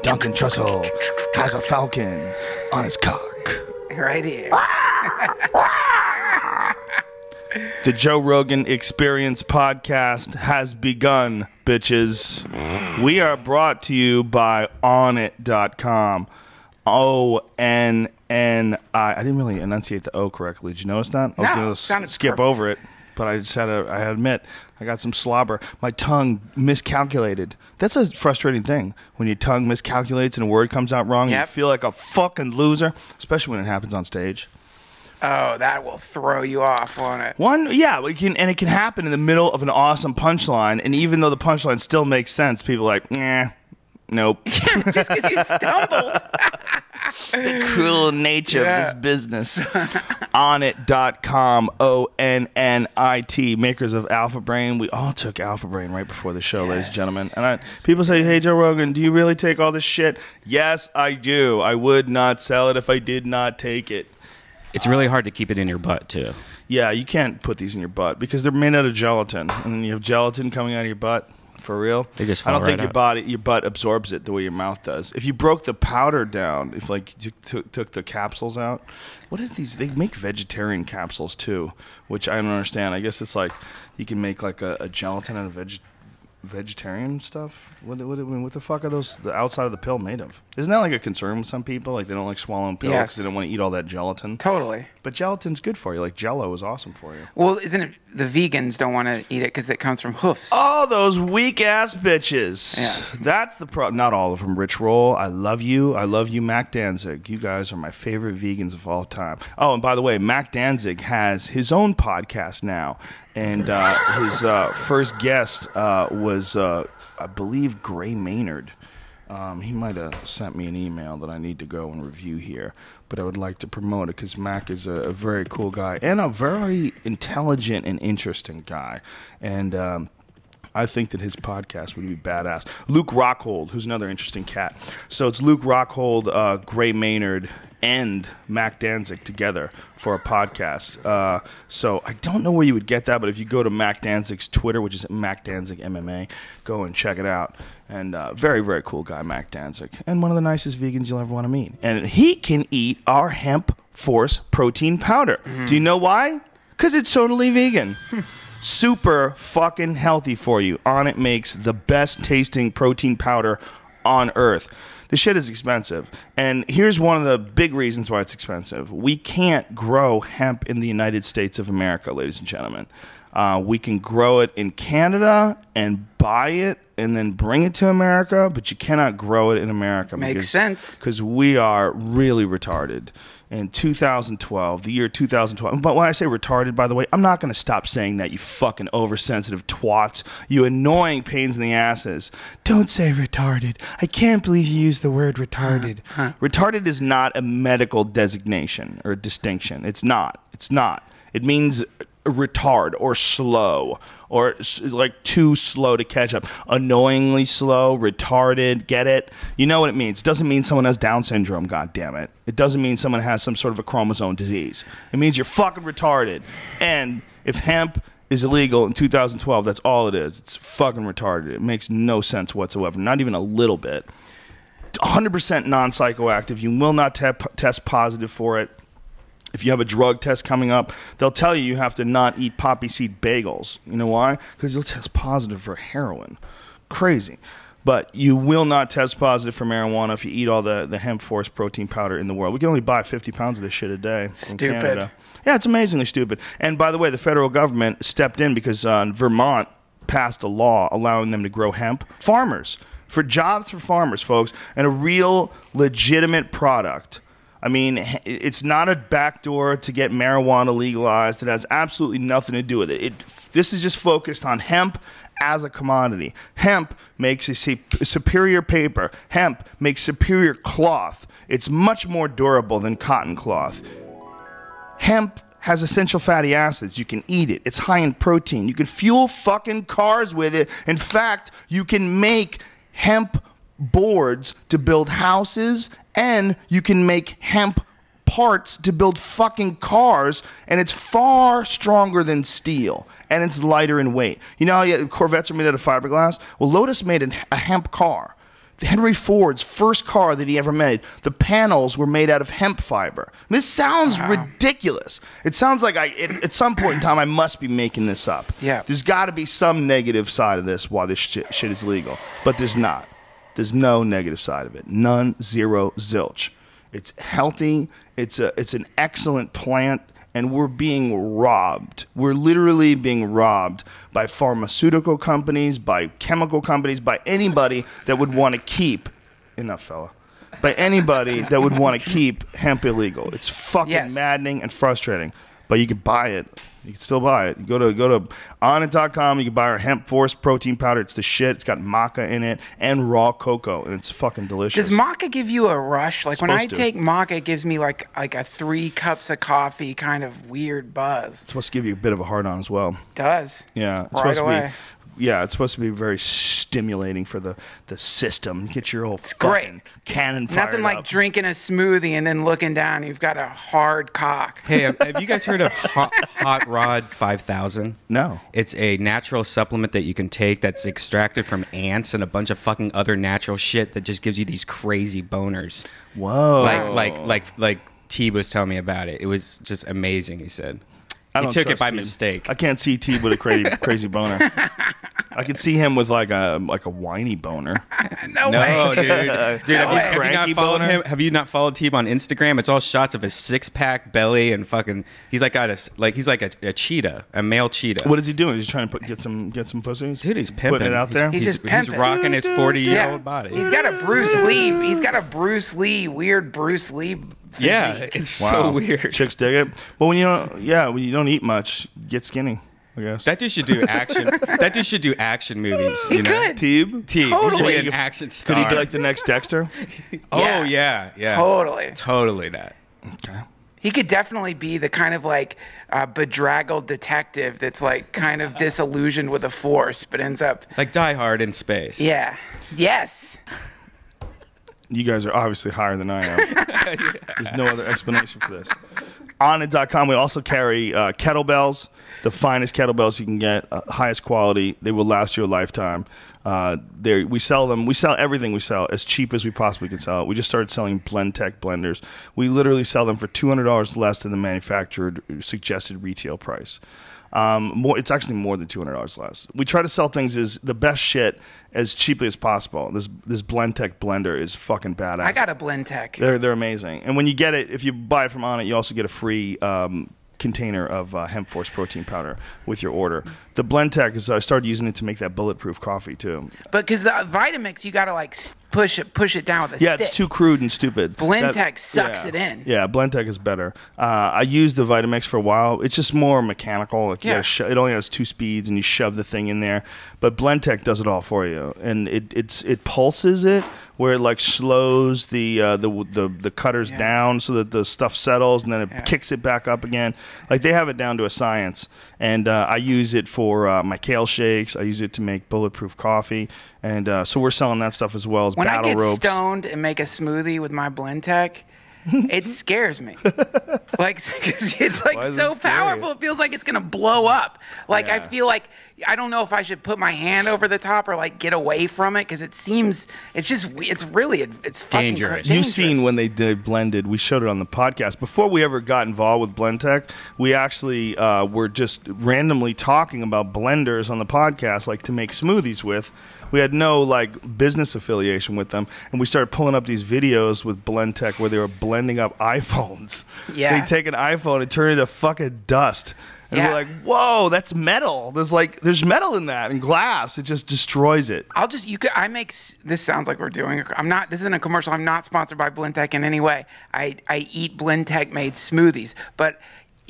Duncan Trussell has a falcon on his cock. Right here. The Joe Rogan Experience podcast has begun, bitches. We are brought to you by onit.com. O-N-N-I. I didn't really enunciate the O correctly. Did you notice that? I was going to skip perfect. over it, but I just had to, I had to admit, I got some slobber. My tongue miscalculated. That's a frustrating thing. When your tongue miscalculates and a word comes out wrong, Yep. you feel like a fucking loser, especially when it happens on stage. Oh, that will throw you off, won't it? It can happen in the middle of an awesome punchline, and even though the punchline still makes sense, people are like, nope. Just because you stumbled. The cruel nature of this business. Onit.com, O-N-N-I-T, makers of Alpha Brain. We all took Alpha Brain right before the show, ladies and gentlemen. And people say, hey, Joe Rogan, do you really take all this shit? Yes, I do. I would not sell it if I did not take it. It's really hard to keep it in your butt, too. Yeah, you can't put these in your butt because they're made out of gelatin. And then you have gelatin coming out of your butt. For real? They just I fall don't think right your butt absorbs it the way your mouth does. If you broke the powder down, if like you took the capsules out, what are these? They make vegetarian capsules too, which I don't understand. I guess it's like you can make like a gelatin out of vegetarian stuff. What the fuck are those? The outside of the pill made of? Isn't that like a concern with some people? Like they don't like swallowing pills because they don't want to eat all that gelatin. Totally. But gelatin's good for you. Like Jell-O is awesome for you. Well, isn't it the vegans don't want to eat it because it comes from hoofs? Oh, those weak-ass bitches. Yeah. That's the problem. Not all of them. Rich Roll, I love you. I love you, Mac Danzig. You guys are my favorite vegans of all time. Oh, and by the way, Mac Danzig has his own podcast now. And his first guest was, I believe, Gray Maynard. He might have sent me an email that I need to go and review here, but I would like to promote it because Mac is a very cool guy and a very intelligent and interesting guy. And I think that his podcast would be badass. Luke Rockhold, who's another interesting cat. So it's Luke Rockhold, Gray Maynard, and Mac Danzig together for a podcast. So I don't know where you would get that, but if you go to Mac Danzig's Twitter, which is Mac Danzig MMA, go and check it out. And very, very cool guy, Mac Danzig. And one of the nicest vegans you'll ever want to meet. And he can eat our hemp force protein powder. Do you know why? Because it's totally vegan. Super fucking healthy for you. Onnit makes the best tasting protein powder on earth. The shit is expensive. And here's one of the big reasons why it's expensive. We can't grow hemp in the United States of America, ladies and gentlemen. We can grow it in Canada and buy it and then bring it to America, but you cannot grow it in America. Makes sense. Because we are really retarded. In 2012, the year 2012. But when I say retarded, by the way, I'm not going to stop saying that, you fucking oversensitive twats. You annoying pains in the asses. Don't say retarded. I can't believe you used the word retarded. Retarded is not a medical designation or distinction. It's not. It's not. It means retard or slow or like too slow to catch up. Annoyingly slow, retarded, get it? You know what it means. It doesn't mean someone has Down syndrome, God damn it. It doesn't mean someone has some sort of a chromosome disease. It means you're fucking retarded. And if hemp is illegal in 2012, that's all it is. It's fucking retarded. It makes no sense whatsoever. Not even a little bit. 100% non-psychoactive. You will not test positive for it. If you have a drug test coming up, they'll tell you have to not eat poppy seed bagels. You know why? Because you'll test positive for heroin. Crazy. But you will not test positive for marijuana if you eat all the hemp force protein powder in the world. We can only buy 50 pounds of this shit a day from Stupid. Canada. Yeah, it's amazingly stupid. And by the way, the federal government stepped in because Vermont passed a law allowing them to grow hemp. Farmers. For jobs for farmers, folks. And a real legitimate product. I mean, it's not a backdoor to get marijuana legalized. It has absolutely nothing to do with it. This is just focused on hemp as a commodity. Hemp makes a superior paper. Hemp makes superior cloth. It's much more durable than cotton cloth. Hemp has essential fatty acids. You can eat it. It's high in protein. You can fuel fucking cars with it. In fact, you can make hemp boards to build houses, and you can make hemp parts to build fucking cars, and it's far stronger than steel, and it's lighter in weight. You know how Corvettes are made out of fiberglass? Well, Lotus made a hemp car. Henry Ford's first car that he ever made, the panels were made out of hemp fiber. This sounds ridiculous. It sounds like at some point in time I must be making this up. Yeah. There's got to be some negative side of this why this shit is legal, but there's not. There's no negative side of it. None, zero, zilch. It's healthy. It's an excellent plant. And we're being robbed. We're literally being robbed by pharmaceutical companies, by chemical companies, by anybody that would want to keep, enough fella, by anybody that would want to keep hemp illegal. It's fucking maddening and frustrating. But you can buy it. You can still buy it. You go to onnit.com. You can buy our hemp force protein powder. It's the shit. It's got maca in it and raw cocoa, and it's fucking delicious. Does maca give you a rush? Like when I take maca, it gives me like a 3 cups of coffee kind of weird buzz. It's supposed to give you a bit of a hard on as well. It does. Yeah, it's right supposed away. to be. Yeah, it's supposed to be very stimulating for the system. Get your old great. cannon fired Nothing like up. drinking a smoothie and then looking down, you've got a hard cock. Hey, have you guys heard of Hot Rod 5000? No. It's a natural supplement that you can take that's extracted from ants and a bunch of fucking other natural shit that just gives you these crazy boners. Whoa. Like T was telling me about it. It was just amazing, he said. He took it by mistake. I can't see T with a crazy boner. I could see him with like a whiny boner. No way. Dude, have you not followed T on Instagram? It's all shots of his 6-pack belly and fucking. He's like a cheetah, a male cheetah. What is he doing? Is he trying to get some pussies? Dude, he's pimping. Putting it out there. He's rocking his 40-year-old body. He's got a Bruce Lee. He's got a Bruce Lee, weird Bruce Lee physique. Yeah, it's so weird. Chicks dig it. But when you don't eat much, get skinny. I guess. That dude should do action. That dude should do action movies. He you know? could. Teeb? He should be an action star. Could he be like the next Dexter? Oh yeah. Totally that. Okay. He could definitely be the kind of like bedraggled detective that's like kind of disillusioned with the force, but ends up like Die Hard in space. Yeah. Yes. You guys are obviously higher than I am. There's no other explanation for this. Onnit.com, we also carry kettlebells, the finest kettlebells you can get, highest quality. They will last you a lifetime. We sell them. We sell everything we sell as cheap as we possibly can sell it. We just started selling Blendtec blenders. We literally sell them for $200 less than the manufactured suggested retail price. It's actually more than $200 less. We try to sell things as the best shit as cheaply as possible. This Blendtec blender is fucking badass. I got a Blendtec. They're amazing. And when you get it, if you buy it from Onnit, you also get a free container of hemp force protein powder with your order. The Blendtec is I started using it to make that bulletproof coffee too. But because the Vitamix, you got to like push it down with a stick. It's too crude and stupid. Blendtec sucks it in. Yeah, Blendtec is better. I used the Vitamix for a while. It's just more mechanical. Like it only has 2 speeds, and you shove the thing in there. But Blendtec does it all for you, and it pulses it where it like slows the cutters down so that the stuff settles, and then it kicks it back up again. Like they have it down to a science. And I use it for my kale shakes. I use it to make bulletproof coffee. And so we're selling that stuff as well as battle ropes. When I get stoned and make a smoothie with my Blendtec, it scares me. Like, cause it's like so powerful. It feels like it's going to blow up. Like, I feel like, I don't know if I should put my hand over the top or like get away from it. Cause it's dangerous. You've seen when they did blended, we showed it on the podcast. Before we ever got involved with Blendtec, we actually were just randomly talking about blenders on the podcast, like to make smoothies with. We had no like business affiliation with them, and we started pulling up these videos with Blendtec where they were blending up iPhones. Yeah, they take an iPhone and turn it into fucking dust, and we're like, "Whoa, that's metal! There's metal in that and glass. It just destroys it." This sounds like we're doing. This isn't a commercial. I'm not sponsored by Blendtec in any way. I eat Blendtec made smoothies, but.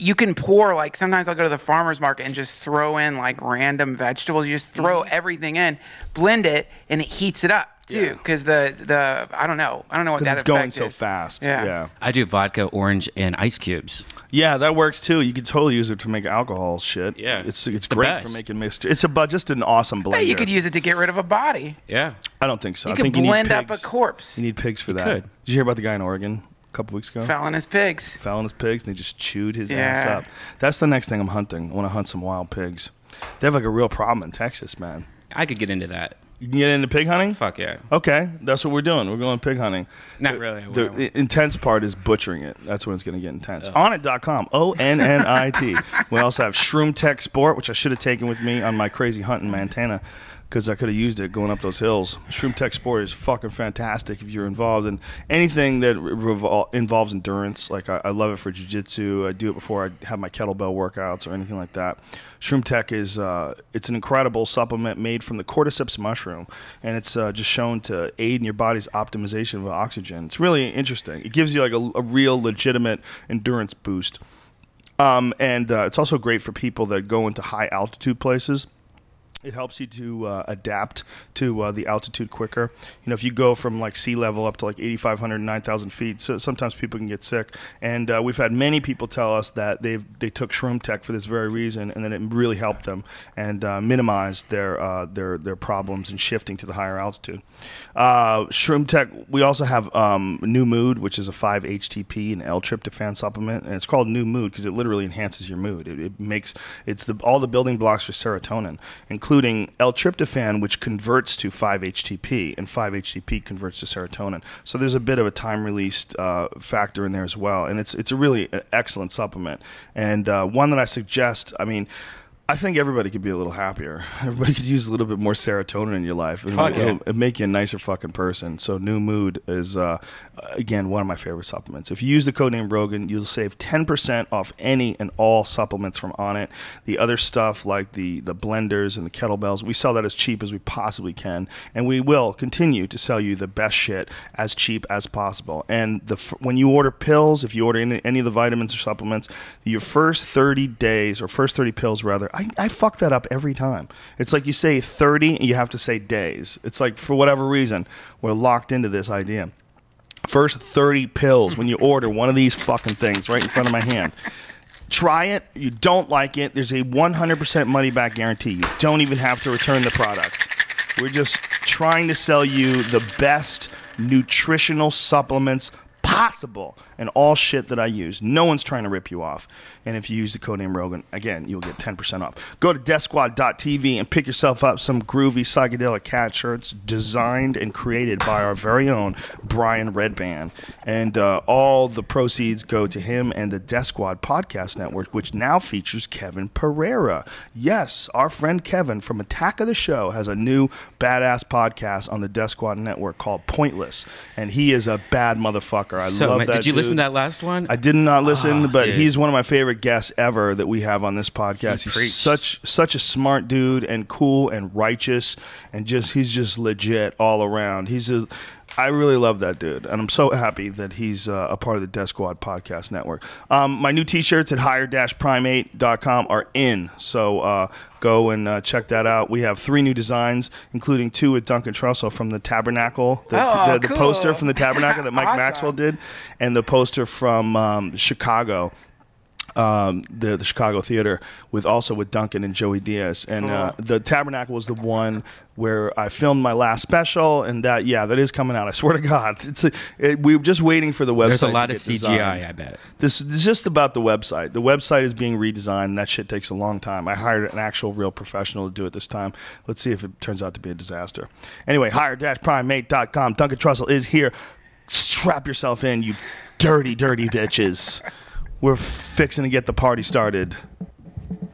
You can pour, like, sometimes I'll go to the farmer's market and just throw in, like, random vegetables. You just throw everything in, blend it, and it heats it up, too. Because I don't know what that effect is. It's going so fast. Yeah. I do vodka, orange, and ice cubes. Yeah, that works, too. You could totally use it to make alcohol shit. Yeah. It's great for making mixture. It's just an awesome blender. Hey, you could use it to get rid of a body. Yeah. I don't think so. You I could think blend you need up a corpse. You need pigs for that. could. Did you hear about the guy in Oregon? a couple weeks ago. Fell on his pigs. Fell on his pigs, and they just chewed his ass up. That's the next thing I'm hunting. I want to hunt some wild pigs. They have like a real problem in Texas, man. I could get into that. You can get into pig hunting? Fuck yeah. Okay, that's what we're doing. We're going pig hunting. Not really. The intense part is butchering it. That's when it's going to get intense. Onnit.com. ONNIT. We also have ShroomTech Sport, which I should have taken with me on my crazy hunt in Montana, because I could have used it going up those hills. ShroomTech Sport is fucking fantastic if you're involved in anything that involves endurance. Like, I love it for jiu-jitsu. I do it before I have my kettlebell workouts or anything like that. ShroomTech is it's an incredible supplement made from the cordyceps mushroom, and it's just shown to aid in your body's optimization of oxygen. It's really interesting. It gives you like a real legitimate endurance boost. And it's also great for people that go into high altitude places. It helps you to adapt to the altitude quicker. You know, if you go from like sea level up to like 8,500, 9,000 feet, so sometimes people can get sick. And we've had many people tell us that they took ShroomTech for this very reason, and that it really helped them and minimized their problems in shifting to the higher altitude. ShroomTech. We also have New Mood, which is a 5-HTP and L-tryptophan supplement, and it's called New Mood because it literally enhances your mood. It makes all the building blocks for serotonin, including L-tryptophan, which converts to 5-HTP, and 5-HTP converts to serotonin. So there's a bit of a time-released factor in there as well, and it's a really excellent supplement, and one that I suggest. I mean, I think everybody could be a little happier. Everybody could use a little bit more serotonin in your life. It'll make you a nicer fucking person. So New Mood is, again, one of my favorite supplements. If you use the codename Rogan, you'll save 10% off any and all supplements from Onnit. The other stuff like the blenders and the kettlebells, we sell that as cheap as we possibly can. And we will continue to sell you the best shit as cheap as possible. And when you order pills, if you order any of the vitamins or supplements, your first 30 days, or first 30 pills rather, I fuck that up every time. It's like you say 30 and you have to say days. It's like, for whatever reason, we're locked into this idea. First 30 pills when you order one of these fucking things right in front of my hand. Try it. You don't like it. There's a 100% money back guarantee. You don't even have to return the product. We're just trying to sell you the best nutritional supplements possible, and all shit that I use. No one's trying to rip you off. And if you use the codename Rogan, again, you'll get 10% off. Go to DeathSquad.tv and pick yourself up some groovy psychedelic cat shirts designed and created by our very own Brian Redban. And all the proceeds go to him and the Death Squad podcast network, which now features Kevin Pereira. Yes, our friend Kevin from Attack of the Show has a new badass podcast on the Death Squad network called Pointless. And he is a bad motherfucker. I love that. Did you listen to that last one? I did not listen, but he's one of my favorite guests ever that we have on this podcast. He's such a smart dude and cool and righteous, and he's just legit all around. I really love that dude, and I'm so happy that he's a part of the Death Squad podcast network. My new t-shirts at higher-primate.com are in, so go and check that out. We have 3 new designs, including 2 with Duncan Trussell from the Tabernacle, the cool. poster from the Tabernacle that Mike Awesome. Maxwell did, and the poster from Chicago. The Chicago Theater with Duncan and Joey Diaz, and the Tabernacle was the one where I filmed my last special, and that is coming out. I swear to God, we're just waiting for the website. There's a lot of CGI, designed. I bet. This is just about the website. The website is being redesigned, and that shit takes a long time. I hired an actual real professional to do it this time. Let's see if it turns out to be a disaster. Anyway, higher-primate.com. Duncan Trussell is here. Strap yourself in, you dirty, dirty bitches. We're fixing to get the party started.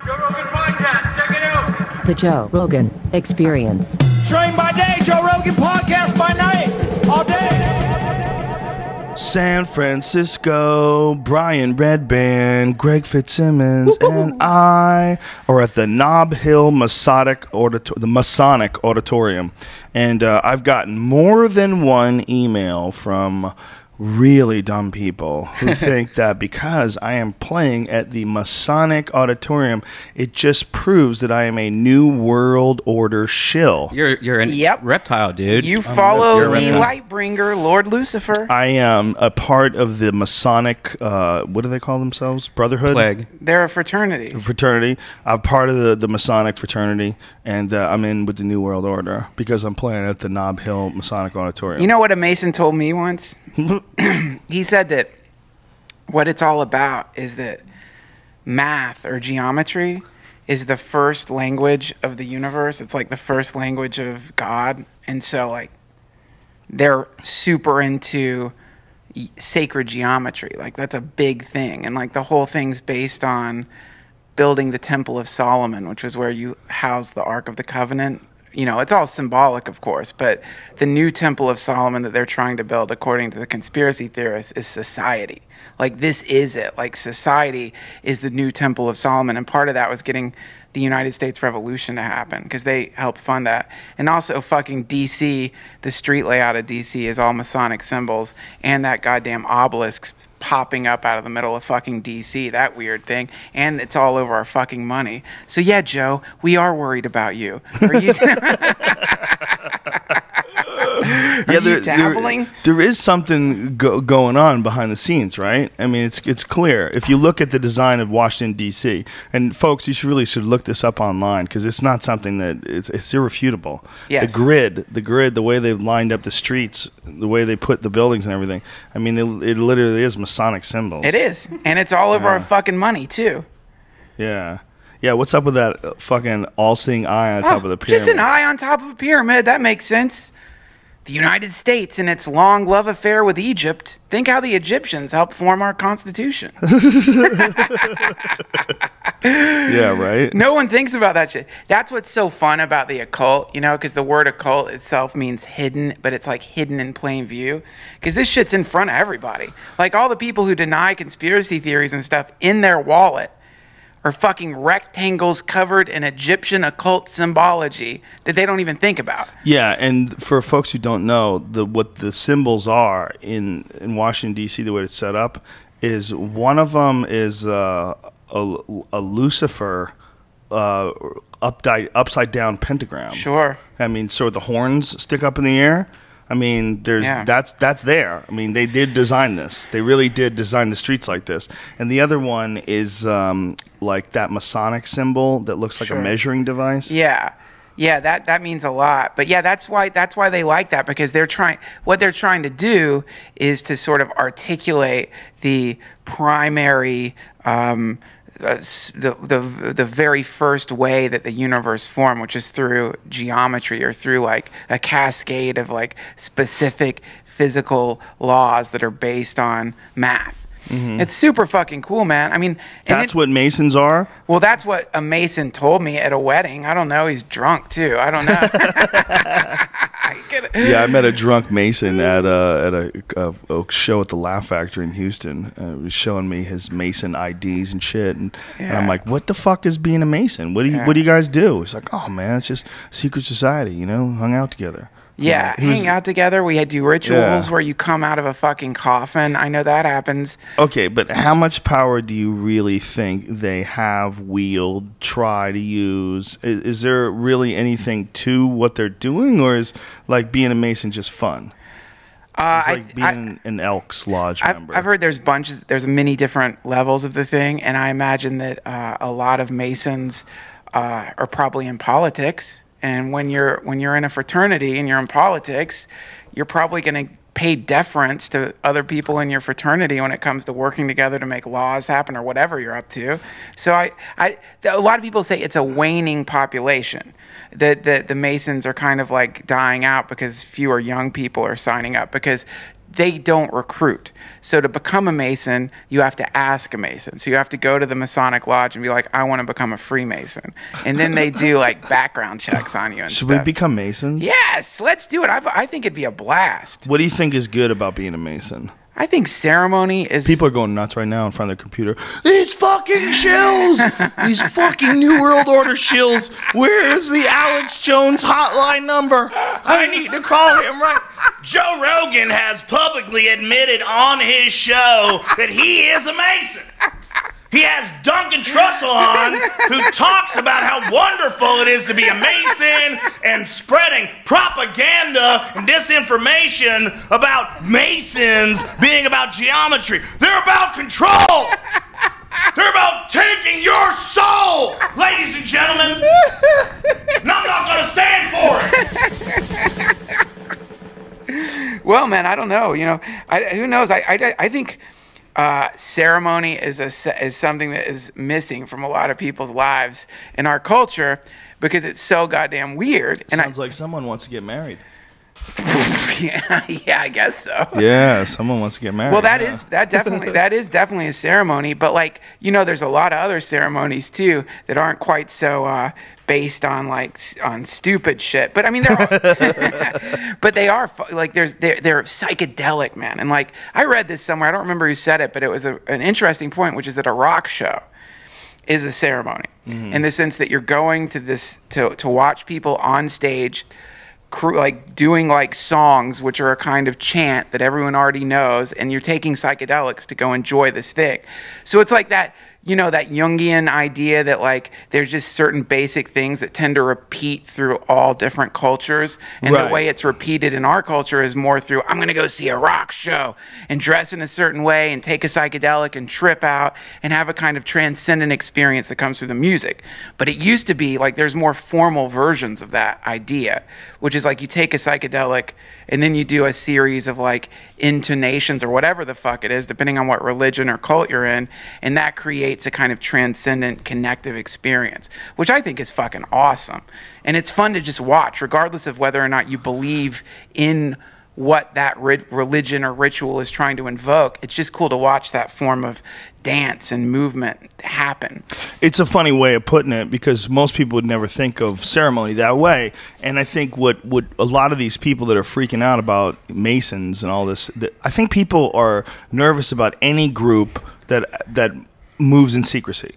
Joe Rogan Podcast, check it out. The Joe Rogan Experience. Train by day, Joe Rogan Podcast by night, all day. San Francisco, Brian Redban, Greg Fitzsimmons, and I are at the Nob Hill Masonic Auditorium. And I've gotten more than one email from really dumb people who think that because I am playing at the Masonic Auditorium, it just proves that I am a New World Order shill. You're a reptile, dude. You follow the Lightbringer, Lord Lucifer. I am a part of the Masonic, what do they call themselves? Brotherhood? Plague. They're a fraternity. I'm part of the Masonic fraternity, and I'm in with the New World Order because I'm playing at the Nob Hill Masonic Auditorium. You know what a Mason told me once? he said that what it's all about is that math or geometry is the first language of the universe. It's like the first language of God. And so like they're super into sacred geometry. Like that's a big thing. And like the whole thing's based on building the Temple of Solomon, which was where you house the Ark of the Covenant. You know, it's all symbolic, of course, but the new Temple of Solomon that they're trying to build, according to the conspiracy theorists, is society. Like, this is it. Like, society is the new Temple of Solomon, and part of that was getting the United States Revolution to happen, because they helped fund that. And also, fucking D.C., the street layout of D.C. is all Masonic symbols, and that goddamn obelisk popping up out of the middle of fucking D.C., that weird thing, and it's all over our fucking money. So yeah, Joe, we are worried about you. Are you dabbling? There is something going on behind the scenes, right? I mean, it's clear. If you look at the design of Washington, D.C., and folks, you really should look this up online, because it's not something that it's irrefutable. Yes. The grid, the way they've lined up the streets, the way they put the buildings and everything, I mean, it literally is Masonic symbols. It is, and it's all over our fucking money, too. Yeah. Yeah, what's up with that fucking all-seeing eye on top of the pyramid? Just an eye on top of a pyramid. That makes sense. The United States and its long love affair with Egypt. Think how the Egyptians helped form our Constitution. Yeah, right? No one thinks about that shit. That's what's so fun about the occult, you know, because the word occult itself means hidden, but it's like hidden in plain view. Because this shit's in front of everybody. Like all the people who deny conspiracy theories and stuff, in their wallet are fucking rectangles covered in Egyptian occult symbology that they don't even think about. Yeah, and for folks who don't know, what the symbols are in Washington, D.C., the way it's set up, is one of them is a Lucifer upside down pentagram. Sure. I mean, so the horns stick up in the air. I mean, that's there. I mean, they did design this. They really did design the streets like this. And the other one is like that Masonic symbol that looks like a measuring device. Yeah. Yeah, that means a lot. But yeah, that's why they like that, because what they're trying to do is to sort of articulate the primary the very first way that the universe formed, which is through geometry, or through like a cascade of like specific physical laws that are based on math. Mm-hmm. It's super fucking cool, man. I mean, that's what Masons are? Well, that's what a Mason told me at a wedding. I don't know. He's drunk too. I don't know. Yeah, I met a drunk Mason at a show at the Laugh Factory in Houston. He was showing me his Mason IDs and shit, and I'm like, "What the fuck is being a Mason? What do you guys do?" He's like, "Oh man, it's just secret society, you know, hung out together." Yeah, hang out together. We had do rituals where you come out of a fucking coffin. I know that happens. Okay, but how much power do you really think they have, wield, try to use? Is there really anything to what they're doing, or is like being a Mason just fun? It's like being an Elks Lodge member. I've heard there's many different levels of the thing, and I imagine that a lot of Masons are probably in politics. And when you're in a fraternity and you're in politics, you're probably going to pay deference to other people in your fraternity when it comes to working together to make laws happen or whatever you're up to. So a lot of people say it's a waning population. That the Masons are kind of like dying out because fewer young people are signing up, because they don't recruit. So to become a Mason, you have to ask a Mason. So you have to go to the Masonic Lodge and be like, I want to become a Freemason. And then they do like background checks on you and Should stuff. we become Masons? Yes, let's do it. I think it'd be a blast. What do you think is good about being a Mason? I think ceremony is... People are going nuts right now in front of their computer. These fucking shills! These fucking New World Order shills! Where's the Alex Jones hotline number? I need to call him right. Joe Rogan has publicly admitted on his show that he is a Mason. He has Duncan Trussell on, who talks about how wonderful it is to be a Mason and spreading propaganda and disinformation about Masons being about geometry. They're about control. They're about taking your soul, ladies and gentlemen. And I'm not going to stand for it. Well, man, I don't know. You know, who knows? I think ceremony is something that is missing from a lot of people's lives in our culture because it's so goddamn weird. And Sounds like someone wants to get married. yeah, I guess so. Yeah, someone wants to get married. Well, that is definitely a ceremony, but like, you know, there's a lot of other ceremonies too that aren't quite so based on on stupid shit. But I mean, but they are like they're psychedelic, man. And like I read this somewhere, I don't remember who said it, but it was an interesting point, which is that a rock show is a ceremony in the sense that you're going to this to watch people on stage like doing like songs which are a kind of chant that everyone already knows, and you're taking psychedelics to go enjoy this thing. So it's like that, you know, that Jungian idea that like there's just certain basic things that tend to repeat through all different cultures, and the way it's repeated in our culture is more through I'm gonna go see a rock show and dress in a certain way and take a psychedelic and trip out and have a kind of transcendent experience that comes through the music. But it used to be like there's more formal versions of that idea, which is like you take a psychedelic and then you do a series of like intonations or whatever the fuck it is, depending on what religion or cult you're in, and that creates a kind of transcendent connective experience, which I think is fucking awesome. And it's fun to just watch, regardless of whether or not you believe in what that religion or ritual is trying to invoke. It's just cool to watch that form of dance and movement happen. It's a funny way of putting it because most people would never think of ceremony that way. And I think what a lot of these people that are freaking out about Masons and all this, I think people are nervous about any group that moves in secrecy.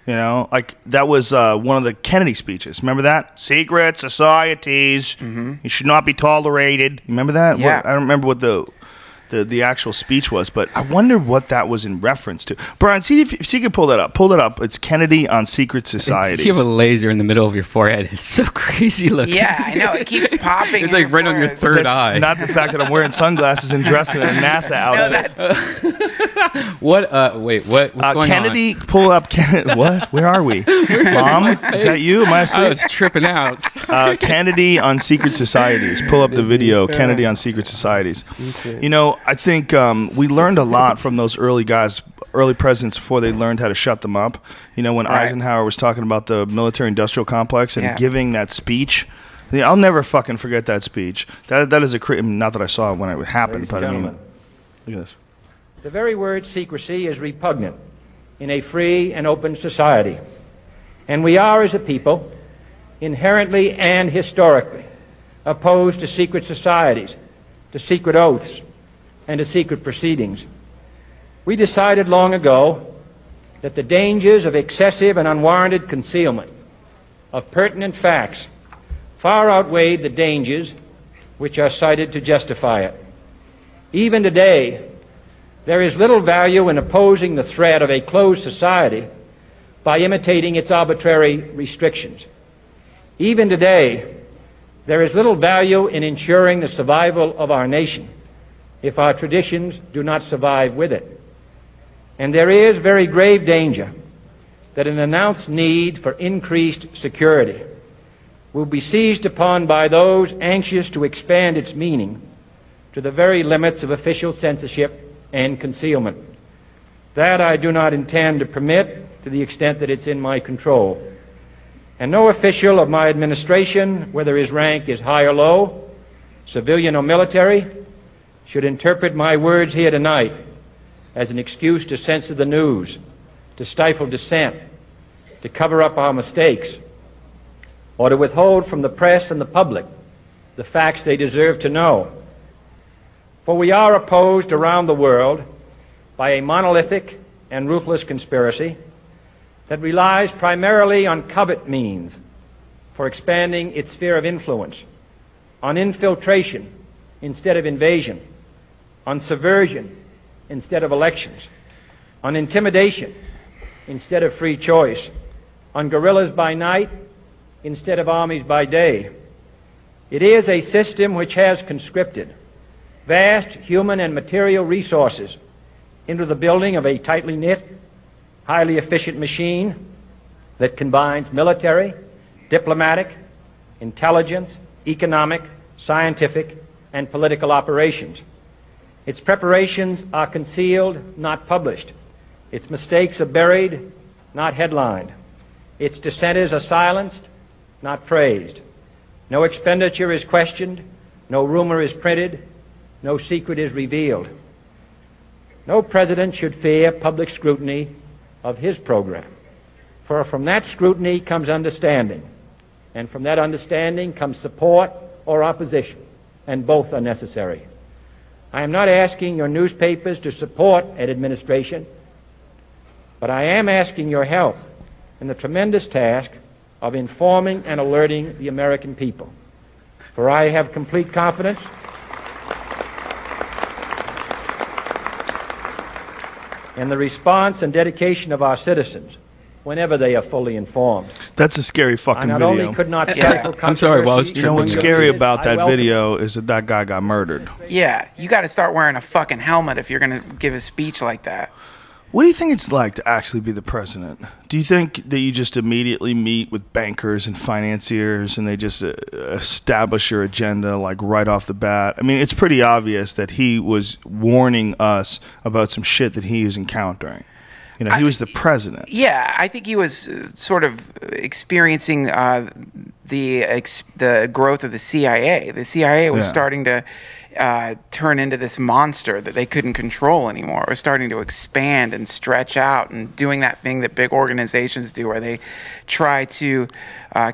You know, like that was one of the Kennedy speeches. Remember that? Secret societies, you should not be tolerated. You remember that? Yeah. I don't remember what the actual speech was, but I wonder what that was in reference to. Brian, see if you can pull that up. Pull it up. It's Kennedy on secret societies. You have a laser in the middle of your forehead. It's so crazy looking. Yeah, I know. It keeps popping. It's like right on your third eye. Not the fact that I'm wearing sunglasses and dressed in a NASA outfit. What? Wait. What's going Kennedy, on? pull up. What? Where are we? Mom, is that you? Am I asleep? I was tripping out. Kennedy on secret societies. Pull up the video. Kennedy on secret societies. You know, I think we learned a lot from those early guys, early presidents, before they learned how to shut them up. You know, when Eisenhower was talking about the military-industrial complex and giving that speech. I'll never fucking forget that speech. That is not that I saw it when it happened, but I mean, look at this. The very word secrecy is repugnant in a free and open society. And we are, as a people, inherently and historically opposed to secret societies, to secret oaths, and to secret proceedings. We decided long ago that the dangers of excessive and unwarranted concealment of pertinent facts far outweighed the dangers which are cited to justify it. Even today, there is little value in opposing the threat of a closed society by imitating its arbitrary restrictions. Even today, there is little value in ensuring the survival of our nation if our traditions do not survive with it. And there is very grave danger that an announced need for increased security will be seized upon by those anxious to expand its meaning to the very limits of official censorship and concealment. That I do not intend to permit to the extent that it's in my control. And no official of my administration, whether his rank is high or low, civilian or military, should interpret my words here tonight as an excuse to censor the news, to stifle dissent, to cover up our mistakes, or to withhold from the press and the public the facts they deserve to know. For we are opposed around the world by a monolithic and ruthless conspiracy that relies primarily on covert means for expanding its sphere of influence, on infiltration instead of invasion, on subversion instead of elections, on intimidation instead of free choice, on guerrillas by night instead of armies by day. It is a system which has conscripted vast human and material resources into the building of a tightly knit, highly efficient machine that combines military, diplomatic, intelligence, economic, scientific, and political operations. Its preparations are concealed, not published. Its mistakes are buried, not headlined. Its dissenters are silenced, not praised. No expenditure is questioned, no rumor is printed, no secret is revealed. No president should fear public scrutiny of his program, for from that scrutiny comes understanding, and from that understanding comes support or opposition, and both are necessary. I am not asking your newspapers to support an administration, but I am asking your help in the tremendous task of informing and alerting the American people. For I have complete confidence in the response and dedication of our citizens whenever they are fully informed. That's a scary fucking I not video. only could not stifle I'm sorry, Wallace. You know what's scary about that video is that that guy got murdered. Yeah, you got to start wearing a fucking helmet if you're going to give a speech like that. What do you think it's like to actually be the president? Do you think that you just immediately meet with bankers and financiers and they just establish your agenda like right off the bat? I mean, it's pretty obvious that he was warning us about some shit that he was encountering. You know, he was the president. Yeah, I think he was sort of experiencing the growth of the CIA. The CIA was starting to turn into this monster that they couldn't control anymore. It was starting to expand and stretch out and doing that thing that big organizations do where they try to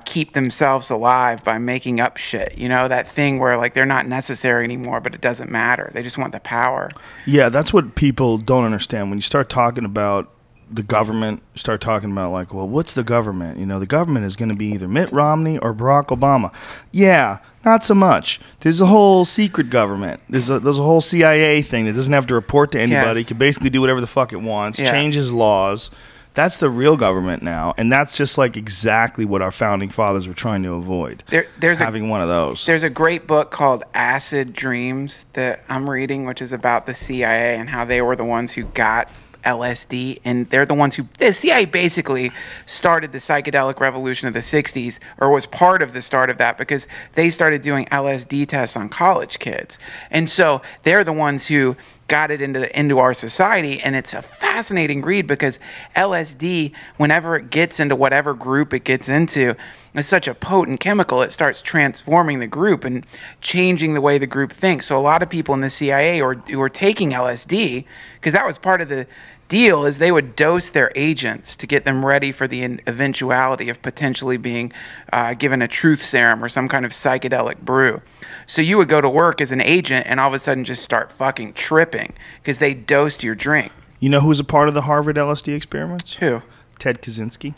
keep themselves alive by making up shit. You know, that thing where like they're not necessary anymore, but it doesn't matter. They just want the power. Yeah, that's what people don't understand. When you start talking about the government, start talking about like, well, what's the government? You know, the government is going to be either Mitt Romney or Barack Obama. Yeah, not so much. There's a whole secret government. There's a whole CIA thing that doesn't have to report to anybody. Yes. Can basically do whatever the fuck it wants. Changes laws. That's the real government now, and that's just like exactly what our founding fathers were trying to avoid. There's having one of those. There's a great book called Acid Dreams that I'm reading, which is about the CIA and how they were the ones who got LSD, and they're the ones who, the CIA basically started the psychedelic revolution of the 60s, or was part of the start of that, because they started doing LSD tests on college kids. And so they're the ones who got it into our society, and it's a fascinating read because LSD, whenever it gets into whatever group it gets into, it's such a potent chemical, it starts transforming the group and changing the way the group thinks. So a lot of people in the CIA who were taking LSD, because that was part of the deal, is they would dose their agents to get them ready for the eventuality of potentially being given a truth serum or some kind of psychedelic brew. So you would go to work as an agent and all of a sudden just start fucking tripping because they dosed your drink. You know who was a part of the Harvard LSD experiments? Who? Ted Kaczynski.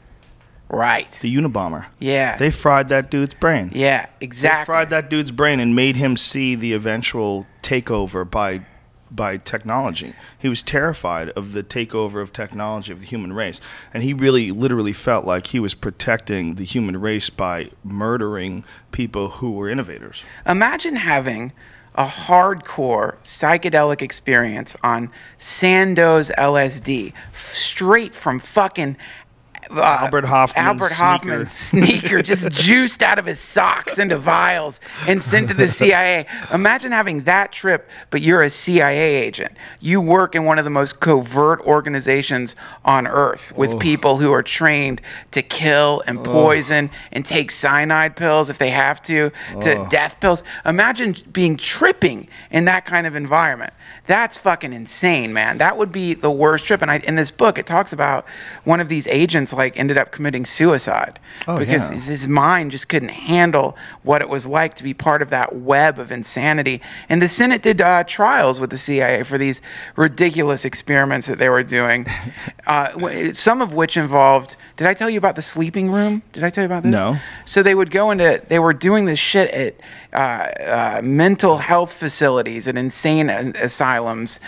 Right. The Unabomber. Yeah. They fried that dude's brain. Yeah, exactly. They fried that dude's brain and made him see the eventual takeover by technology. He was terrified of the takeover of technology of the human race. And he really literally felt like he was protecting the human race by murdering people who were innovators. Imagine having a hardcore psychedelic experience on Sandoz LSD, straight from fucking Albert Hoffman's sneaker just juiced out of his socks into vials and sent to the CIA. Imagine having that trip, but you're a CIA agent. You work in one of the most covert organizations on Earth with people who are trained to kill and poison and take cyanide pills if they have to death pills. Imagine being tripping in that kind of environment. That's fucking insane, man. That would be the worst trip. And in this book, it talks about one of these agents like ended up committing suicide because his mind just couldn't handle what it was like to be part of that web of insanity. And the Senate did trials with the CIA for these ridiculous experiments that they were doing, some of which involved, did I tell you about the sleeping room? Did I tell you about this? No. So they would go into, they were doing this shit at mental health facilities and insane asylums.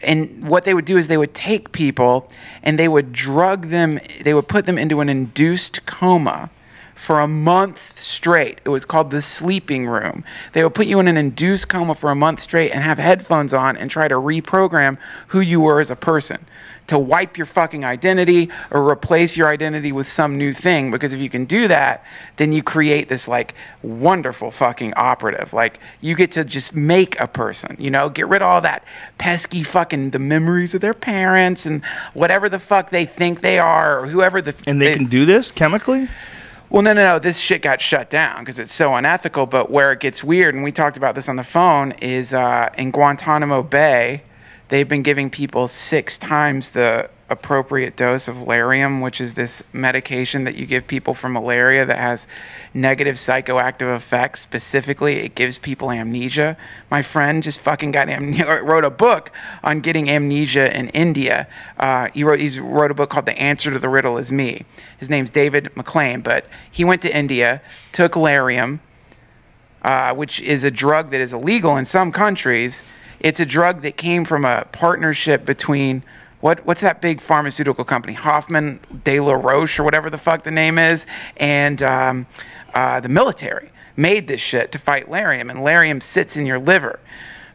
And what they would do is they would take people and they would drug them, they would put them into an induced coma for a month straight. It was called the sleeping room. They would put you in an induced coma for a month straight and have headphones on and try to reprogram who you were as a person, to wipe your fucking identity or replace your identity with some new thing. Because if you can do that, then you create this like wonderful fucking operative. Like you get to just make a person, you know, get rid of all that pesky fucking the memories of their parents and whatever the fuck they think they are or whoever the. And they can do this chemically? Well, no. This shit got shut down because it's so unethical. But where it gets weird, and we talked about this on the phone, is in Guantanamo Bay, they've been giving people 6 times the appropriate dose of Hilarium, which is this medication that you give people for malaria that has negative psychoactive effects. Specifically, it gives people amnesia. My friend just fucking wrote a book on getting amnesia in India. He wrote a book called The Answer to the Riddle Is Me. His name's David McLean, but he went to India, took Hilarium, which is a drug that is illegal in some countries. It's a drug that came from a partnership between, what's that big pharmaceutical company? Hoffman de la Roche or whatever the fuck the name is. And the military made this shit to fight Hilarium. And Hilarium sits in your liver.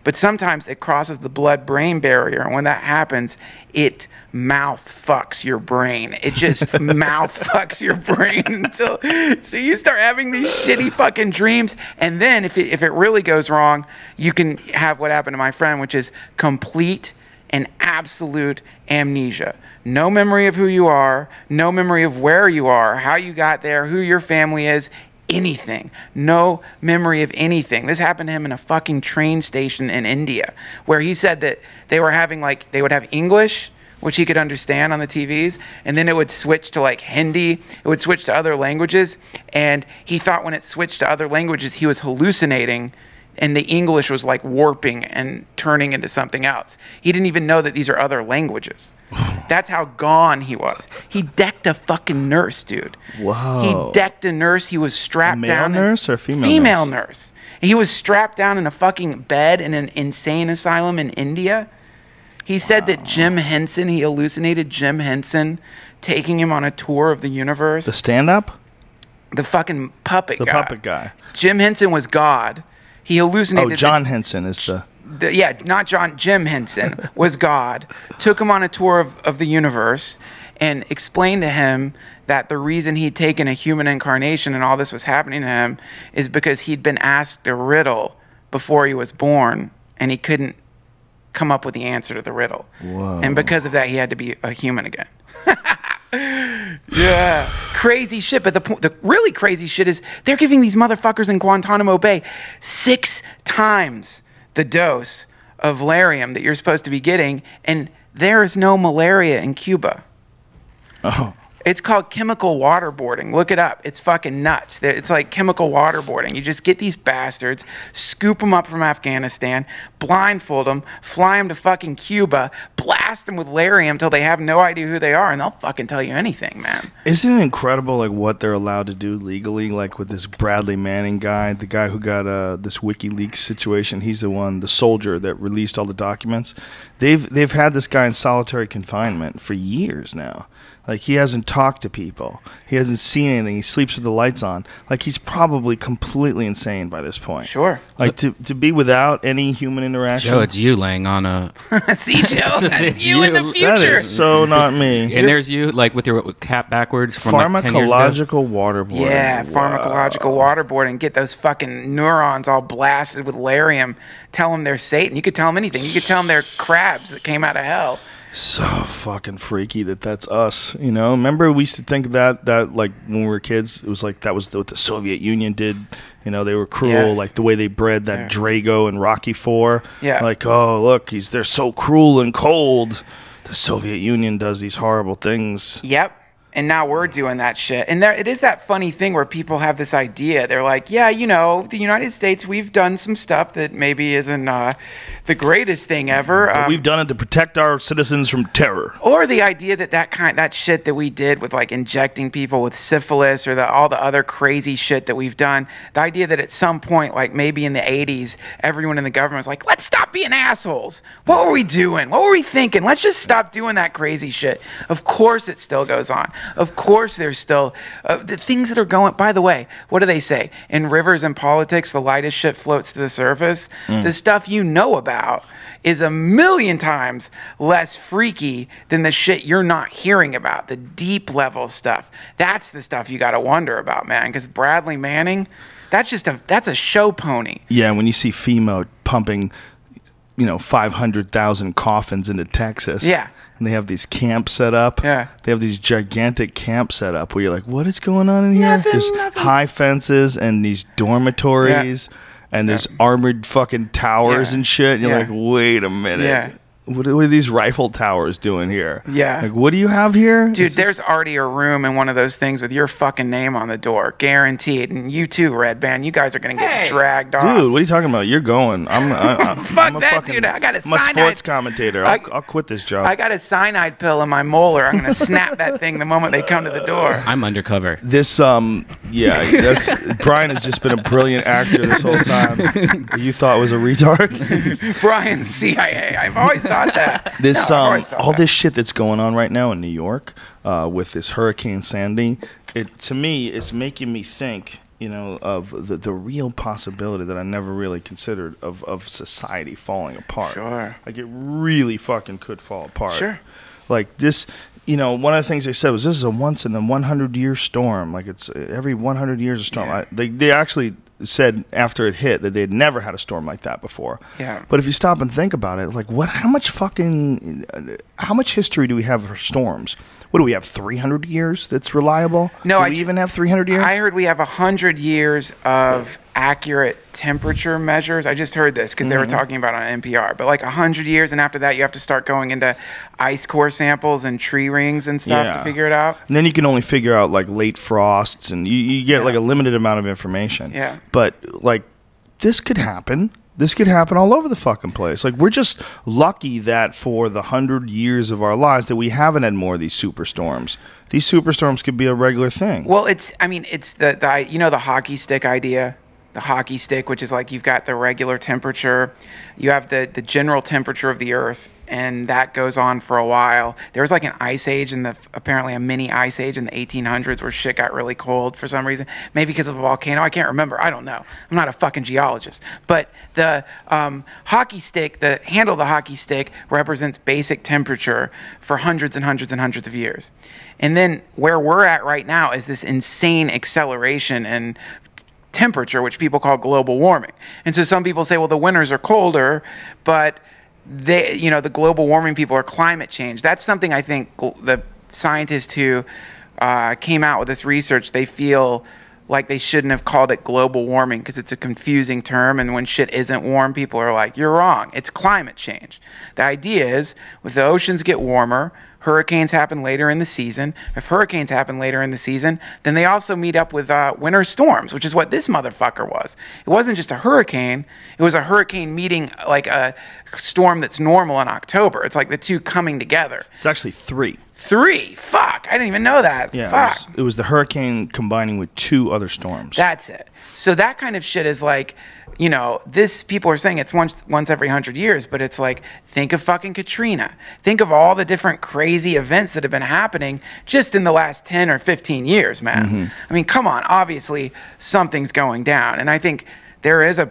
But sometimes it crosses the blood-brain barrier. And when that happens, it mouth fucks your brain. It just mouth fucks your brain until so you start having these shitty fucking dreams. And then if it really goes wrong, you can have what happened to my friend, which is complete and absolute amnesia. No memory of who you are, no memory of where you are, how you got there, who your family is, anything. No memory of anything. This happened to him in a fucking train station in India, where he said that they were having they would have English, which he could understand on the TVs, and then it would switch to like Hindi, it would switch to other languages, and he thought when it switched to other languages he was hallucinating, and the English was like warping and turning into something else. He didn't even know that these are other languages. That's how gone he was. He decked a fucking nurse, dude. Whoa. He decked a nurse. He was strapped down. Male nurse or female nurse? Female nurse. He was strapped down in a fucking bed in an insane asylum in India. He said that he hallucinated Jim Henson taking him on a tour of the universe. The stand-up? The fucking puppet guy. The puppet guy. Jim Henson was God. He hallucinated. Oh, John Henson is not John. Jim Henson was God. Took him on a tour of the universe and explained to him that the reason he'd taken a human incarnation and all this was happening to him is because he'd been asked a riddle before he was born and he couldn't come up with the answer to the riddle. Whoa. And because of that, he had to be a human again. Yeah, crazy shit. But the really crazy shit is they're giving these motherfuckers in Guantanamo Bay 6 times the dose of Hilarium that you're supposed to be getting, and there is no malaria in Cuba. Oh. It's called chemical waterboarding. Look it up. It's fucking nuts. It's like chemical waterboarding. You just get these bastards, scoop them up from Afghanistan, blindfold them, fly them to fucking Cuba, blast them with Hilarium until they have no idea who they are, and they'll fucking tell you anything, man. Isn't it incredible, like, what they're allowed to do legally? Like, with this Bradley Manning guy, the guy who got this WikiLeaks situation, he's the soldier that released all the documents. They've had this guy in solitary confinement for years now. Like, he hasn't talked to people. He hasn't seen anything. He sleeps with the lights on. Like, he's probably completely insane by this point. Sure. Like, to be without any human interaction. Joe, it's you laying on a... See, Joe? That's you in the future. That is so not me. And there's you, like, with your cap backwards from like 10 years ago. Pharmacological waterboarding. Yeah, pharmacological waterboarding. Get those fucking neurons all blasted with Hilarium. Tell them they're Satan. You could tell them anything. You could tell them they're crabs that came out of hell. So fucking freaky that's us, you know? Remember we used to think that like when we were kids, it was like that was what the Soviet Union did. You know, they were cruel, yes. Like the way they bred that Drago in Rocky IV. Yeah. Like, oh, look, they're so cruel and cold. The Soviet Union does these horrible things. Yep. And now we're doing that shit. And it is that funny thing where people have this idea. They're like, yeah, you know, the United States, we've done some stuff that maybe isn't the greatest thing ever. But we've done it to protect our citizens from terror. Or the idea that shit that we did with like injecting people with syphilis or all the other crazy shit that we've done. The idea that at some point, like maybe in the 80s, everyone in the government was like, let's stop being assholes. What were we doing? What were we thinking? Let's just stop doing that crazy shit. Of course it still goes on. Of course, there's still the things that are going. By the way, what do they say in rivers and politics? The lightest shit floats to the surface. The stuff you know about is a million times less freaky than the shit you're not hearing about. The deep level stuff. That's the stuff you got to wonder about, man. Because Bradley Manning, that's a show pony. Yeah, when you see FEMA pumping, 500,000 coffins into Texas. Yeah. And they have these camps set up. Yeah. They have these gigantic camps set up where you're like, what is going on in here? Nothing. There's high fences and these dormitories. Yeah. And there's armored fucking towers and shit. And you're like, wait a minute. Yeah. What are these rifle towers doing here? Yeah. Like, what do you have here? Dude, there's already a room in one of those things with your fucking name on the door. Guaranteed. And you too, Redban. You guys are going to get dragged off. Dude, what are you talking about? You're going. I'm a that, fucking, dude. I got a I'm a sports commentator. I'll quit this job. I got a cyanide pill in my molar. I'm going to snap that thing the moment they come to the door. I'm undercover. This, Brian has just been a brilliant actor this whole time. You thought was a retard? Brian's CIA. I've always thought that. All this shit that's going on right now in New York with this Hurricane Sandy, to me, it's making me think, of the real possibility that I never really considered of society falling apart. Sure. Like, it really fucking could fall apart. Sure. Like, this, one of the things they said was this is a once in a 100-year storm. Like, it's every 100 years a storm. Yeah. They actually said after it hit that they'd never had a storm like that before. Yeah. But if you stop and think about it, like how much history do we have for storms? What do we have, 300 years that's reliable? No, do we even have 300 years? I heard we have 100 years of accurate temperature measures. I just heard this because they were talking about it on NPR. But like 100 years, and after that, you have to start going into ice core samples and tree rings and stuff to figure it out. And then you can only figure out like late frosts, and you get like a limited amount of information. Yeah. But like this could happen. This could happen all over the fucking place. Like, we're just lucky that for the 100 years of our lives that we haven't had more of these superstorms. These superstorms could be a regular thing. Well, it's the hockey stick idea. The hockey stick, which is like you've got the regular temperature, you have the general temperature of the Earth, and that goes on for a while. There was like an ice age apparently a mini ice age in the 1800s where shit got really cold for some reason. Maybe because of a volcano. I can't remember. I don't know. I'm not a fucking geologist. But the hockey stick, the handle of the hockey stick represents basic temperature for hundreds and hundreds and hundreds of years. And then where we're at right now is this insane acceleration and temperature, which people call global warming. And so some people say, well, the winters are colder, but the global warming people are climate change. That's something I think the scientists who came out with this research, they feel like they shouldn't have called it global warming because it's a confusing term, and when shit isn't warm, people are like, you're wrong. It's climate change. The idea is, if the oceans get warmer, hurricanes happen later in the season. If hurricanes happen later in the season, then they also meet up with winter storms, which is what this motherfucker was. It wasn't just a hurricane. It was a hurricane meeting like a storm that's normal in October. It's like the two coming together. It's actually 3. 3? Fuck. I didn't even know that. Yeah, Fuck. It was the hurricane combining with 2 other storms. That's it. So that kind of shit is like, this, people are saying it's once every 100 years, but it's like, think of fucking Katrina. Think of all the different crazy events that have been happening just in the last 10 or 15 years, man. Mm-hmm. I mean, come on. Obviously, something's going down. And I think there is a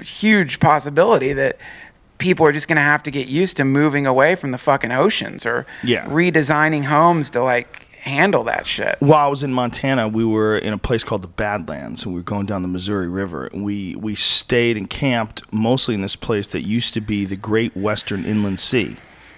huge possibility that people are just going to have to get used to moving away from the fucking oceans or redesigning homes to like handle that shit. While I was in Montana, we were in a place called the Badlands, and we were going down the Missouri River. And we stayed and camped mostly in this place that used to be the Great Western Inland Sea.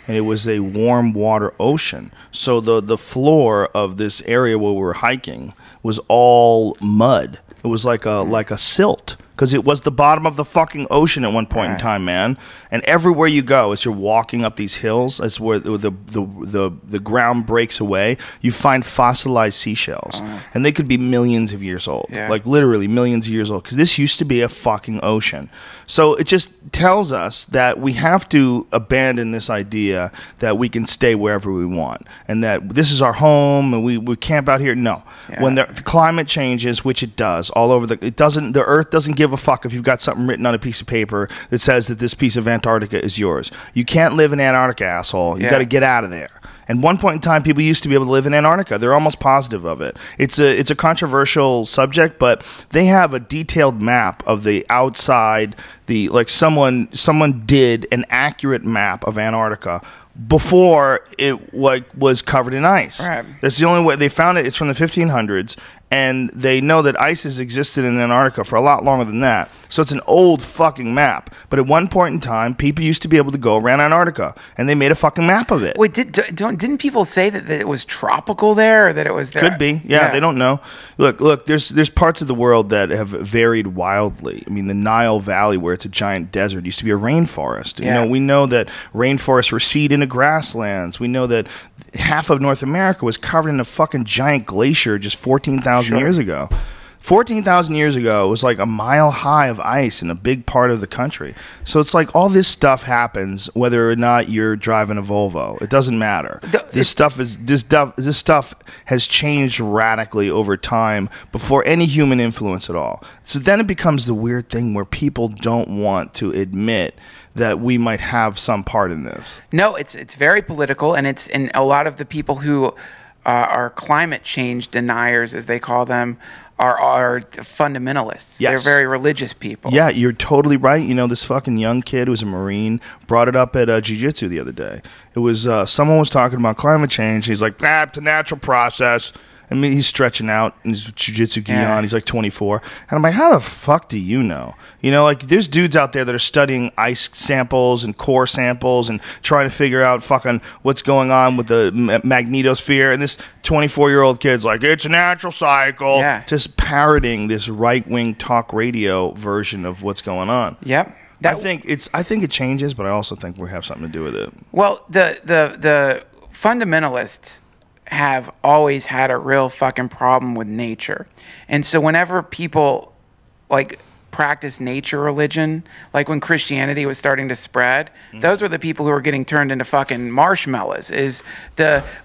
And it was a warm water ocean. So the floor of this area where we were hiking was all mud. It was like a silt. Because it was the bottom of the fucking ocean at one point in time, man. And everywhere you go, as you're walking up these hills, as where the ground breaks away, you find fossilized seashells. And they could be millions of years old. Yeah. Like literally millions of years old. Because this used to be a fucking ocean. So it just tells us that we have to abandon this idea that we can stay wherever we want. And that this is our home and we camp out here. No. Yeah. When the climate changes, which it does, all over the earth doesn't give a fuck if you've got something written on a piece of paper that says that this piece of Antarctica is yours. You can't live in Antarctica, asshole. You got to get out of there. And one point in time, people used to be able to live in Antarctica. They're almost positive of it. It's a controversial subject, but they have a detailed map of the outside. Someone did an accurate map of Antarctica before it was covered in ice. Right. That's the only way they found it. It's from the 1500s, and they know that ice has existed in Antarctica for a lot longer than that. So it's an old fucking map. But at one point in time, people used to be able to go around Antarctica, and they made a fucking map of it. Wait, didn't people say that it was tropical there, or that it was there? Could be. Yeah, they don't know. Look. There's parts of the world that have varied wildly. I mean, the Nile Valley, where it's a giant desert, used to be a rainforest. Yeah. We know that rainforests recede into grasslands. We know that half of North America was covered in a fucking giant glacier just 14,000 years ago. 14,000 years ago, it was like a mile high of ice in a big part of the country. So it's like all this stuff happens whether or not you're driving a Volvo. It doesn't matter. This stuff has changed radically over time before any human influence at all. So then it becomes the weird thing where people don't want to admit that we might have some part in this. No, it's very political, and a lot of the people who are climate change deniers, as they call them, are fundamentalists. Yes. They're very religious people. Yeah, you're totally right. This fucking young kid who was a Marine brought it up at jiu-jitsu the other day. It was someone was talking about climate change. He's like, it's a natural process. I mean, he's stretching out in his jiu-jitsu gi on. He's like 24. And I'm like, how the fuck do you know? There's dudes out there that are studying ice samples and core samples and trying to figure out fucking what's going on with the magnetosphere. And this 24-year-old kid's like, it's a natural cycle. Yeah. Just parroting this right-wing talk radio version of what's going on. Yep. I think it changes, but I also think we have something to do with it. Well, the fundamentalists have always had a real fucking problem with nature. And so whenever people practice nature religion, like when Christianity was starting to spread, those were the people who were getting turned into fucking marshmallows.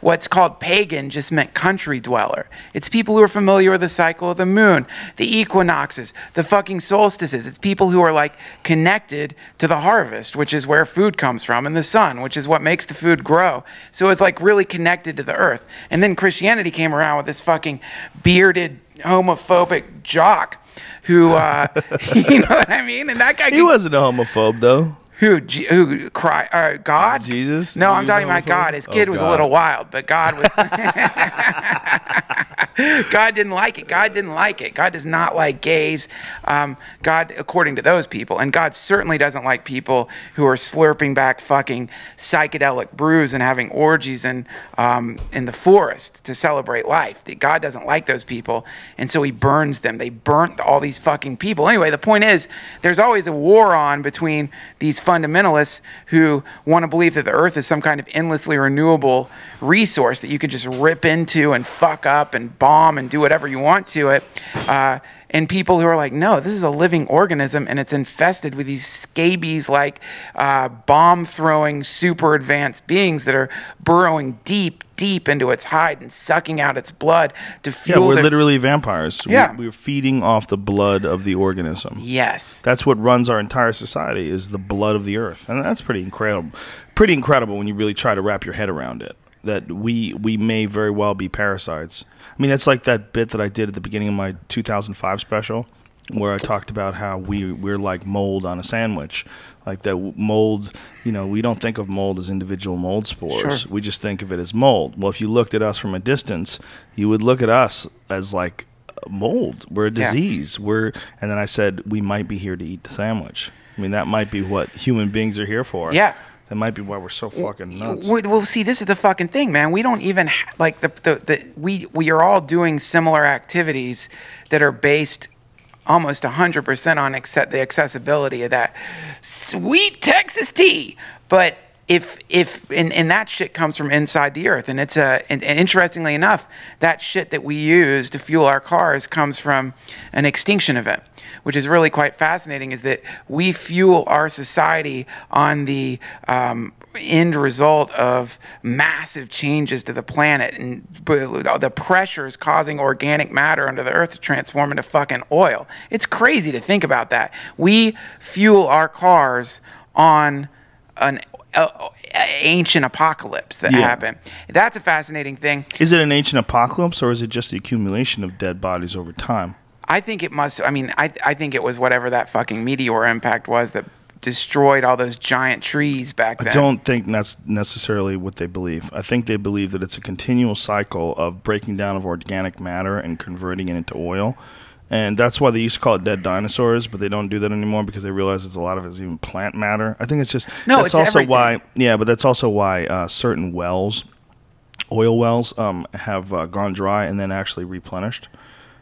What's called pagan just meant country dweller. It's people who are familiar with the cycle of the moon, the equinoxes, the fucking solstices. It's people who are connected to the harvest, which is where food comes from, and the sun, which is what makes the food grow. So it's really connected to the earth. And then Christianity came around with this fucking bearded homophobic jock who, you know what I mean? And that guy... He wasn't a homophobe, though. Who cried? God? Jesus? No, I'm talking about God. His kid was a little wild, but God was... God didn't like it. God didn't like it. God does not like gays. God, according to those people, and God certainly doesn't like people who are slurping back fucking psychedelic brews and having orgies in the forest to celebrate life. God doesn't like those people, and so he burns them. They burnt all these fucking people. Anyway, the point is, there's always a war on between these fundamentalists who want to believe that the earth is some kind of endlessly renewable resource that you can just rip into and fuck up and bomb and do whatever you want to it, and people who are like, no, this is a living organism and it's infested with these scabies bomb-throwing super advanced beings that are burrowing deep into its hide and sucking out its blood to fuel. Yeah, we're literally vampires. Yeah. We're feeding off the blood of the organism. Yes. That's what runs our entire society, is the blood of the earth. And that's pretty incredible. Pretty incredible when you really try to wrap your head around it, that we may very well be parasites. I mean, that's like that bit that I did at the beginning of my 2005 special, where I talked about how we're like mold on a sandwich. Like that mold, we don't think of mold as individual mold spores. Sure. We just think of it as mold. Well, if you looked at us from a distance, you would look at us as like mold. We're a disease. And then I said, we might be here to eat the sandwich. I mean, that might be what human beings are here for. Yeah. That might be why we're so fucking nuts. Well, see, this is the fucking thing, man. We don't even we are all doing similar activities that are based almost 100% on the accessibility of that sweet Texas tea. But if that shit comes from inside the earth, and it's and interestingly enough, that shit that we use to fuel our cars comes from an extinction event, which is really quite fascinating. Is that we fuel our society on the end result of massive changes to the planet, and the pressures causing organic matter under the earth to transform into fucking oil. It's crazy to think about that. We fuel our cars on an ancient apocalypse that happened. That's a fascinating thing. Is it an ancient apocalypse, or is it just the accumulation of dead bodies over time? I think it must. I mean, I think it was whatever that fucking meteor impact was that destroyed all those giant trees back then. I don't think that's necessarily what they believe. I think they believe that it's a continual cycle of breaking down of organic matter and converting it into oil. And that's why they used to call it dead dinosaurs, but they don't do that anymore because they realize it's a lot of it's even plant matter. I think it's just that's it's also everything. why. Yeah, but that's also why certain wells, oil wells, have gone dry and then actually replenished.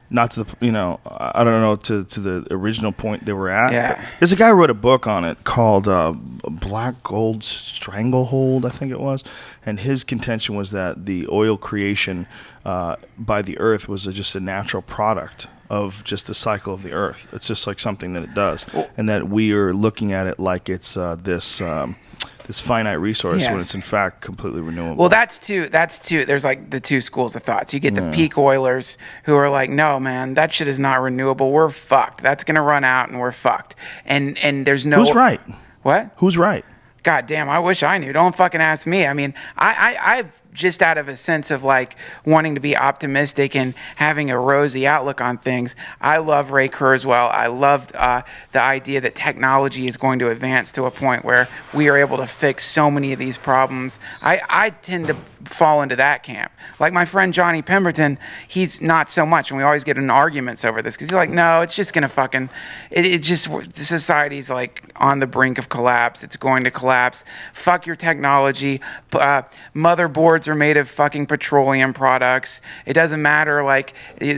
Not to the, I don't know, to the original point they were at. Yeah. There's a guy who wrote a book on it called Black Gold Stranglehold, I think it was. And his contention was that the oil creation by the earth was just a natural product of just the cycle of the earth. It's just like something that it does. And that we are looking at it like it's this finite resource when it's in fact completely renewable. Well, that's two. There's like the two schools of thoughts. You get the peak oilers who are like, no, man, that shit is not renewable. We're fucked. That's going to run out and we're fucked. And there's no... Who's right? What? Who's right? God damn, I wish I knew. Don't fucking ask me. I mean, I've just out of a sense of like wanting to be optimistic and having a rosy outlook on things. I love Ray Kurzweil. I love the idea that technology is going to advance to a point where we are able to fix so many of these problems. I tend to fall into that camp. Like my friend Johnny Pemberton, he's not so much, and we always get in arguments over this because he's like, no, it's just gonna fucking, the society's like on the brink of collapse. It's going to collapse. Fuck your technology. Motherboards are made of fucking petroleum products. It doesn't matter. Like,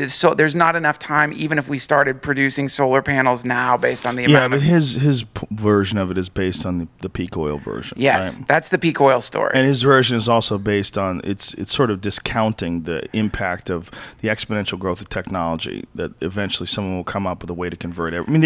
so there's not enough time, even if we started producing solar panels now based on the amount. Yeah, but his version of it is based on the peak oil version. Yes, right? That's the peak oil story. And his version is also based on it's sort of discounting the impact of the exponential growth of technology that eventually someone will come up with a way to convert it. I mean,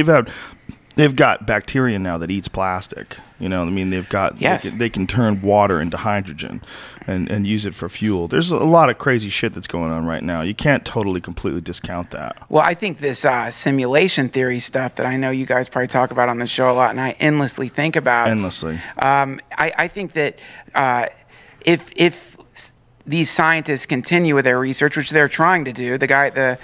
they've got bacteria now that eats plastic. You know, I mean, they've got they can turn water into hydrogen and use it for fuel. There's a lot of crazy shit that's going on right now. You can't totally completely discount that. Well, I think this simulation theory stuff that I know you guys probably talk about on the show a lot, and I endlessly think about. Endlessly. I think that if these scientists continue with their research, which they're trying to do. The guy at the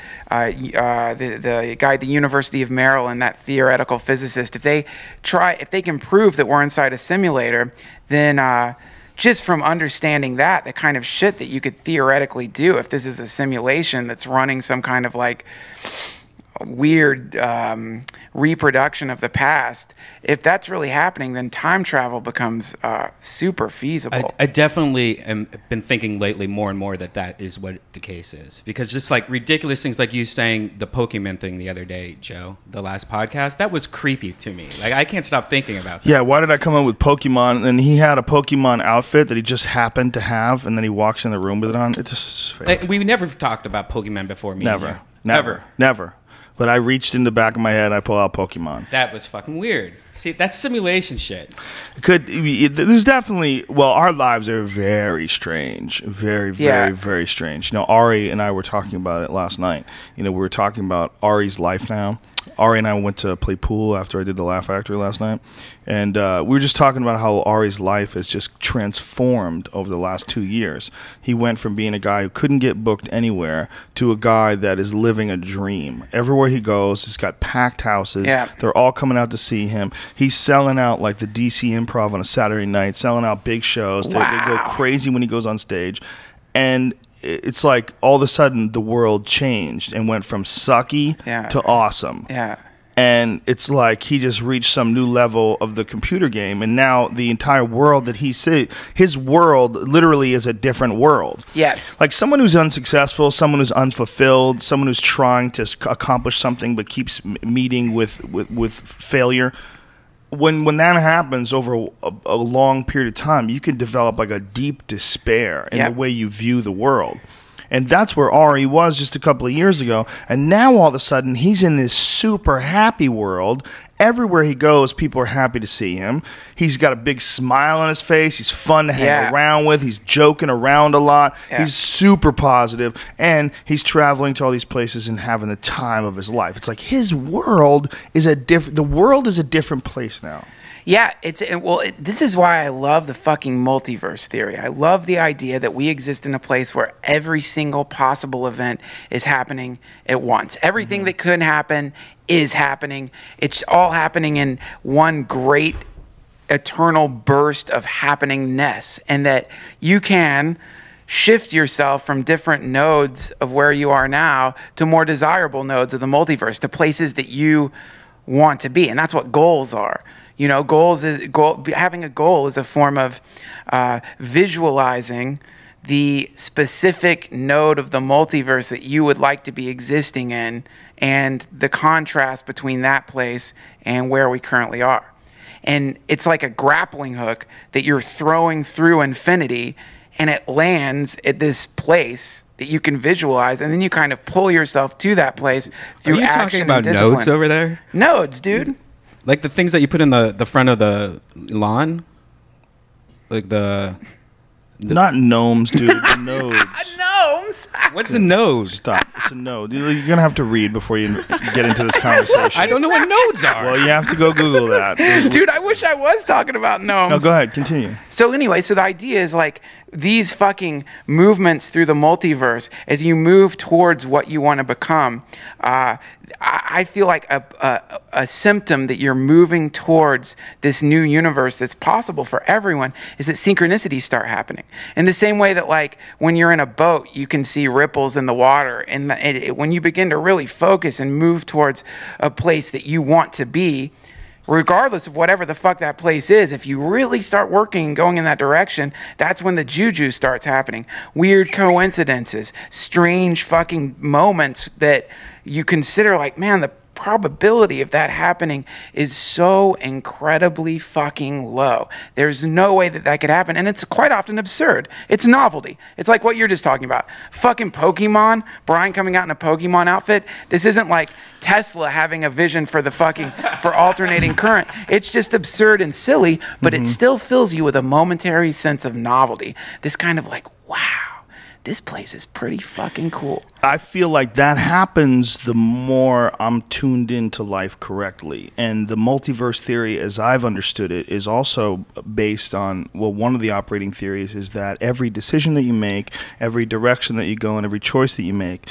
guy at the University of Maryland, that theoretical physicist, if they can prove that we're inside a simulator, then just from understanding that, the kind of shit that you could theoretically do if this is a simulation that's running some kind of like weird reproduction of the past, if that's really happening, then time travel becomes super feasible. I definitely am been thinking lately more and more that is what the case is, because just like ridiculous things like you saying the Pokemon thing the other day, Joe, the last podcast, that was creepy to me. Like, I can't stop thinking about that. Yeah, why did I come up with Pokemon? And he had a Pokemon outfit that he just happened to have, and then he walks in the room with it on. It's just fake. We never talked about Pokemon before. Never. But I reached in the back of my head, I pulled out Pokemon. That was fucking weird. See, that's simulation shit. There's definitely, well, our lives are very strange. Very strange. You know, Ari and I were talking about it last night. You know, we were talking about Ari's life now. Ari and I went to play pool after I did the Laugh Factory last night. And we were just talking about how Ari's life has just transformed over the last 2 years. He went from being a guy who couldn't get booked anywhere to a guy that is living a dream. Everywhere he goes, he's got packed houses. Yeah. They're all coming out to see him. He's selling out like the DC Improv on a Saturday night, selling out big shows. Wow. They go crazy when he goes on stage. And it's like all of a sudden the world changed and went from sucky to awesome. Yeah. And it's like he just reached some new level of the computer game, and now the entire world that he sees, his world literally is a different world. Yes. Like someone who's unsuccessful, someone who's unfulfilled, someone who's trying to accomplish something but keeps meeting with failure. When that happens over a long period of time, you can develop like a deep despair in the way you view the world. And that's where Ari was just a couple of years ago. And now all of a sudden, he's in this super happy world. Everywhere he goes, people are happy to see him. He's got a big smile on his face. He's fun to hang around with. He's joking around a lot. He's super positive. And he's traveling to all these places and having the time of his life. It's like his world is the world is a different place now. Yeah, this is why I love the fucking multiverse theory. I love the idea that we exist in a place where every single possible event is happening at once. Everything that could happen is happening. It's all happening in one great eternal burst of happeningness, and that you can shift yourself from different nodes of where you are now to more desirable nodes of the multiverse, to places that you want to be. And that's what goals are. You know, having a goal is a form of visualizing the specific node of the multiverse that you would like to be existing in, and the contrast between that place and where we currently are. And it's like a grappling hook that you're throwing through infinity, and it lands at this place that you can visualize, and then you kind of pull yourself to that place through action. Are you talking about nodes over there? Nodes, dude. Like the things that you put in the front of the lawn? Like not gnomes, dude. The nodes. Gnomes? What's a node? Stop. It's a node. You're going to have to read before you get into this conversation. I don't know what nodes are. Well, you have to go Google that. Dude, I wish I was talking about gnomes. No, go ahead. Continue. So anyway, the idea is like these fucking movements through the multiverse, as you move towards what you want to become, I feel like a symptom that you're moving towards this new universe that's possible for everyone is that synchronicities start happening. In the same way that, like, when you're in a boat, you can see ripples in the water. And when you begin to really focus and move towards a place that you want to be, regardless of whatever the fuck that place is, if you really start working and going in that direction, that's when the juju starts happening. Weird coincidences, strange fucking moments that you consider like, man, the probability of that happening is so incredibly fucking low. There's no way that that could happen, and it's quite often absurd. It's novelty. It's like what you're just talking about. Fucking Pokemon, Brian coming out in a Pokemon outfit. This isn't like Tesla having a vision for for alternating current. It's just absurd and silly, but it still fills you with a momentary sense of novelty. This kind of like, wow, this place is pretty fucking cool. I feel like that happens the more I'm tuned into life correctly. And the multiverse theory, as I've understood it, is also based on, well, one of the operating theories is that every decision that you make, every direction that you go, and every choice that you make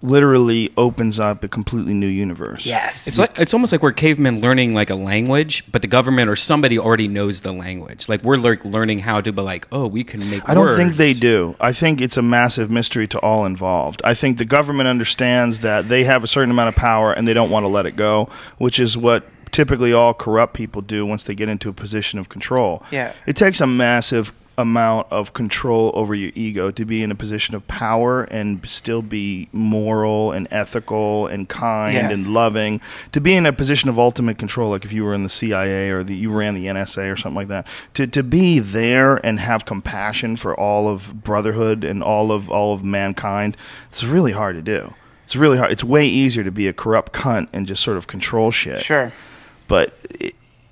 literally opens up a completely new universe. Yes. It's almost like we're cavemen learning like a language, but the government or somebody already knows the language. Like we're learning how to be like, oh, we can make words. I don't think they do. I think it's a massive mystery to all involved. I think the government understands that they have a certain amount of power and they don't want to let it go, which is what typically all corrupt people do once they get into a position of control. Yeah. It takes a massive amount of control over your ego to be in a position of power and still be moral and ethical and kind and loving, to be in a position of ultimate control, like if you were in the CIA or you ran the NSA or something like that, to be there and have compassion for all of brotherhood and all of mankind. It's really hard to do. It's really hard. It's way easier to be a corrupt cunt and just sort of control shit. Sure. But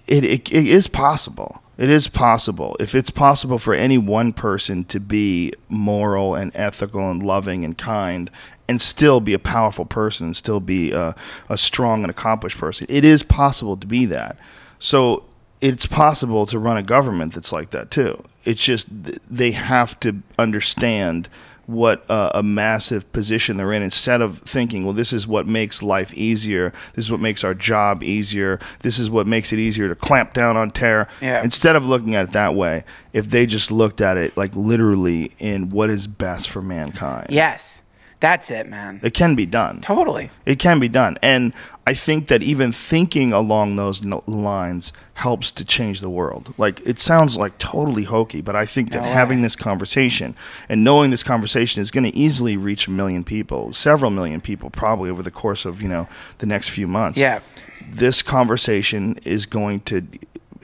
it is possible. It is possible. If it's possible for any one person to be moral and ethical and loving and kind and still be a powerful person and still be a strong and accomplished person, it is possible to be that. So it's possible to run a government that's like that too. It's just they have to understand what a massive position they're in, instead of thinking, well, this is what makes life easier, this is what makes our job easier, this is what makes it easier to clamp down on terror. Yeah. Instead of looking at it that way, if they just looked at it like literally in what is best for mankind. Yes. That's it, man. It can be done. Totally. It can be done. And I think that even thinking along those lines helps to change the world. Like, it sounds like totally hokey, but I think that having this conversation and knowing this conversation is going to easily reach 1 million people, several million people probably over the course of, the next few months. Yeah. This conversation is going to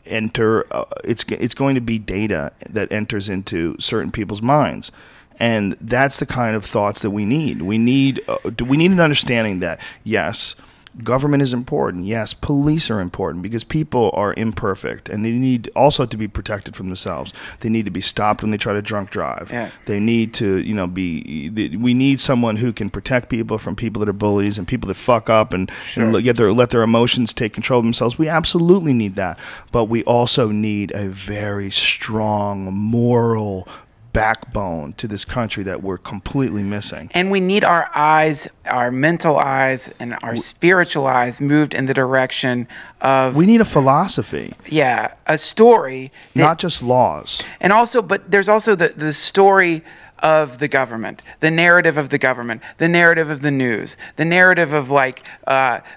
enter, it's going to be data that enters into certain people's minds. And that's the kind of thoughts that we need. We need an understanding that, yes, government is important. Yes, police are important because people are imperfect and they need also to be protected from themselves. They need to be stopped when they try to drunk drive. Yeah. They need to, we need someone who can protect people from people that are bullies and people that fuck up and let their emotions take control of themselves. We absolutely need that. But we also need a very strong moral backbone to this country that we're completely missing. And we need our eyes, our mental eyes, and our spiritual eyes moved in the direction of... We need a philosophy. Yeah, a story. Not just laws. And also, but there's also the story of the government, the narrative of the government, the narrative of the news, the narrative of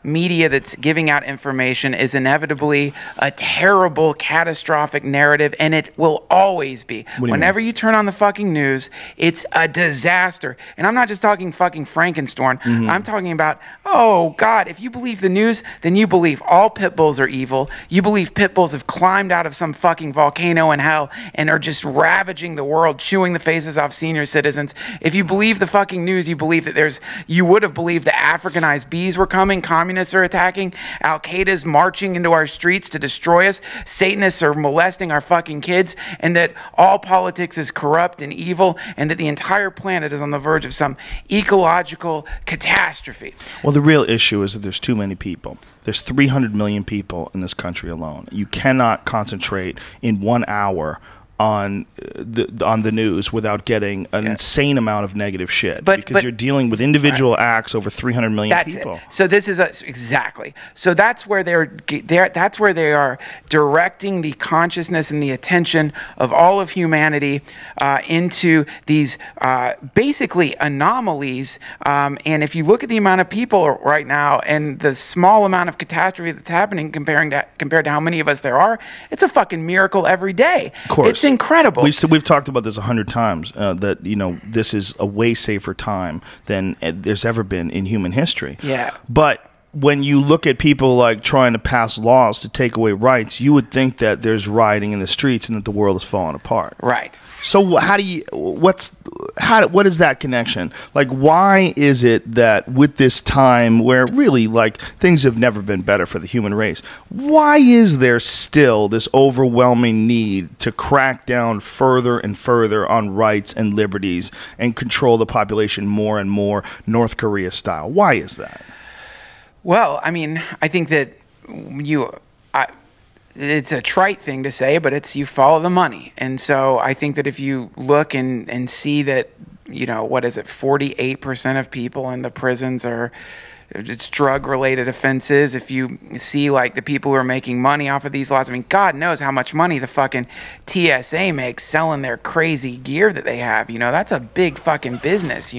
media that's giving out information is inevitably a terrible, catastrophic narrative, and it will always be. Whenever you turn on the fucking news, it's a disaster. And I'm not just talking fucking Frankenstein. I'm talking about, oh God, if you believe the news, then you believe all pit bulls are evil. You believe pit bulls have climbed out of some fucking volcano in hell and are just ravaging the world, chewing the faces off senior citizens. If you believe the fucking news, you believe that you would have believed the Africanized bees were coming, communists are attacking, Al-Qaeda's marching into our streets to destroy us, Satanists are molesting our fucking kids, and that all politics is corrupt and evil, and that the entire planet is on the verge of some ecological catastrophe. Well, the real issue is that there's too many people. There's 300 million people in this country alone. You cannot concentrate in 1 hour on the news without getting an insane amount of negative shit, because you're dealing with individual acts over 300 million people. It. So this is exactly. So that's where that's where they are directing the consciousness and the attention of all of humanity into these basically anomalies. And if you look at the amount of people right now and the small amount of catastrophe that's happening compared to how many of us there are, it's a fucking miracle every day. Of course. It's incredible. We've talked about this 100 times, that this is a way safer time than there's ever been in human history. Yeah. But when you look at people like trying to pass laws to take away rights, you would think that there's rioting in the streets and that the world is falling apart. Right. So what is that connection? Like, why is it that with this time where really things have never been better for the human race, why is there still this overwhelming need to crack down further and further on rights and liberties and control the population more and more North Korea style? Why is that? Well, I mean, I think that it's a trite thing to say, but it's you follow the money. And so I think that if you look and see that, 48% of people in the prisons are it's drug-related offenses. If you see the people who are making money off of these laws, I mean, God knows how much money the fucking TSA makes selling their crazy gear that they have. That's a big fucking business,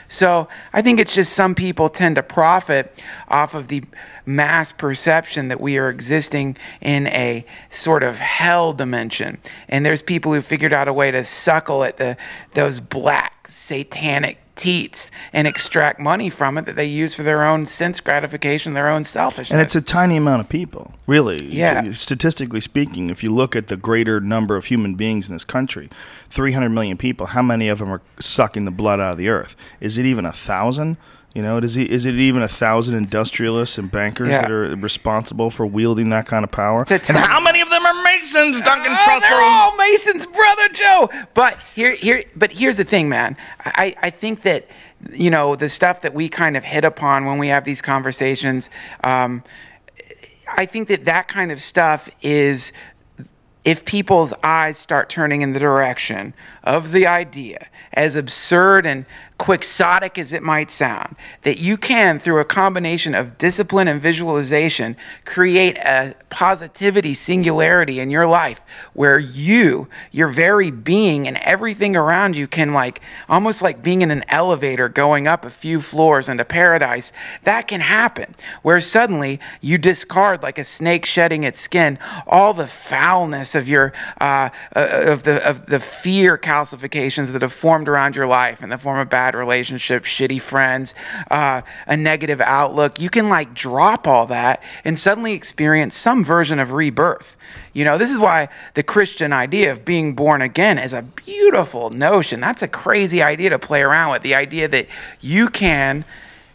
So I think it's just some people tend to profit off of the mass perception that we are existing in a sort of hell dimension. And there's people who figured out a way to suckle at those black satanic teats and extract money from it that they use for their own sense gratification, their own selfishness. And it's a tiny amount of people, really. Yeah. Statistically speaking, if you look at the greater number of human beings in this country, 300 million people, how many of them are sucking the blood out of the earth? Is it even 1,000? Is it even 1,000 industrialists and bankers that are responsible for wielding that kind of power? And how many of them are Masons, Duncan Trussell? They're all Masons, brother Joe. But here's the thing, man. I think that the stuff that we kind of hit upon when we have these conversations, I think that kind of stuff is, if people's eyes start turning in the direction of the idea, as absurd and quixotic as it might sound, that you can, through a combination of discipline and visualization, create a positivity singularity in your life where your very being and everything around you can almost like being in an elevator going up a few floors into paradise. That can happen where suddenly you discard, like a snake shedding its skin, all the foulness of your of the fear calcifications that have formed around your life in the form of bad relationships, shitty friends, a negative outlook. You can drop all that and suddenly experience some version of rebirth. This is why the Christian idea of being born again is a beautiful notion. That's a crazy idea to play around with. The idea that you can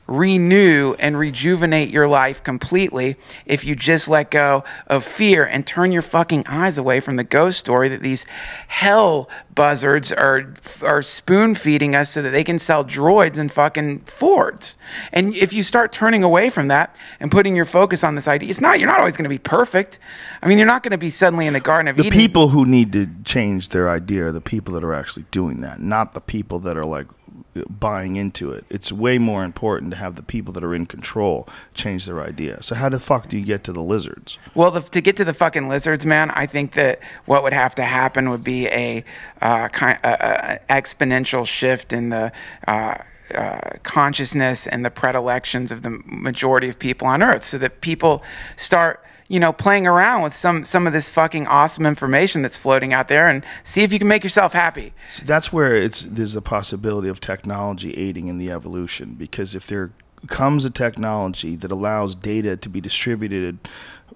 renew and rejuvenate your life completely if you just let go of fear and turn your fucking eyes away from the ghost story that these hell buzzards are spoon feeding us so that they can sell droids and fucking Fords. And if you start turning away from that and putting your focus on this idea, you're not always going to be perfect. I mean, you're not going to be suddenly in the Garden of Eden. The people who need to change their idea are the people that are actually doing that, not the people that are like buying into it. It's way more important to have the people that are in control change their idea. So how the fuck do you get to the lizards? Well, to get to the fucking lizards, man, I think that what would have to happen would be a exponential shift in the consciousness and the predilections of the majority of people on Earth, so that people start playing around with some of this fucking awesome information that's floating out there and see if you can make yourself happy. So that's where there's a possibility of technology aiding in the evolution, because if there comes a technology that allows data to be distributed,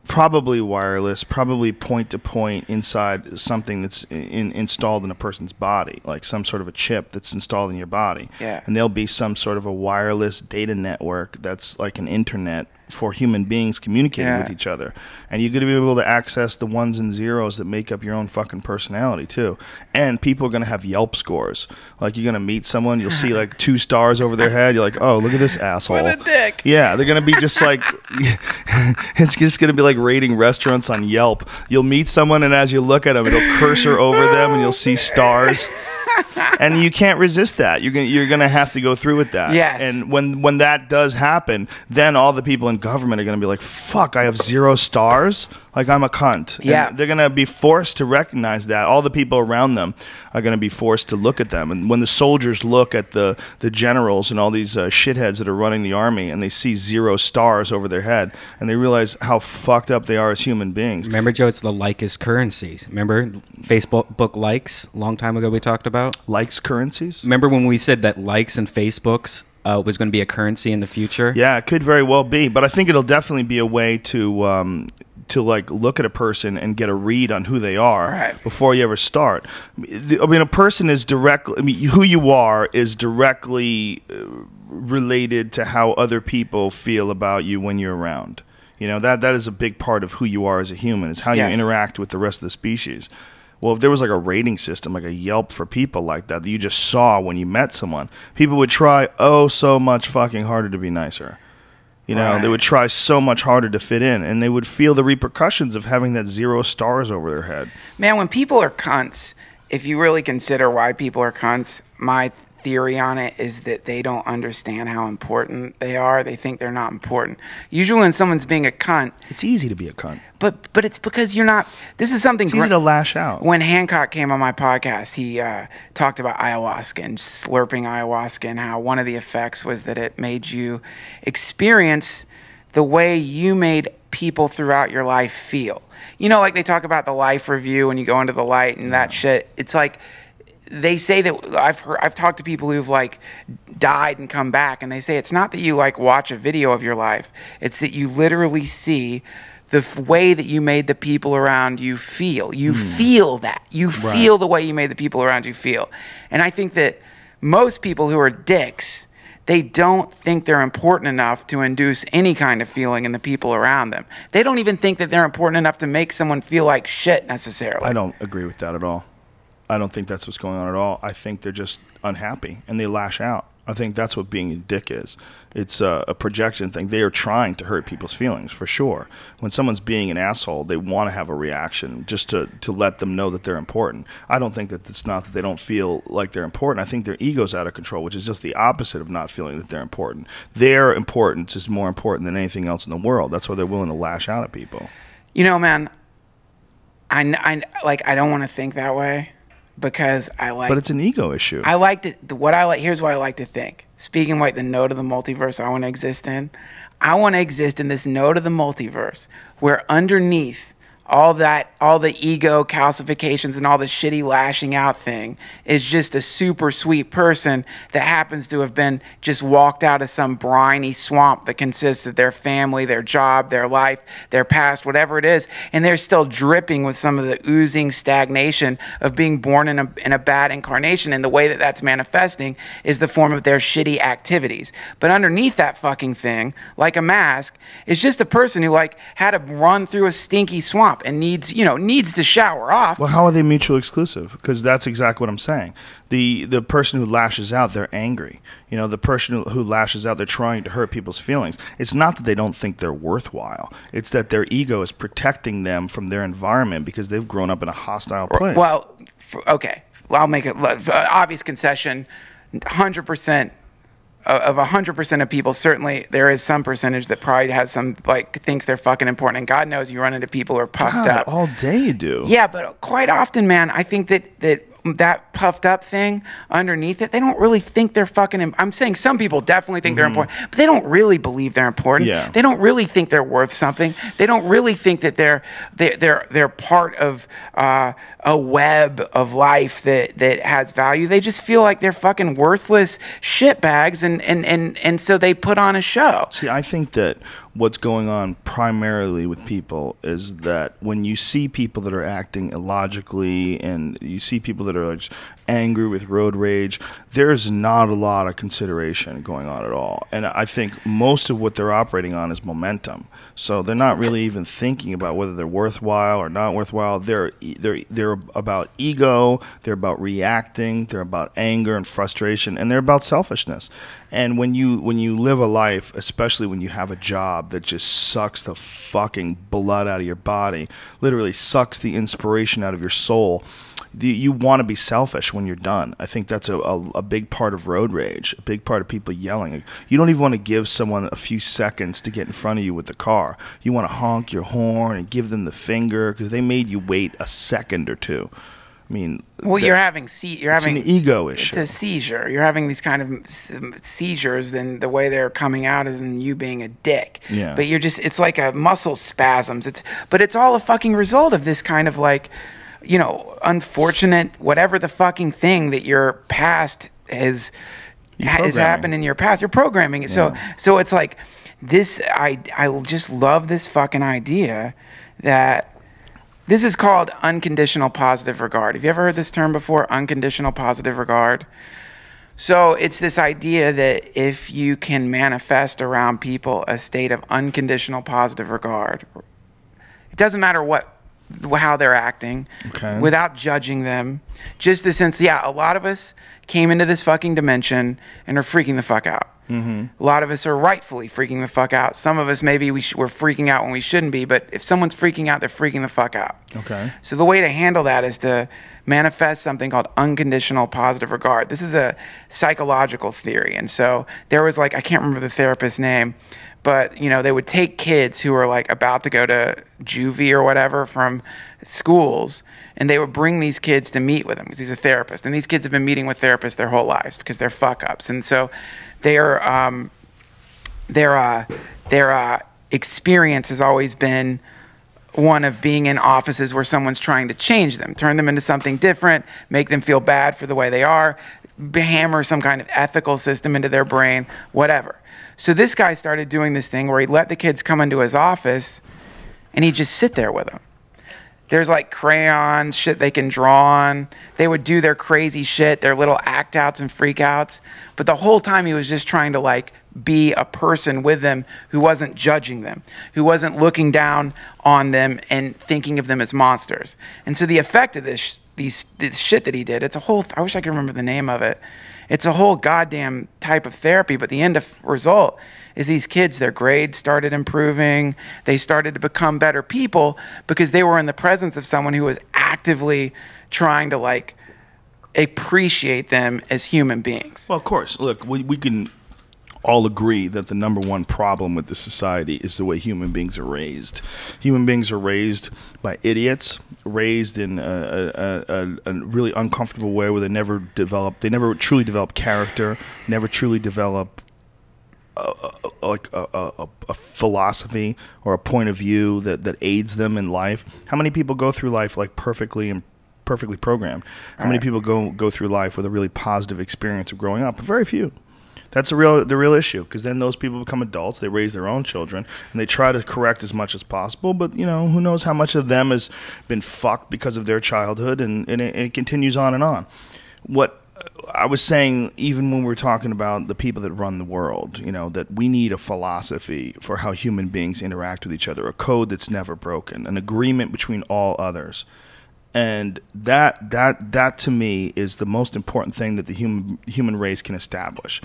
probably wireless, probably point-to-point inside something that's installed in a person's body, like some sort of a chip that's installed in your body. Yeah. And there'll be some sort of a wireless data network that's like an internet for human beings communicating with each other. And you're going to be able to access the ones and zeros that make up your own fucking personality, too. And people are going to have Yelp scores. Like, you're going to meet someone, you'll see, like, 2 stars over their head. You're like, oh, look at this asshole. What a dick. Yeah, they're going to be just like, it's just going to be like rating restaurants on Yelp. You'll meet someone, and as you look at them, it'll cursor over them, and you'll see stars. And you can't resist that. You're gonna have to go through with that. Yes. And when that does happen, then all the people in government are gonna be like, "Fuck, I have 0 stars. Like, I'm a cunt." Yeah. And they're gonna be forced to recognize that. All the people around them are gonna be forced to look at them. And when the soldiers look at the generals and all these shitheads that are running the army, and they see 0 stars over their head, and they realize how fucked up they are as human beings. Remember, Joe, it's the like is currencies. Remember Facebook likes a long time ago we talked about? Likes currencies? Remember when we said that likes and Facebooks was going to be a currency in the future? Yeah, it could very well be. But I think it'll definitely be a way to like look at a person and get a read on who they are before you ever start. I mean, a person is directly, who you are is directly related to how other people feel about you when you're around. That is a big part of who you are as a human, is how you interact with the rest of the species. Well, if there was like a rating system, like a Yelp for people like that you just saw when you met someone, people would try so much fucking harder to be nicer. They would try so much harder to fit in, and they would feel the repercussions of having that 0 stars over their head. Man, when people are cunts, if you really consider why people are cunts, my theory on it is that they don't understand how important they are. They think they're not important. Usually when someone's being a cunt... It's easy to be a cunt. But it's because you're not... This is something... It's easy to lash out. When Hancock came on my podcast, he talked about ayahuasca and slurping ayahuasca, and how one of the effects was that it made you experience the way you made people throughout your life feel. Like they talk about the life review when you go into the light and that shit. It's like... They say that I've talked to people who've like died and come back, and they say it's not that you like watch a video of your life, it's that you literally see the way that you made the people around you feel. You feel that. You feel the way you made the people around you feel. And I think that most people who are dicks, they don't think they're important enough to induce any kind of feeling in the people around them. They don't even think that they're important enough to make someone feel like shit necessarily. I don't agree with that at all. I don't think that's what's going on at all. I think they're just unhappy, and they lash out. I think that's what being a dick is. It's a projection thing. They are trying to hurt people's feelings, for sure. When someone's being an asshole, they want to have a reaction just to let them know that they're important. I don't think that it's not that they don't feel like they're important. I think their ego's out of control, which is just the opposite of not feeling that they're important. Their importance is more important than anything else in the world. That's why they're willing to lash out at people. Man, I don't want to think that way. Because but it's an ego issue. Here's what I like to think. Speaking like the node of the multiverse I want to exist in. I want to exist in this node of the multiverse where underneath all the ego calcifications and all the shitty lashing out thing is just a super sweet person that happens to have been just walked out of some briny swamp that consists of their family, their job, their life, their past, whatever it is, and they're still dripping with some of the oozing stagnation of being born in a bad incarnation, and the way that that's manifesting is the form of their shitty activities. But underneath that fucking thing, like a mask, is just a person who like had to run through a stinky swamp and needs to shower off. Well, how are they mutually exclusive? Because that's exactly what I'm saying. The person who lashes out, they're angry. The person who lashes out, they're trying to hurt people's feelings. It's not that they don't think they're worthwhile. It's that their ego is protecting them from their environment because they've grown up in a hostile place. Well, okay, I'll make it obvious concession. 100%. Of 100% of people, certainly there is some percentage that probably has some, like, thinks they're fucking important. And God knows you run into people who are puffed up. All day you do. Yeah, but quite often, man, I think that puffed up thing underneath it, they don't really think they're fucking. I'm saying some people definitely think they're important, but they don't really believe they're important. Yeah. They don't really think they're worth something. They don't really think that they're part of a web of life that has value. They just feel like they're fucking worthless shitbags, and so they put on a show. See, I think that what's going on primarily with people is that when you see people that are acting illogically and you see people that are like angry with road rage, there's not a lot of consideration going on at all. And I think most of what they're operating on is momentum. So they're not really even thinking about whether they're worthwhile or not worthwhile. They're about ego, they're about reacting, they're about anger and frustration, and they're about selfishness. And when you live a life, especially when you have a job that just sucks the fucking blood out of your body, literally sucks the inspiration out of your soul, you want to be selfish when you're done. I think that's a big part of road rage, a big part of people yelling. You don't even want to give someone a few seconds to get in front of you with the car. You want to honk your horn and give them the finger because they made you wait a second or two. I mean, well, you're having an ego issue. It's a seizure. You're having these kind of seizures, and the way they're coming out is in you being a dick. Yeah. But it's like a muscle spasms. But it's all a fucking result of this kind of like, unfortunate whatever the fucking thing that your past has happened in your past. You're programming it. Yeah. So it's like this. I just love this fucking idea that. This is called unconditional positive regard. Have you ever heard this term before? Unconditional positive regard. So it's this idea that if you can manifest around people a state of unconditional positive regard, it doesn't matter how they're acting, okay, without judging them, just the sense, a lot of us came into this fucking dimension and are freaking the fuck out. Mm-hmm. A lot of us are rightfully freaking the fuck out. Some of us maybe we're freaking out when we shouldn't be, but if someone's freaking out, they're freaking the fuck out. Okay. So the way to handle that is to manifest something called unconditional positive regard. This is a psychological theory. And so there was I can't remember the therapist's name, but they would take kids who were about to go to juvie or whatever from schools, and they would bring these kids to meet with him because he's a therapist. And these kids have been meeting with therapists their whole lives because they're fuck ups. And so their experience has always been one of being in offices where someone's trying to change them, turn them into something different, make them feel bad for the way they are, hammer some kind of ethical system into their brain, whatever. So this guy started doing this thing where he'd let the kids come into his office and he'd just sit there with them. There's crayons, shit they can draw on. They would do their crazy shit, their little act outs and freak outs. But the whole time he was just trying to be a person with them who wasn't judging them, who wasn't looking down on them and thinking of them as monsters. And so the effect of this shit that he did, it's a whole, I wish I could remember the name of it. It's a whole goddamn type of therapy, but the end result is these kids, their grades started improving. They started to become better people because they were in the presence of someone who was actively trying to appreciate them as human beings. Well, of course. Look, we can all agree that the number one problem with this society is the way human beings are raised. Human beings are raised by idiots, raised in a really uncomfortable way where they never truly develop character, never truly develop a philosophy or a point of view that aids them in life? How many people go through life like perfectly programmed? How many people go through life with a really positive experience of growing up? Very few. That's the real issue, because then those people become adults, they raise their own children, and they try to correct as much as possible, but, who knows how much of them has been fucked because of their childhood, and it continues on and on. What I was saying, even when we're talking about the people that run the world, that we need a philosophy for how human beings interact with each other, a code that's never broken, an agreement between all others. And that to me is the most important thing that the human race can establish.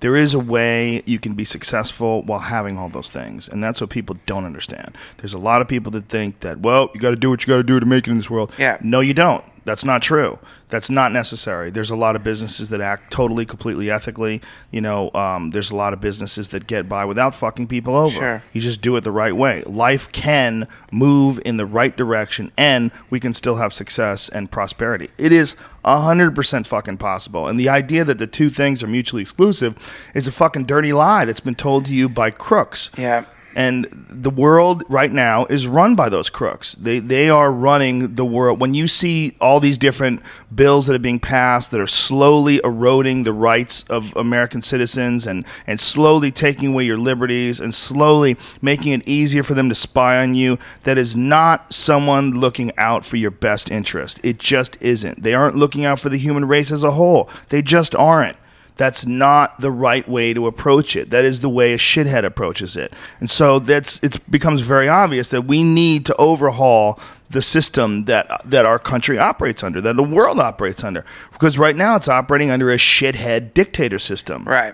There is a way you can be successful while having all those things, and that's what people don't understand. There's a lot of people that think that, well, you got to do what you got to do to make it in this world. Yeah. No, you don't. That's not true. That's not necessary. There's a lot of businesses that act totally, completely ethically. There's a lot of businesses that get by without fucking people over. Sure. You just do it the right way. Life can move in the right direction, and we can still have success and prosperity. It is 100% fucking possible. And the idea that the two things are mutually exclusive is a fucking dirty lie that's been told to you by crooks. Yeah. And the world right now is run by those crooks. They are running the world. When you see all these different bills that are being passed that are slowly eroding the rights of American citizens and slowly taking away your liberties and slowly making it easier for them to spy on you, that is not someone looking out for your best interest. It just isn't. They aren't looking out for the human race as a whole. They just aren't. That's not the right way to approach it. That is the way a shithead approaches it. And so it becomes very obvious that we need to overhaul the system that our country operates under, that the world operates under. Because right now it's operating under a shithead dictator system. Right.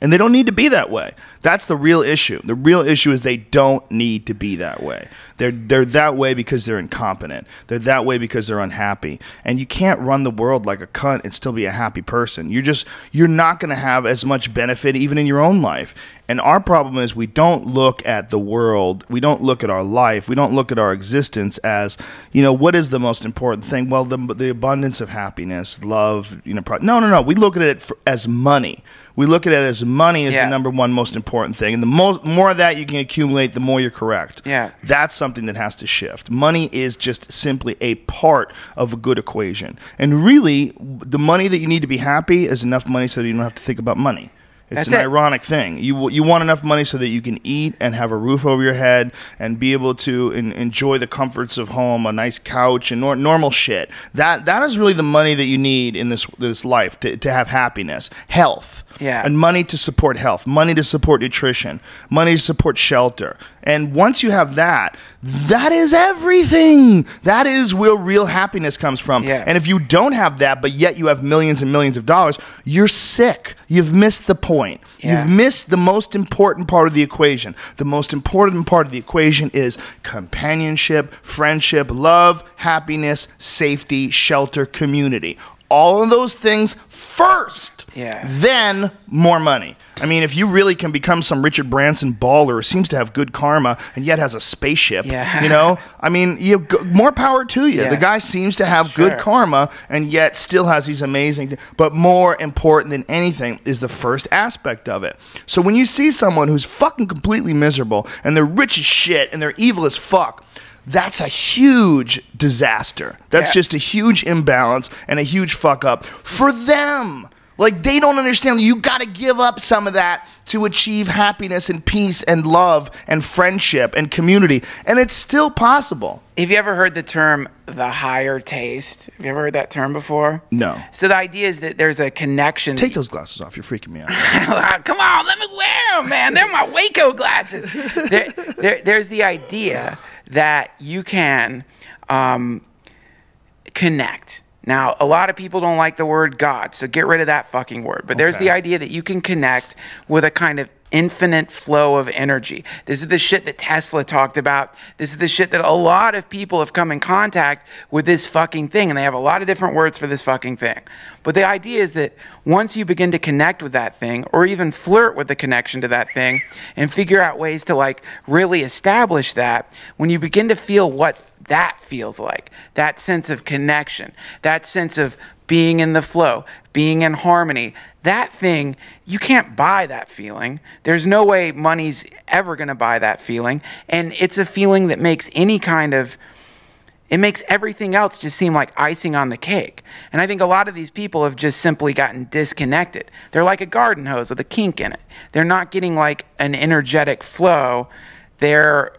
And they don't need to be that way. That's the real issue. The real issue is they don't need to be that way. They're that way because they're incompetent. They're that way because they're unhappy. And you can't run the world like a cunt and still be a happy person. You're not going to have as much benefit even in your own life. And our problem is we don't look at the world, we don't look at our life, we don't look at our existence as, what is the most important thing? Well, the abundance of happiness, love, No. We look at it as money. We look at it as money is the number one most important thing. And the more of that you can accumulate, the more you're correct. Yeah. That's something that has to shift. Money is just simply a part of a good equation. And really, the money that you need to be happy is enough money so that you don't have to think about money. It's an ironic thing. You want enough money so that you can eat and have a roof over your head and be able to enjoy the comforts of home, a nice couch and normal shit. That is really the money that you need in this life to have happiness, health. Yeah. And money to support health, money to support nutrition, money to support shelter. And once you have that is everything. That is where real happiness comes from. Yeah. And if you don't have that, but yet you have millions and millions of dollars, you're sick. You've missed the point. Yeah. You've missed the most important part of the equation. The most important part of the equation is companionship, friendship, love, happiness, safety, shelter, community. All of those things first, then more money. I mean, if you really can become some Richard Branson baller who seems to have good karma and yet has a spaceship, I mean, more power to you. Yeah. The guy seems to have good karma and yet still has these amazing things. But more important than anything is the first aspect of it. So when you see someone who's fucking completely miserable and they're rich as shit and they're evil as fuck, that's a huge disaster. That's just a huge imbalance and a huge fuck up for them. Like, they don't understand. You got to give up some of that to achieve happiness and peace and love and friendship and community. And it's still possible. Have you ever heard the term the higher taste? Have you ever heard that term before? No. So the idea is that there's a connection. Take those glasses off. You're freaking me out. Come on, let me wear them, man. They're my Waco glasses. There's the idea that you can connect. Now, a lot of people don't like the word God, so get rid of that fucking word. But there's the idea that you can connect with a kind of infinite flow of energy. This is the shit that Tesla talked about. This is the shit that a lot of people have come in contact with this fucking thing, and they have a lot of different words for this fucking thing. But the idea is that once you begin to connect with that thing, or even flirt with the connection to that thing, and figure out ways to like really establish that, when you begin to feel what that feels like, that sense of connection, that sense of being in the flow, being in harmony. That thing, you can't buy that feeling. There's no way money's ever going to buy that feeling. And it's a feeling that makes it makes everything else just seem like icing on the cake. And I think a lot of these people have just simply gotten disconnected. They're like a garden hose with a kink in it. They're not getting like an energetic flow. They're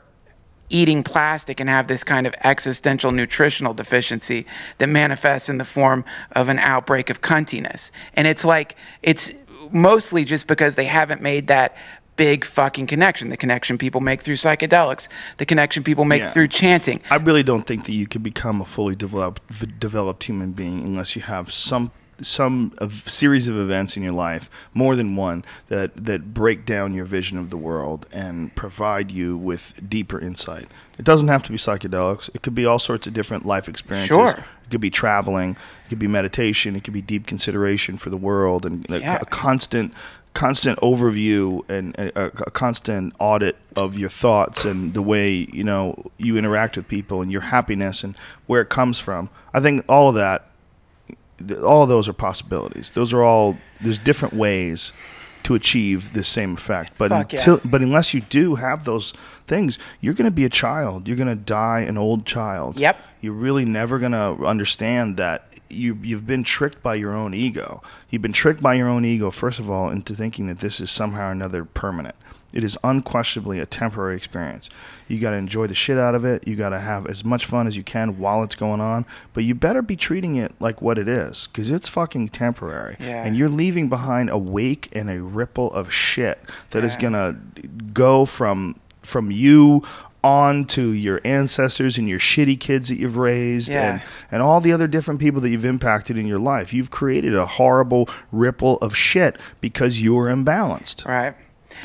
eating plastic and have this kind of existential nutritional deficiency that manifests in the form of an outbreak of cuntiness. And it's mostly just because they haven't made that big fucking connection, the connection people make through psychedelics, the connection people make through chanting. I really don't think that you can become a fully developed human being unless you have some series of events in your life, more than one, that break down your vision of the world and provide you with deeper insight. It doesn't have to be psychedelics. It could be all sorts of different life experiences. Sure. It could be traveling. It could be meditation. It could be deep consideration for the world and a constant overview and a constant audit of your thoughts and the way you interact with people and your happiness and where it comes from. I think all of that. All of those are possibilities. There's different ways to achieve this same effect. But but unless you do have those things, you're going to be a child. You're going to die an old child. Yep. You're really never going to understand that you've been tricked by your own ego. You've been tricked by your own ego, first of all, into thinking that this is somehow or another permanent. It is unquestionably a temporary experience. You got to enjoy the shit out of it. You got to have as much fun as you can while it's going on. But you better be treating it like what it is, because it's fucking temporary. Yeah. And you're leaving behind a wake and a ripple of shit that is going to go from you on to your ancestors and your shitty kids that you've raised and all the other different people that you've impacted in your life. You've created a horrible ripple of shit because you're imbalanced. Right.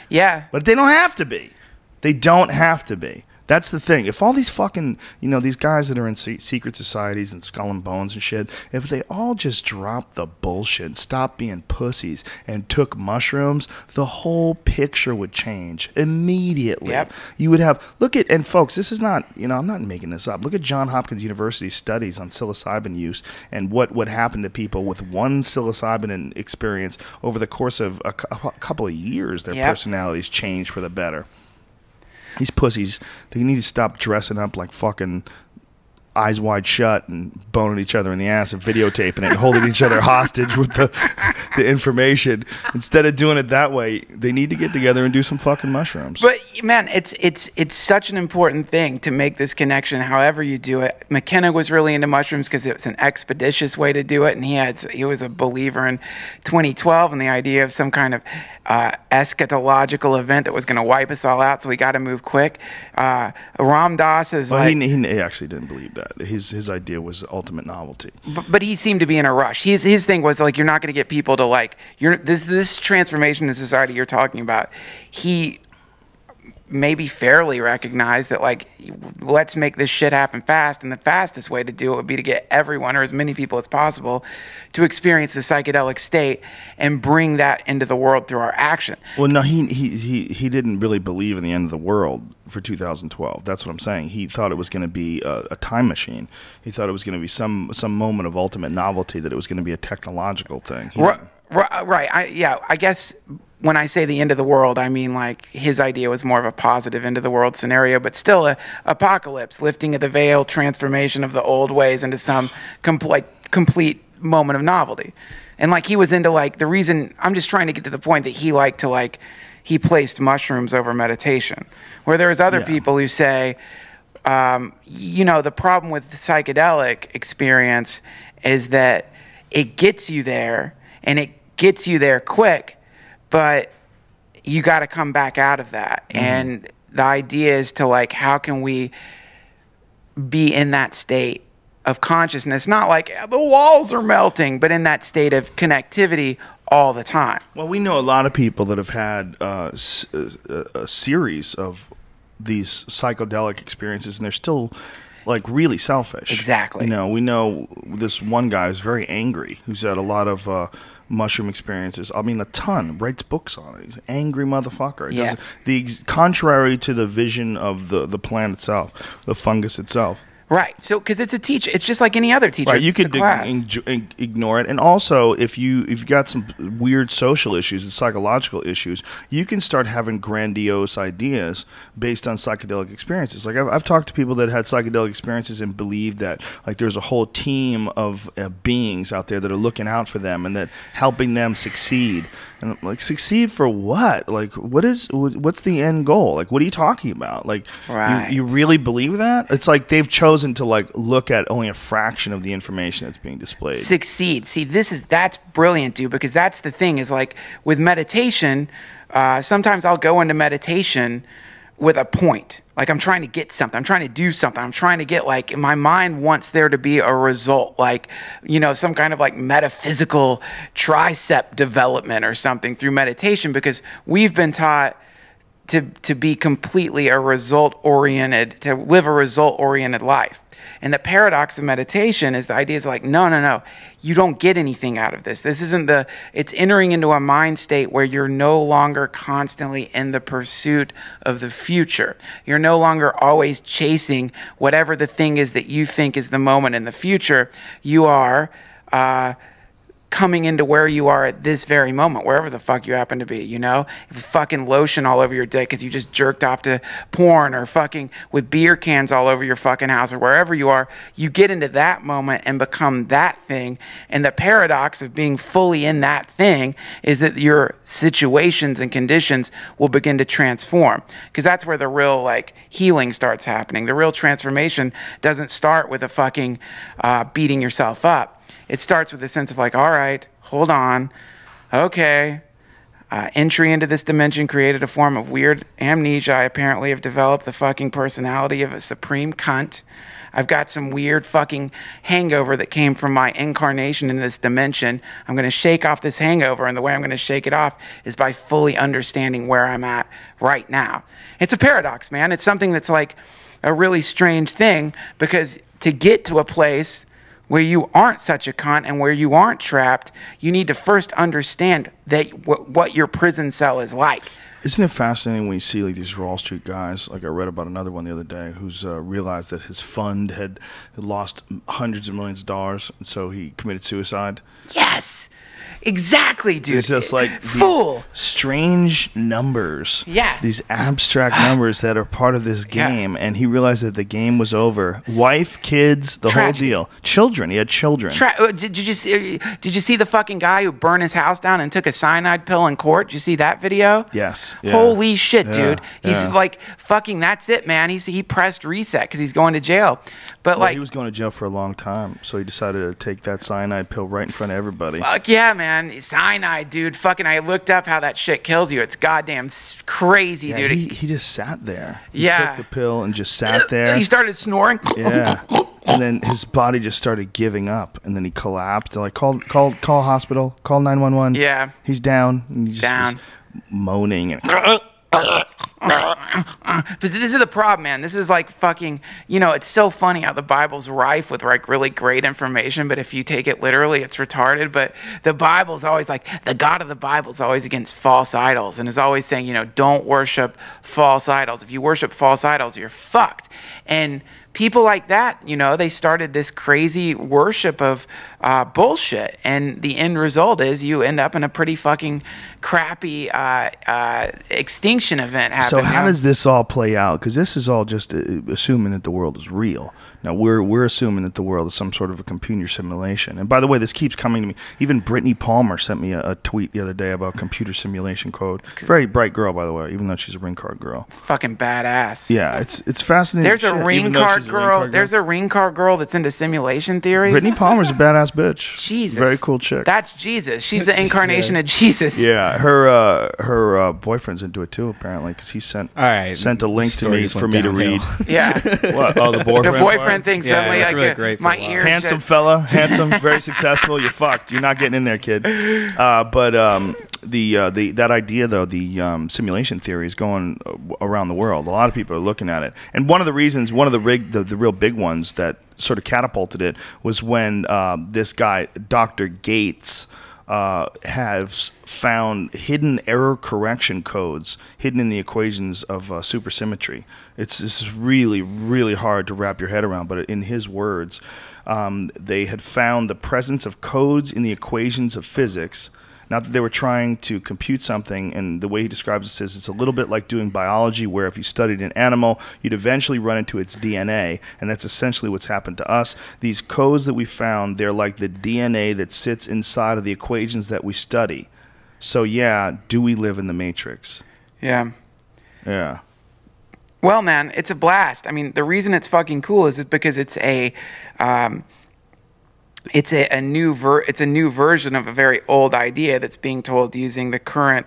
Yeah. But they don't have to be. They don't have to be. That's the thing. If all these fucking, these guys that are in secret societies and Skull and Bones and shit, if they all just dropped the bullshit, stopped being pussies, and took mushrooms, the whole picture would change immediately. Yep. You would have, and folks, this is not, I'm not making this up. Look at Johns Hopkins University's studies on psilocybin use and what would happen to people with one psilocybin experience over the course of a couple of years. Their personalities change for the better. These pussies, they need to stop dressing up like fucking Eyes Wide Shut and boning each other in the ass and videotaping it and holding each other hostage with the information. Instead of doing it that way, they need to get together and do some fucking mushrooms. But man, it's such an important thing to make this connection however you do it. McKenna was really into mushrooms because it was an expeditious way to do it, and he was a believer in 2012 and the idea of some kind of eschatological event that was going to wipe us all out, so we got to move quick. Ram Dass is he actually didn't believe that. His idea was ultimate novelty. But he seemed to be in a rush. His thing was like, you're not going to get people to like this transformation in society you're talking about. He maybe fairly recognized that, like, let's make this shit happen fast, and the fastest way to do it would be to get everyone, or as many people as possible, to experience the psychedelic state and bring that into the world through our action. Well, no, he didn't really believe in the end of the world for 2012. That's what I'm saying. He thought it was going to be a time machine. He thought it was going to be some moment of ultimate novelty, that it was going to be a technological thing. Right. I guess when I say the end of the world, I mean, like, his idea was more of a positive end of the world scenario, but still a apocalypse, lifting of the veil, transformation of the old ways into some complete moment of novelty. And like, he was into, like, the reason I'm just trying to get to the point that he liked to, like, he placed mushrooms over meditation, where there's other people who say, the problem with the psychedelic experience is that it gets you there, and it gets you there quick, but you got to come back out of that. Mm-hmm. And the idea is to, like, how can we be in that state of consciousness, not like the walls are melting, but in that state of connectivity all the time. Well, we know a lot of people that have had a series of these psychedelic experiences, and they're still, like, really selfish. Exactly. We know this one guy who's very angry, who's had a lot of mushroom experiences. I mean, a ton. Writes books on it. He's an angry motherfucker. Contrary to the vision of the plant itself, the fungus itself. Right. So, because it's a teacher, it's just like any other teacher. Right, you It's a could class. ignore it, and also if you've got some weird social issues and psychological issues, you can start having grandiose ideas based on psychedelic experiences. Like I've talked to people that had psychedelic experiences and believe that like there's a whole team of beings out there that are looking out for them and that helping them succeed. And like succeed for what? Like what's the end goal? Like what are you talking about? Like Right. you really believe that? It's like they've chosen to like look at only a fraction of the information that's being displayed. Succeed. See, that's brilliant, dude, because that's the thing is like with meditation, sometimes I'll go into meditation with a point. Like I'm trying to get something. I'm trying to do something. I'm trying to get like my mind wants there to be a result, like, some kind of like metaphysical tricep development or something through meditation, because we've been taught to be completely to live a result-oriented life. And the paradox of meditation is the idea is like, no, you don't get anything out of this. This isn't it's entering into a mind state where you're no longer constantly in the pursuit of the future. You're no longer always chasing whatever the thing is that you think is the moment in the future. You are, coming into where you are at this very moment, wherever the fuck you happen to be, If fucking lotion all over your dick because you just jerked off to porn, or fucking with beer cans all over your fucking house, or wherever you are, you get into that moment and become that thing. And the paradox of being fully in that thing is that your situations and conditions will begin to transform, because that's where the real like healing starts happening. The real transformation doesn't start with a fucking beating yourself up. It starts with a sense of like, all right, hold on, okay. Entry into this dimension created a form of weird amnesia. I apparently have developed the fucking personality of a supreme cunt. I've got some weird fucking hangover that came from my incarnation in this dimension. I'm going to shake off this hangover, and the way I'm going to shake it off is by fully understanding where I'm at right now. It's a paradox, man. It's something that's like a really strange thing, because to get to a place where you aren't such a cunt and where you aren't trapped, you need to first understand that what your prison cell is like. Isn't it fascinating when you see like these Wall Street guys? Like I read about another one the other day who's realized that his fund had lost hundreds of millions of dollars, and so he committed suicide. Yes. Exactly, dude. It's just like Fool. these strange numbers. Yeah. These abstract numbers that are part of this game. And he realized that the game was over. Wife, kids, the whole deal. Children. He had children. Did you see the fucking guy who burned his house down and took a cyanide pill in court? Did you see that video? Yes. Yeah. Holy shit, dude. He's yeah. like, fucking, that's it, man. He pressed reset because he's going to jail. But well, like, he was going to jail for a long time, so he decided to take that cyanide pill right in front of everybody. Fuck yeah, man. Cyanide, dude. Fucking, I looked up how that shit kills you. It's goddamn crazy, Yeah, dude. he just sat there. He Yeah. took the pill and just sat there. He started snoring. Yeah. And then his body just started giving up, and then he collapsed. They're like, call hospital, call 911. Yeah. He's down. And he just Down. was moaning and But this is the problem, man. This is like fucking, it's so funny how the Bible's rife with like really great information, but if you take it literally, it's retarded. But the Bible's always like, the God of the Bible's always against false idols, and is always saying, don't worship false idols. If you worship false idols, you're fucked. And people like that, they started this crazy worship of bullshit, and the end result is you end up in a pretty fucking crappy extinction event happening. So how does this all play out? Because this is all just assuming that the world is real. Now we're assuming that the world is some sort of a computer simulation. And by the way, this keeps coming to me. Even Brittany Palmer sent me a tweet the other day about computer simulation code. Very bright girl, by the way, even though she's a ring card girl. It's fucking badass. Yeah, it's fascinating. There's shit, a ring card girl. There's a ring card girl that's into simulation theory. Brittany Palmer's a badass bitch. Jesus. Very cool chick. That's Jesus. She's the incarnation of Jesus. Yeah, her boyfriend's into it too, apparently, because he sent a link to me for me to read. Yeah. What? Oh, the boyfriend. The boyfriend thing suddenly it's like really great for my a while. ears. Handsome just- fella, handsome, very successful. You're fucked. You're not getting in there, kid. But that idea though, the simulation theory is going around the world. A lot of people are looking at it, and one of the reasons, one of the real big ones that sort of catapulted it was when this guy, Dr. Gates, have found hidden error correction codes hidden in the equations of supersymmetry. It's really, really hard to wrap your head around, but in his words, they had found the presence of codes in the equations of physics. Not that they were trying to compute something, and the way he describes it says it's a little bit like doing biology, where if you studied an animal, you'd eventually run into its DNA, and that's essentially what's happened to us. These codes that we found, they're like the DNA that sits inside of the equations that we study. So yeah, do we live in the Matrix? Yeah. Yeah. Well, man, it's a blast. I mean, the reason it's fucking cool is because it's a new version of a very old idea that's being told using the current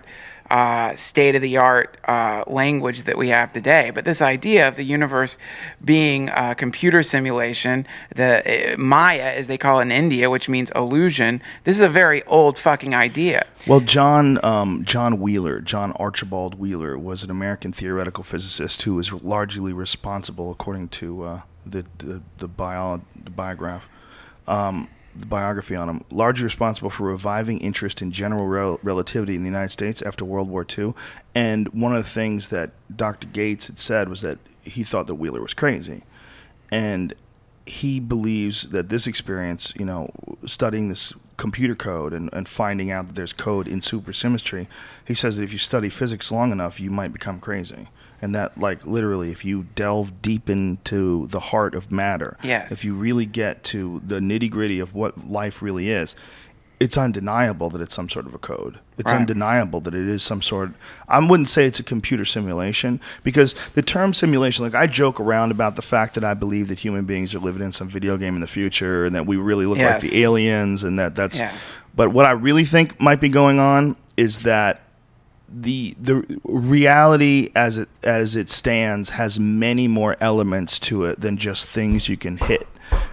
state-of-the-art language that we have today. But this idea of the universe being a computer simulation, the Maya, as they call it in India, which means illusion, this is a very old fucking idea. Well, John Archibald Wheeler was an American theoretical physicist who was largely responsible, according to the biography on him, largely responsible for reviving interest in general relativity in the United States after World War II. And one of the things that Dr. Gates had said was that he thought that Wheeler was crazy. And he believes that this experience, you know, studying this computer code and finding out that there's code in supersymmetry, he says that if you study physics long enough, you might become crazy. And that, like, literally, if you delve deep into the heart of matter, yes, if you really get to the nitty-gritty of what life really is, it's undeniable that it's some sort of a code. It's right. undeniable that it is some sort. I wouldn't say it's a computer simulation, because the term simulation, like, I joke around about the fact that I believe that human beings are living in some video game in the future and that we really look yes. like the aliens and that's. Yeah. But what I really think might be going on is that the reality as it stands has many more elements to it than just things you can hit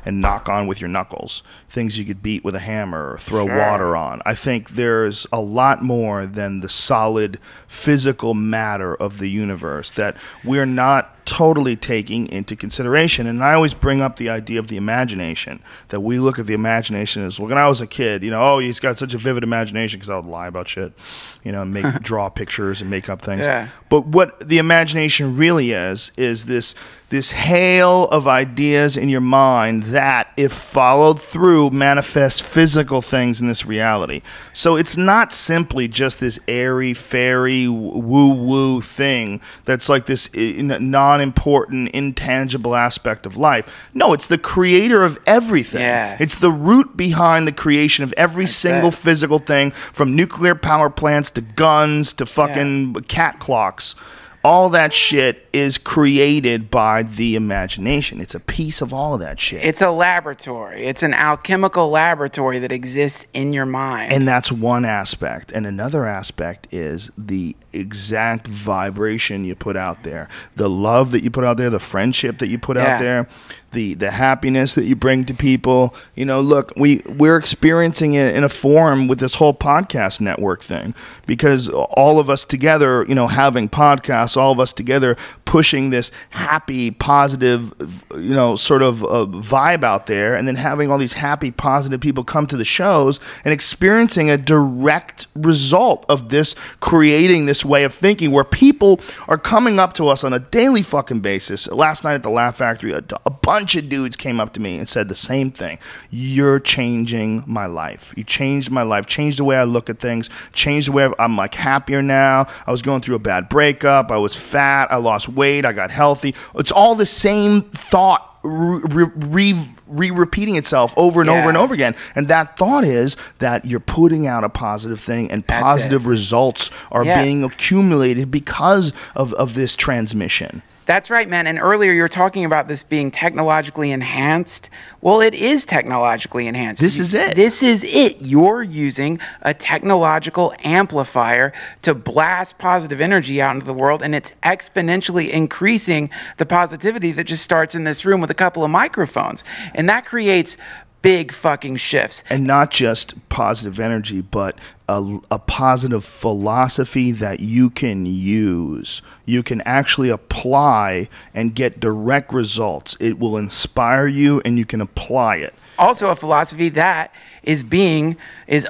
and knock on with your knuckles, things you could beat with a hammer or throw sure. water on. I think there's a lot more than the solid physical matter of the universe that we're not totally taking into consideration. And I always bring up the idea of the imagination, that we look at the imagination as, well, when I was a kid, you know, oh, he's got such a vivid imagination, because I would lie about shit, you know, and draw pictures and make up things. Yeah. But what the imagination really is this hail of ideas in your mind that, if followed through, manifests physical things in this reality. So it's not simply just this airy-fairy, woo-woo thing that's like this non-important, intangible aspect of life. No, it's the creator of everything. Yeah. It's the root behind the creation of every single physical thing, from nuclear power plants to guns to fucking cat clocks. All that shit is created by the imagination. It's a piece of all of that shit. It's a laboratory. It's an alchemical laboratory that exists in your mind. And that's one aspect. And another aspect is the exact vibration you put out there, the love that you put out there, the friendship that you put out there, the happiness that you bring to people. You know, look, we're experiencing it in a form with this whole podcast network thing, because all of us together, you know, having podcasts, all of us together pushing this happy, positive, you know, sort of vibe out there, and then having all these happy, positive people come to the shows and experiencing a direct result of this, creating this way of thinking where people are coming up to us on a daily fucking basis. Last night at the Laugh Factory, a bunch of dudes came up to me and said the same thing. You're changing my life. You changed my life, changed the way I look at things, changed the way I'm like happier now. I was going through a bad breakup. I was fat. I lost weight. I got healthy. It's all the same thought repeating itself over and over and over again. And that thought is that you're putting out a positive thing, and positive results are being accumulated because of this transmission. That's right, man. And earlier you were talking about this being technologically enhanced. Well, it is technologically enhanced. This is it. This is it. You're using a technological amplifier to blast positive energy out into the world, and it's exponentially increasing the positivity that just starts in this room with a couple of microphones. And that creates big fucking shifts. And not just positive energy, but a positive philosophy that you can use. You can actually apply and get direct results. It will inspire you, and you can apply it. Also, a philosophy that is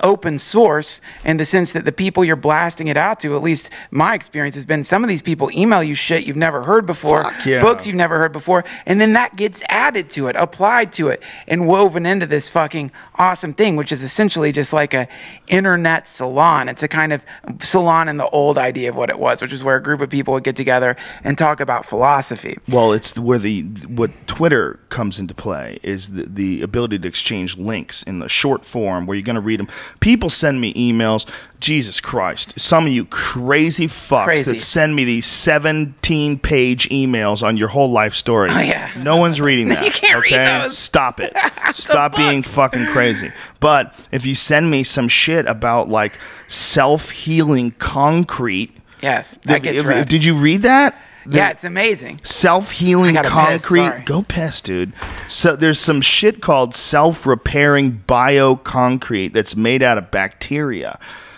open source in the sense that the people you're blasting it out to, at least my experience has been, some of these people email you shit you've never heard before, books you've never heard before, and then that gets added to it, applied to it, and woven into this fucking awesome thing, which is essentially just like a internet salon. It's a kind of salon in the old idea of what it was, which is where a group of people would get together and talk about philosophy. Well, it's where what Twitter comes into play is the ability to exchange links in the short form where you're going to read them. People send me emails. Jesus Christ. Some of you crazy fucks that send me these 17-page emails on your whole life story. Oh, yeah. No one's reading that. You can't read those. Stop it. Stop being fucking crazy. But if you send me some shit about like self-healing concrete. Yes, that gets read. Did you read that? Yeah, it's amazing. Self-healing concrete. Piss, Go piss, dude. So there's some shit called self-repairing bioconcrete that's made out of bacteria.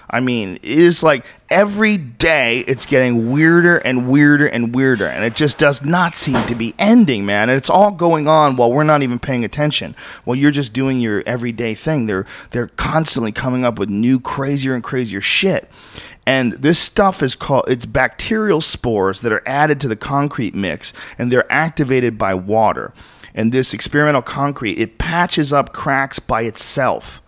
I mean, it is like every day it's getting weirder and weirder and weirder, and it just does not seem to be ending, man. And it's all going on while we're not even paying attention. While you're just doing your everyday thing, they're constantly coming up with new, crazier and crazier shit. And this stuff it's bacterial spores that are added to the concrete mix, and they're activated by water. And this experimental concrete, it patches up cracks by itself.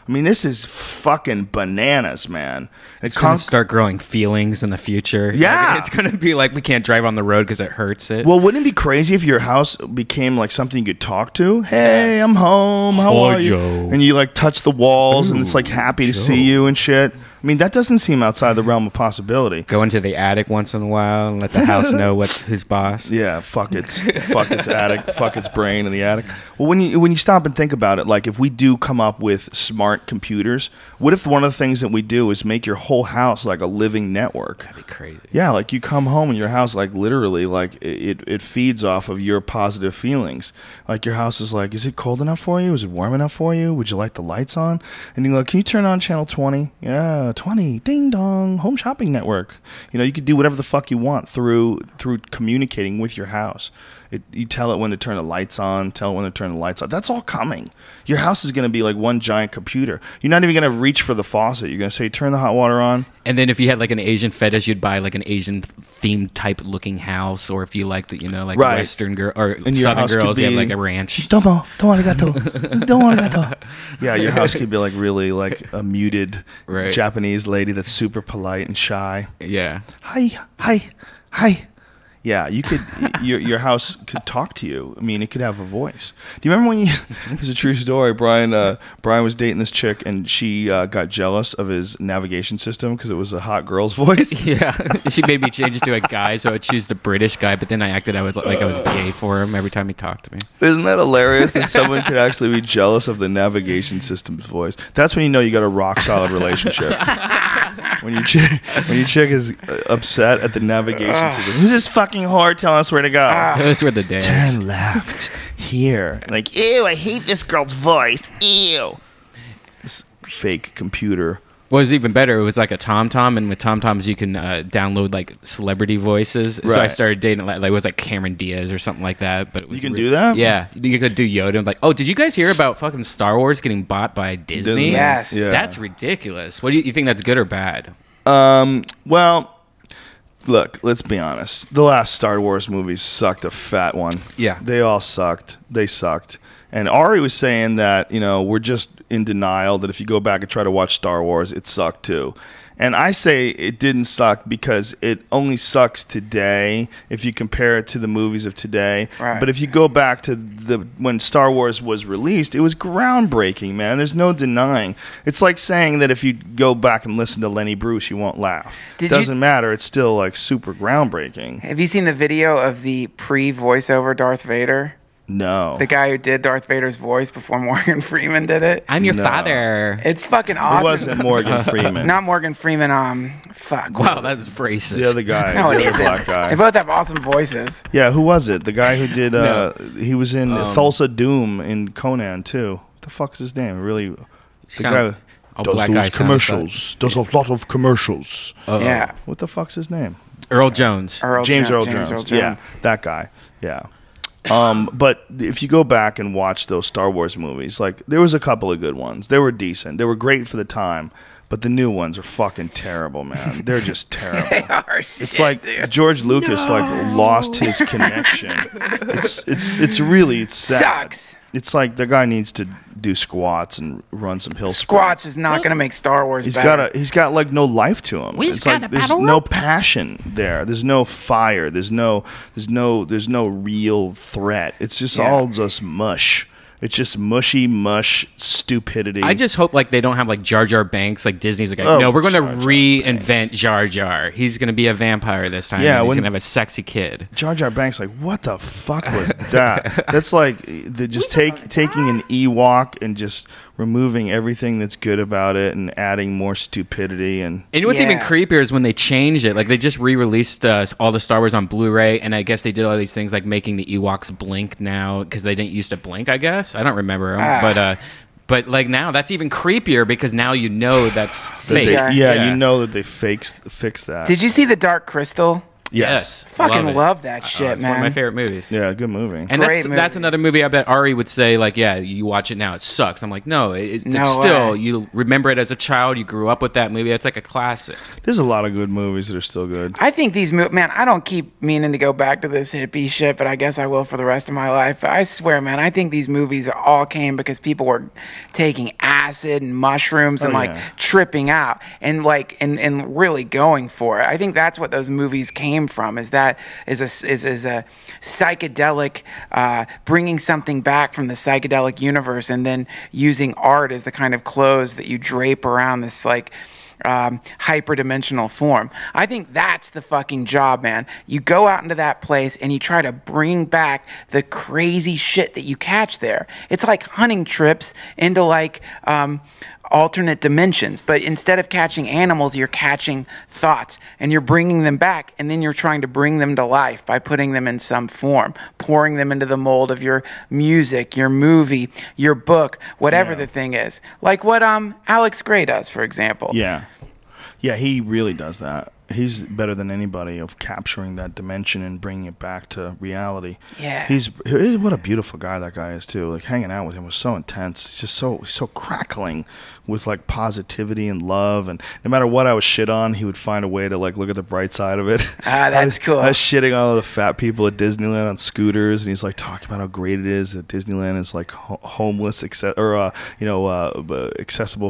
I mean, this is fucking bananas, man. It's going to start growing feelings in the future. Yeah. Like, it's going to be like we can't drive on the road because it hurts it. Well, wouldn't it be crazy if your house became like something you could talk to? Hey, I'm home. How are you? Joe. And you like touch the walls, and it's like happy to see you and shit. I mean, that doesn't seem outside the realm of possibility. Go into the attic once in a while and let the house know who's boss. Yeah, fuck its attic, fuck its brain in the attic. Well, when you stop and think about it, like if we do come up with smart computers, what if one of the things that we do is make your whole house like a living network? That'd be crazy. Yeah, like you come home and your house, like literally, like it feeds off of your positive feelings. Like your house is like, is it cold enough for you? Is it warm enough for you? Would you like the lights on? And you're like, can you turn on channel 20? Yeah. 20, ding dong, home shopping network. You know, you could do whatever the fuck you want through communicating with your house. You tell it when to turn the lights on, tell it when to turn the lights on. That's all coming. Your house is going to be like one giant computer. You're not even going to reach for the faucet. You're going to say, turn the hot water on. And then if you had like an Asian fetish, you'd buy like an Asian themed type looking house. Or if you liked, like Western girl or Southern girls, you have like a ranch. Don't arigato. Yeah, your house could be like really like a muted Japanese lady that's super polite and shy. Yeah. Hi. Yeah, you could. your house could talk to you. I mean, it could have a voice. Do you remember when it's a true story. Brian was dating this chick, and she got jealous of his navigation system because it was a hot girl's voice. Yeah, she made me change it to a guy, so I would choose the British guy. But then I acted out like I was gay for him every time he talked to me. Isn't that hilarious that someone could actually be jealous of the navigation system's voice? That's when you know you got a rock solid relationship. When your chick is upset at the navigation system. Who's this fucking whore telling us where to go? Those were the days. Turn left here. Like, ew, I hate this girl's voice. Ew. This fake computer. What was even better, it was like a TomTom, and with TomToms you can download like celebrity voices. Right. So I started dating like it was like Cameron Diaz or something like that. But it was you can do that? Yeah, you could do Yoda. And like, oh, did you guys hear about fucking Star Wars getting bought by Disney? Yes, yeah. That's ridiculous. What do you think? That's good or bad? Well, look, let's be honest. The last Star Wars movies sucked a fat one. Yeah, they all sucked. They sucked. And Ari was saying that, we're just in denial that if you go back and try to watch Star Wars, it sucked too. And I say it didn't suck because it only sucks today if you compare it to the movies of today. Right. But if you go back to when Star Wars was released, it was groundbreaking, man. There's no denying. It's like saying that if you go back and listen to Lenny Bruce, you won't laugh. Doesn't matter. It's still like super groundbreaking. Have you seen the video of the pre-voiceover Darth Vader? No. The guy who did Darth Vader's voice before Morgan Freeman did it. I'm your father. It's fucking awesome. It wasn't Morgan Freeman. Not Morgan Freeman. Fuck. Wow, that's racist. The other guy. No, it the isn't. Black guy. They both have awesome voices. Yeah, who was it? The guy who did. He was in Thulsa Doom in Conan too. What the fuck is his name? Really, the guy. All does black guy those sound commercials. Does a lot of commercials. Yeah. What the fuck's his name? Earl Jones. James Earl Jones. Yeah, that guy. Yeah. But if you go back and watch those Star Wars movies, like there was a couple of good ones. They were decent. They were great for the time. But the new ones are fucking terrible, man. They're just terrible. They are It's shit, like dude. George Lucas lost his connection. It's really sad. Sucks. It's like the guy needs to do squats and run some hill Squats is not going to make Star Wars He's better. got like no life to him. It's like there's no passion there. There's no fire. There's no real threat. It's just all just mush. It's just mushy mush stupidity. I just hope like they don't have like Jar Jar Binks. Like Disney's like, Oh, no, we're going to Jar Jar reinvent Binks. Jar Jar. He's going to be a vampire this time. Yeah, and he's when- going to have a sexy kid. Jar Jar Banks, like, what the fuck was that? That's like taking an Ewok and just removing everything that's good about it and adding more stupidity. And And what's even Yeah. creepier is when they changed it. Like they just re-released all the Star Wars on Blu-ray, and I guess they did all these things like making the Ewoks blink now because they didn't used to blink. I guess I don't remember 'em. But like now that's even creepier because now you know that's that fake. they, Yeah. you know that they fixed that. Did you see the Dark Crystal? Yes. Fucking it. love that shit, It's man. one of my favorite movies. Yeah, good movie. And Great that's movie. another movie I bet Ari would say, like, yeah, you watch it now, it sucks. I'm like, no, it's No like still, way. you remember it as a child, you grew up with that movie. That's like a classic. There's a lot of good movies that are still good. I think these man, I don't keep meaning to go back to this hippie shit, but I guess I will for the rest of my life. But I swear, man, I think these movies all came because people were taking acid and mushrooms and like yeah. tripping out and like and really going for it. I think that's what those movies came from. Is a psychedelic, bringing something back from the psychedelic universe and then using art as the kind of clothes that you drape around this like hyperdimensional form. I think that's the fucking job, man. You go out into that place and you try to bring back the crazy shit that you catch there. It's like hunting trips into like alternate dimensions, but instead of catching animals, you're catching thoughts and you're bringing them back, and then you're trying to bring them to life by putting them in some form, pouring them into the mold of your music, your movie, your book, whatever the thing is. Like what Alex Gray does, for example. Yeah. Yeah, he really does that. He's better than anybody of capturing that dimension and bringing it back to reality. Yeah. What a beautiful guy that guy is too. Like hanging out with him was so intense. He's just so crackling with like positivity and love, and no matter what I was shit on, he would find a way to like look at the bright side of it. That's cool. I was shitting on all the fat people at Disneyland on scooters, and he's like talking about how great it is that Disneyland is like homeless accessible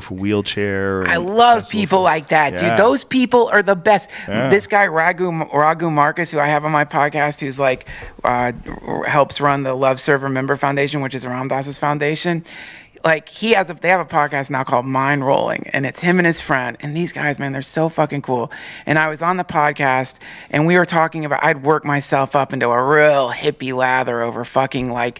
for wheelchair. I and love accessible people for- like that, Yeah. dude. Those people are the best. Yeah. This guy Raghu Marcus, who I have on my podcast, who's like helps run the Love Server Member Foundation, which is Ram Dass's foundation. Like they have a podcast now called Mind Rolling, and it's him and his friend. And these guys, man, they're so fucking cool. And I was on the podcast, and we were talking about I'd work myself up into a real hippie lather over fucking like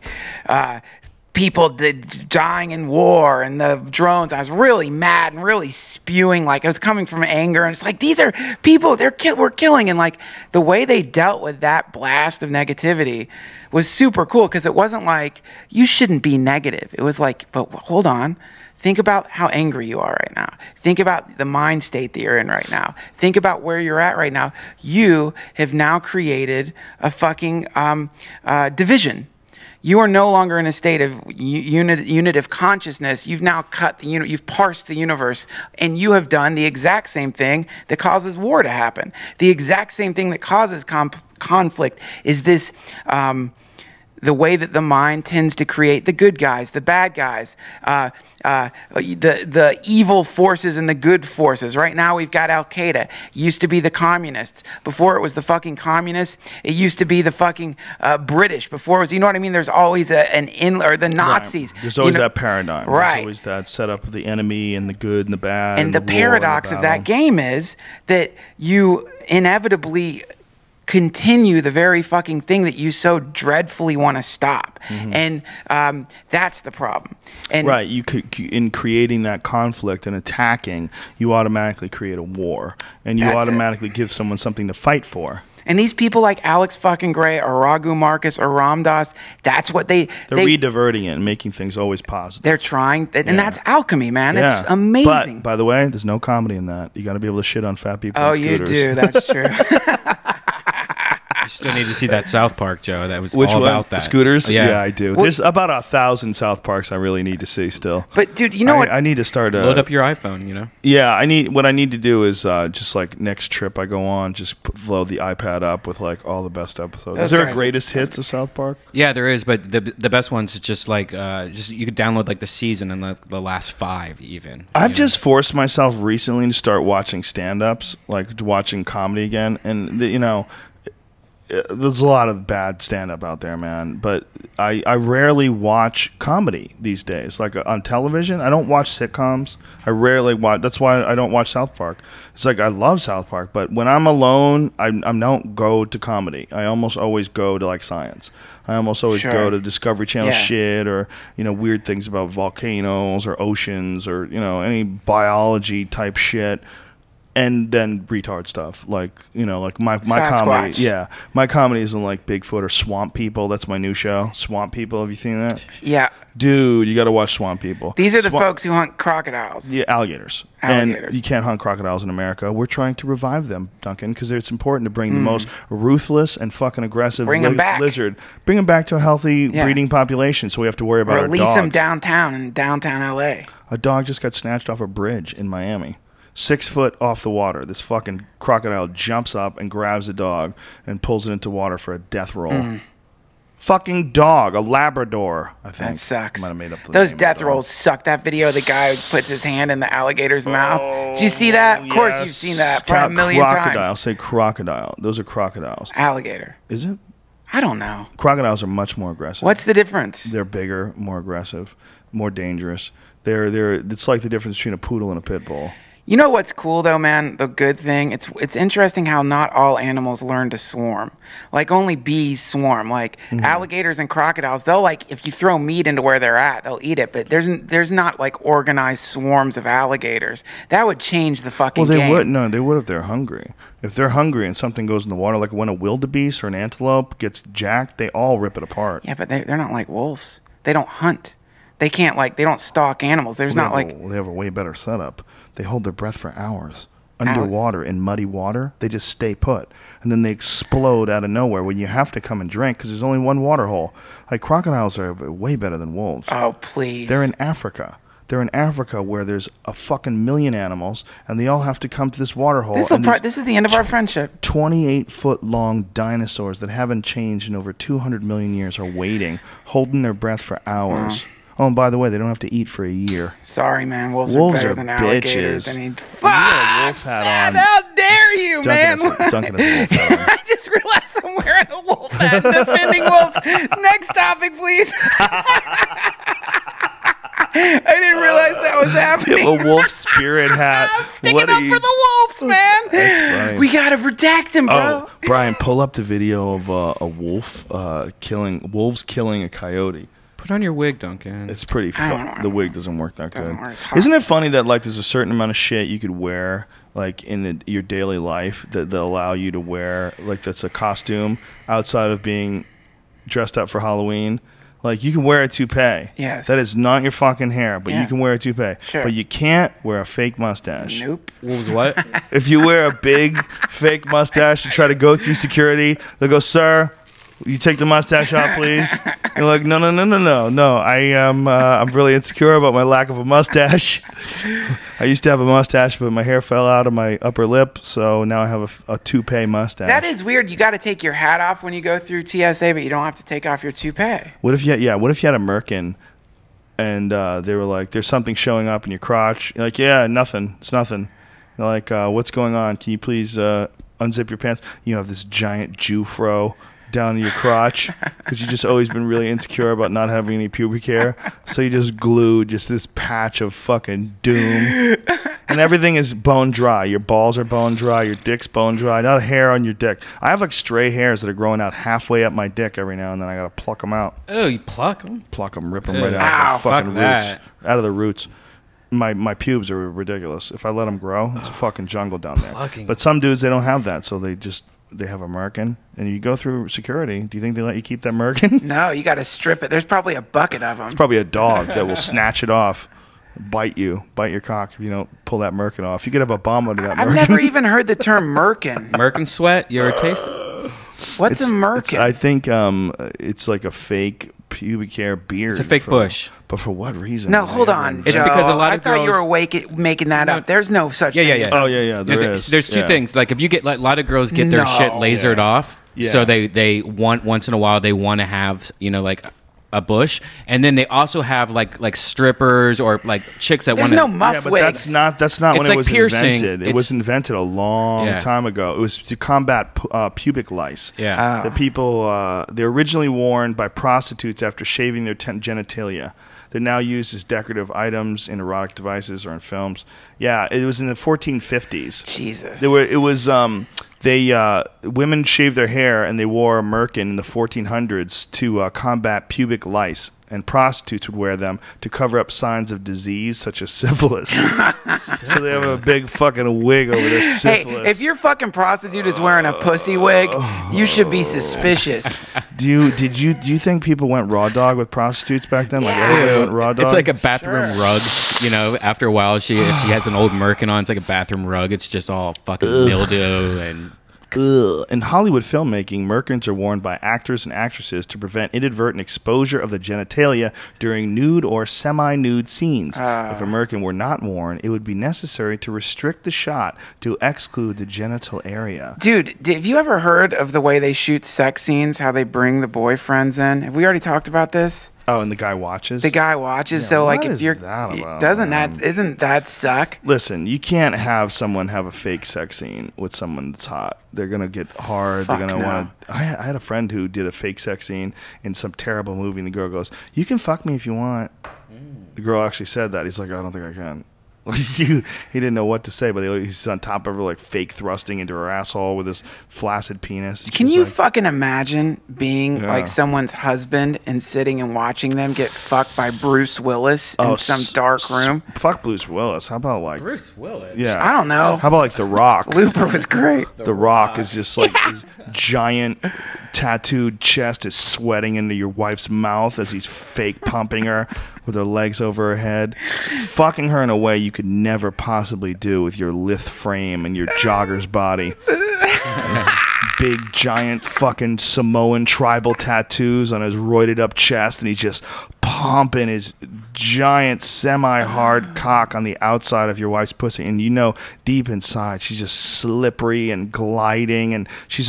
people dying in war and the drones. I was really mad and really spewing, like I was coming from anger, and it's like these are people we're killing, and like the way they dealt with that blast of negativity was super cool, because it wasn't like you shouldn't be negative. It was like, but hold on, think about how angry you are right now. Think about the mind state that you're in right now. Think about where you're at right now. You have now created a fucking division. You are no longer in a state of unit of consciousness. You've now you've parsed the universe, and you have done the exact same thing that causes war to happen. The exact same thing that causes conflict is this, the way that the mind tends to create the good guys, the bad guys, the evil forces and the good forces. Right now we've got Al Qaeda. It used to be the communists. Before it was the fucking communists. It used to be the fucking British. Before it was, you know what I mean? There's always or the Nazis. Right. There's always that paradigm. Right. There's always that setup of the enemy and the good and the bad. And the war and paradox the of that battle. game is that you inevitably continue the very fucking thing that you so dreadfully want to stop. And that's the problem. And Right, you could, in creating that conflict and attacking, you automatically create a war, and you That's it. automatically give someone something to fight for. And these people like Alex fucking Gray or Raghu Marcus or Ramdas, that's what they're re-diverting it and making things always positive. They're trying, and that's alchemy, man. Yeah. It's amazing. But, by the way, there's no comedy in that. You got to be able to shit on fat people Oh, and scooters. you do. That's true. You still need to see that South Park, Joe. That was Which all one? about that. Scooters? Yeah, I do. Well, There's about 1,000 South Parks I really need to see still. But, dude, you know what? I need to start... Load up your iPhone, you know? Yeah, what I need to do is just like next trip I go on, just load the iPad up with like all the best episodes. Those Is there a guys greatest hits of South Park? Yeah, there is, but the best ones is just like you could download like the season and the last 5 even. I've just forced myself recently to start watching stand-ups, like watching comedy again, and there's a lot of bad stand-up out there, man. But I rarely watch comedy these days. Like on television, I don't watch sitcoms. I rarely watch. That's why I don't watch South Park. It's like I love South Park, but when I'm alone, I don't go to comedy. I almost always go to like science. I almost always go to Discovery Channel shit or weird things about volcanoes or oceans or any biology type shit. And then retard stuff like my comedy. Yeah, my comedy isn't like Bigfoot or Swamp People. That's my new show, Swamp People. Have you seen that? Yeah, dude, you got to watch Swamp People. These are the folks who hunt crocodiles. Yeah, alligators. And you can't hunt crocodiles in America. We're trying to revive them, Duncan, because it's important to bring the most ruthless and fucking aggressive lizard. Bring them back to a healthy breeding population. So we have to worry about our dogs. Release them downtown in downtown LA. A dog just got snatched off a bridge in Miami. 6 foot off the water, this fucking crocodile jumps up and grabs the dog and pulls it into water for a death roll. Fucking dog, a Labrador, I think. That sucks. Might have made up the Those name death of the rolls suck. That video of the guy who puts his hand in the alligator's mouth. Did you see that? Of course you've seen that probably a million times. Say crocodile. Those are crocodiles. Alligator. Is it? I don't know. Crocodiles are much more aggressive. What's the difference? They're bigger, more aggressive, more dangerous. It's like the difference between a poodle and a pit bull. You know what's cool though, man? The good thing, it's interesting how not all animals learn to swarm. Like only bees swarm. Like alligators and crocodiles, they'll like if you throw meat into where they're at, they'll eat it. But there's not like organized swarms of alligators. That would change the fucking game. They would if they're hungry. If they're hungry and something goes in the water, like when a wildebeest or an antelope gets jacked, they all rip it apart. Yeah, but they're not like wolves. They don't hunt. They can't they don't stalk animals. There's not like they have a way better setup. They hold their breath for hours underwater in muddy water. They just stay put, and then they explode out of nowhere when you have to come and drink because there's only one water hole. Like crocodiles are way better than wolves. Oh please! They're in Africa. They're in Africa where there's a fucking million animals, and they all have to come to this water hole. This is the end of our friendship. 28-foot-long dinosaurs that haven't changed in over 200 million years are waiting, holding their breath for hours. Oh, and by the way, they don't have to eat for a year. Sorry, man. Wolves are better than alligators. Bitches. I mean, fuck! You got a wolf hat on. How dare you, man? Duncan has a wolf hat on. I just realized I'm wearing a wolf hat defending wolves. Next topic, please. I didn't realize that was happening. A wolf spirit hat. I'm sticking up for the wolves, man. That's funny. We gotta protect him, bro. Oh, Brian, pull up the video of a wolf wolves killing a coyote. Put on your wig, Duncan. It's pretty fun. The wig doesn't work that good. Isn't it funny that like there's a certain amount of shit you could wear like in your daily life that allow you to wear like that's a costume outside of being dressed up for Halloween? Like you can wear a toupee. Yes. That is not your fucking hair, but you can wear a toupee. Sure. But you can't wear a fake mustache. Nope. Wolves what? If you wear a big fake mustache and try to go through security, they'll go, "Sir, you take the mustache off, please." You're like, no. I'm really insecure about my lack of a mustache. I used to have a mustache, but my hair fell out of my upper lip, so now I have a toupee mustache. That is weird. You got to take your hat off when you go through TSA, but you don't have to take off your toupee. What if you had a merkin, and they were like, "There's something showing up in your crotch." You're like, "Yeah, nothing. It's nothing." They're like, "What's going on? Can you please unzip your pants?" You have this giant Jew fro down to your crotch because you've just always been really insecure about not having any pubic hair, so you just glue just this patch of fucking doom, and everything is bone dry. Your balls are bone dry, your dick's bone dry, not a hair on your dick. I have like stray hairs that are growing out halfway up my dick every now and then. I gotta pluck them out. Oh, you pluck them? Rip them right out of the fucking roots. That. Out of the roots. My pubes are ridiculous. If I let them grow, it's a fucking jungle down there. Plucking. But some dudes, they don't have that, so they just they have a merkin, and you go through security. Do you think they let you keep that merkin? No, you got to strip it. There's probably a bucket of them. It's probably a dog that will snatch it off, bite your cock if you don't pull that merkin off. You could have a bomb under that merkin. I've never even heard the term merkin. Merkin sweat. You ever taste it? What's a merkin? I think it's like a fake pubic hair beard. It's a fake bush. But for what reason? No, hold on. It's Joe. because a lot of I thought you girls- were making that up. There's no such thing. Yeah. Oh, yeah. There's two things. Like if you get, like, a lot of girls get their shit lasered off, so they want, once in a while they want to have, like a bush, and then they also have like strippers or like chicks that want There's to. no muff Yeah, but wigs. that's not It's when like it was piercing. invented. It was invented a long time ago. It was to combat pubic lice. Yeah. The people they're originally worn by prostitutes after shaving their genitalia. They're now used as decorative items in erotic devices or in films. Yeah, it was in the 1450s. Jesus. Women shaved their hair and they wore a merkin in the 1400s to combat pubic lice, and prostitutes would wear them to cover up signs of disease such as syphilis. So they have a big fucking wig over their syphilis. Hey, if your fucking prostitute is wearing a pussy wig, you should be suspicious. Do you think people went raw dog with prostitutes back then? Like everybody went raw dog? It's like a bathroom rug. After a while, if she has an old merkin on, it's like a bathroom rug. It's just all fucking mildew and. In Hollywood filmmaking, merkins are worn by actors and actresses to prevent inadvertent exposure of the genitalia during nude or semi-nude scenes. If a merkin were not worn, it would be necessary to restrict the shot to exclude the genital area. Dude, have you ever heard of the way they shoot sex scenes, how they bring the boyfriends in? Have we already talked about this? Oh, and the guy watches? The guy watches, Yeah, so like what if is you're that about, isn't that suck? Listen, you can't have someone have a fake sex scene with someone that's hot. They're going to get hard. Fuck They're going to no. want to... I had a friend who did a fake sex scene in some terrible movie, and the girl goes, "You can fuck me if you want." The girl actually said that. He's like, "I don't think I can." He didn't know what to say, but he's on top of her, like fake thrusting into her asshole with his flaccid penis. Can She's you like, fucking imagine being Yeah. like someone's husband and sitting and watching them get fucked by Bruce Willis in some dark room? Fuck Bruce Willis. How about like Bruce Willis. Yeah. I don't know. How about like The Rock? Looper was great. The Rock is just like his giant tattooed chest is sweating into your wife's mouth as he's fake pumping her with her legs over her head, fucking her in a way you could never possibly do with your lithe frame and your jogger's body. His big giant fucking Samoan tribal tattoos on his roided up chest, and he's just pumping his giant semi-hard cock on the outside of your wife's pussy, and deep inside she's just slippery and gliding, and she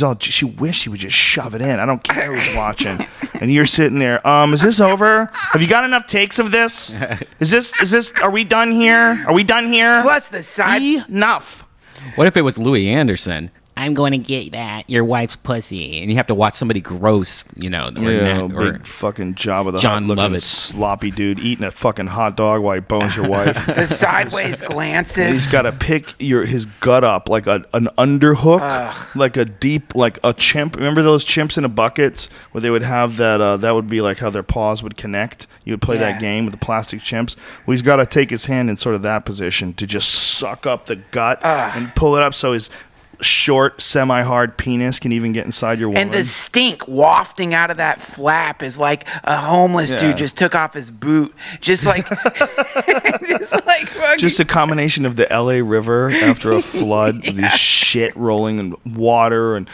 wished she would just shove it in. I don't care who's watching. And you're sitting there, is this over? Have you got enough takes of this? Is this are we done here? Are we done here? Plus the side. Enough. What if it was Louis Anderson? I'm going to get your wife's pussy, and you have to watch somebody gross, Big fucking Jabba the John Hutt looking Lovett. sloppy dude eating a fucking hot dog while he bones your wife. The sideways He's glances. got to pick his gut up like an underhook, like a chimp. Remember those chimps in a buckets where they would have that? That would be like how their paws would connect. You would play that game with the plastic chimps. Well, he's got to take his hand in sort of that position to just suck up the gut and pull it up so his short, semi-hard penis can even get inside your woman. And the stink wafting out of that flap is like a homeless dude just took off his boot. Just like, just a combination of the L.A. River after a flood, this shit rolling and water and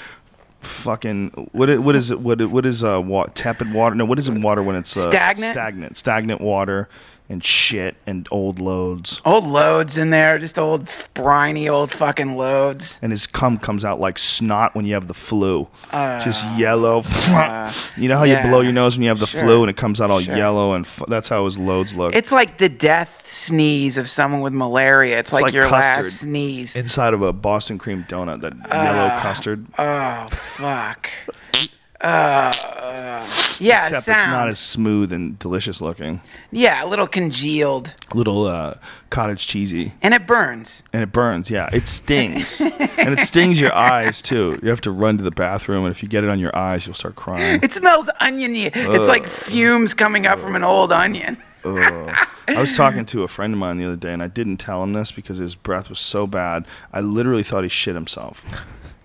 fucking what is tepid water? No, what is in water when it's stagnant water and shit and old loads. Old loads in there, just old briny old fucking loads. And his cum comes out like snot when you have the flu. Just yellow. You know how you blow your nose when you have the flu and it comes out all yellow, and that's how his loads look. It's like the death sneeze of someone with malaria. It's like your custard last sneeze. inside of a Boston cream donut, that yellow custard. Oh, fuck. Yeah, Except it's not as smooth and delicious looking. Yeah, a little congealed. A little cottage cheesy. And it burns. And it burns, yeah. It stings. And it stings your eyes, too. You have to run to the bathroom, and if you get it on your eyes, you'll start crying. It smells oniony. It's like fumes coming up from an old onion. I was talking to a friend of mine the other day, and I didn't tell him this because his breath was so bad. I literally thought he shit himself.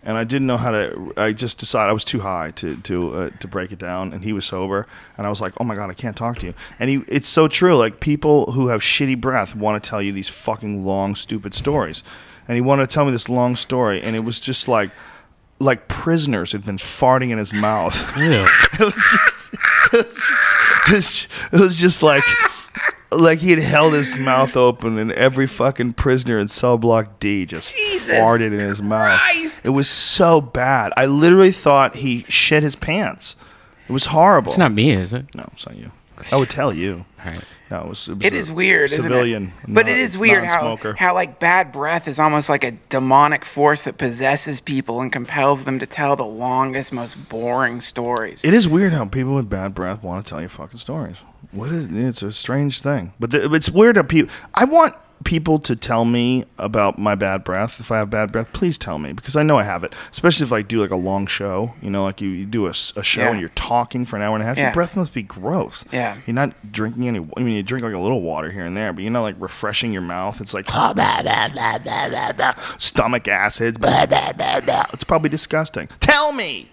and I didn't know how to. I just decided I was too high to break it down, and he was sober, and I was like, oh my God, I can't talk to you. And it's so true. Like, people who have shitty breath want to tell you these fucking long, stupid stories, and he wanted to tell me this long story, and it was just like prisoners had been farting in his mouth. Ew. It was just like he had held his mouth open, and every fucking prisoner in cell block D just farted in his mouth. It was so bad. I literally thought he shit his pants. It was horrible. It's not me, is it? No, it's not you. I would tell you. All right. No, it was It is weird, civilian, isn't it? But it is weird how like bad breath is almost like a demonic force that possesses people and compels them to tell the longest, most boring stories. It is weird how people with bad breath want to tell you fucking stories. It's a strange thing. But it's weird how people... I want people to tell me about my bad breath. If I have bad breath, please tell me, because I know I have it. Especially if I do like a long show. You know, like you do a show and you're talking for an hour and a half. Your breath must be gross. Yeah. You're not drinking any... I mean, you drink like a little water here and there, but you're not like refreshing your mouth. It's like... stomach acids. It's probably disgusting. Tell me!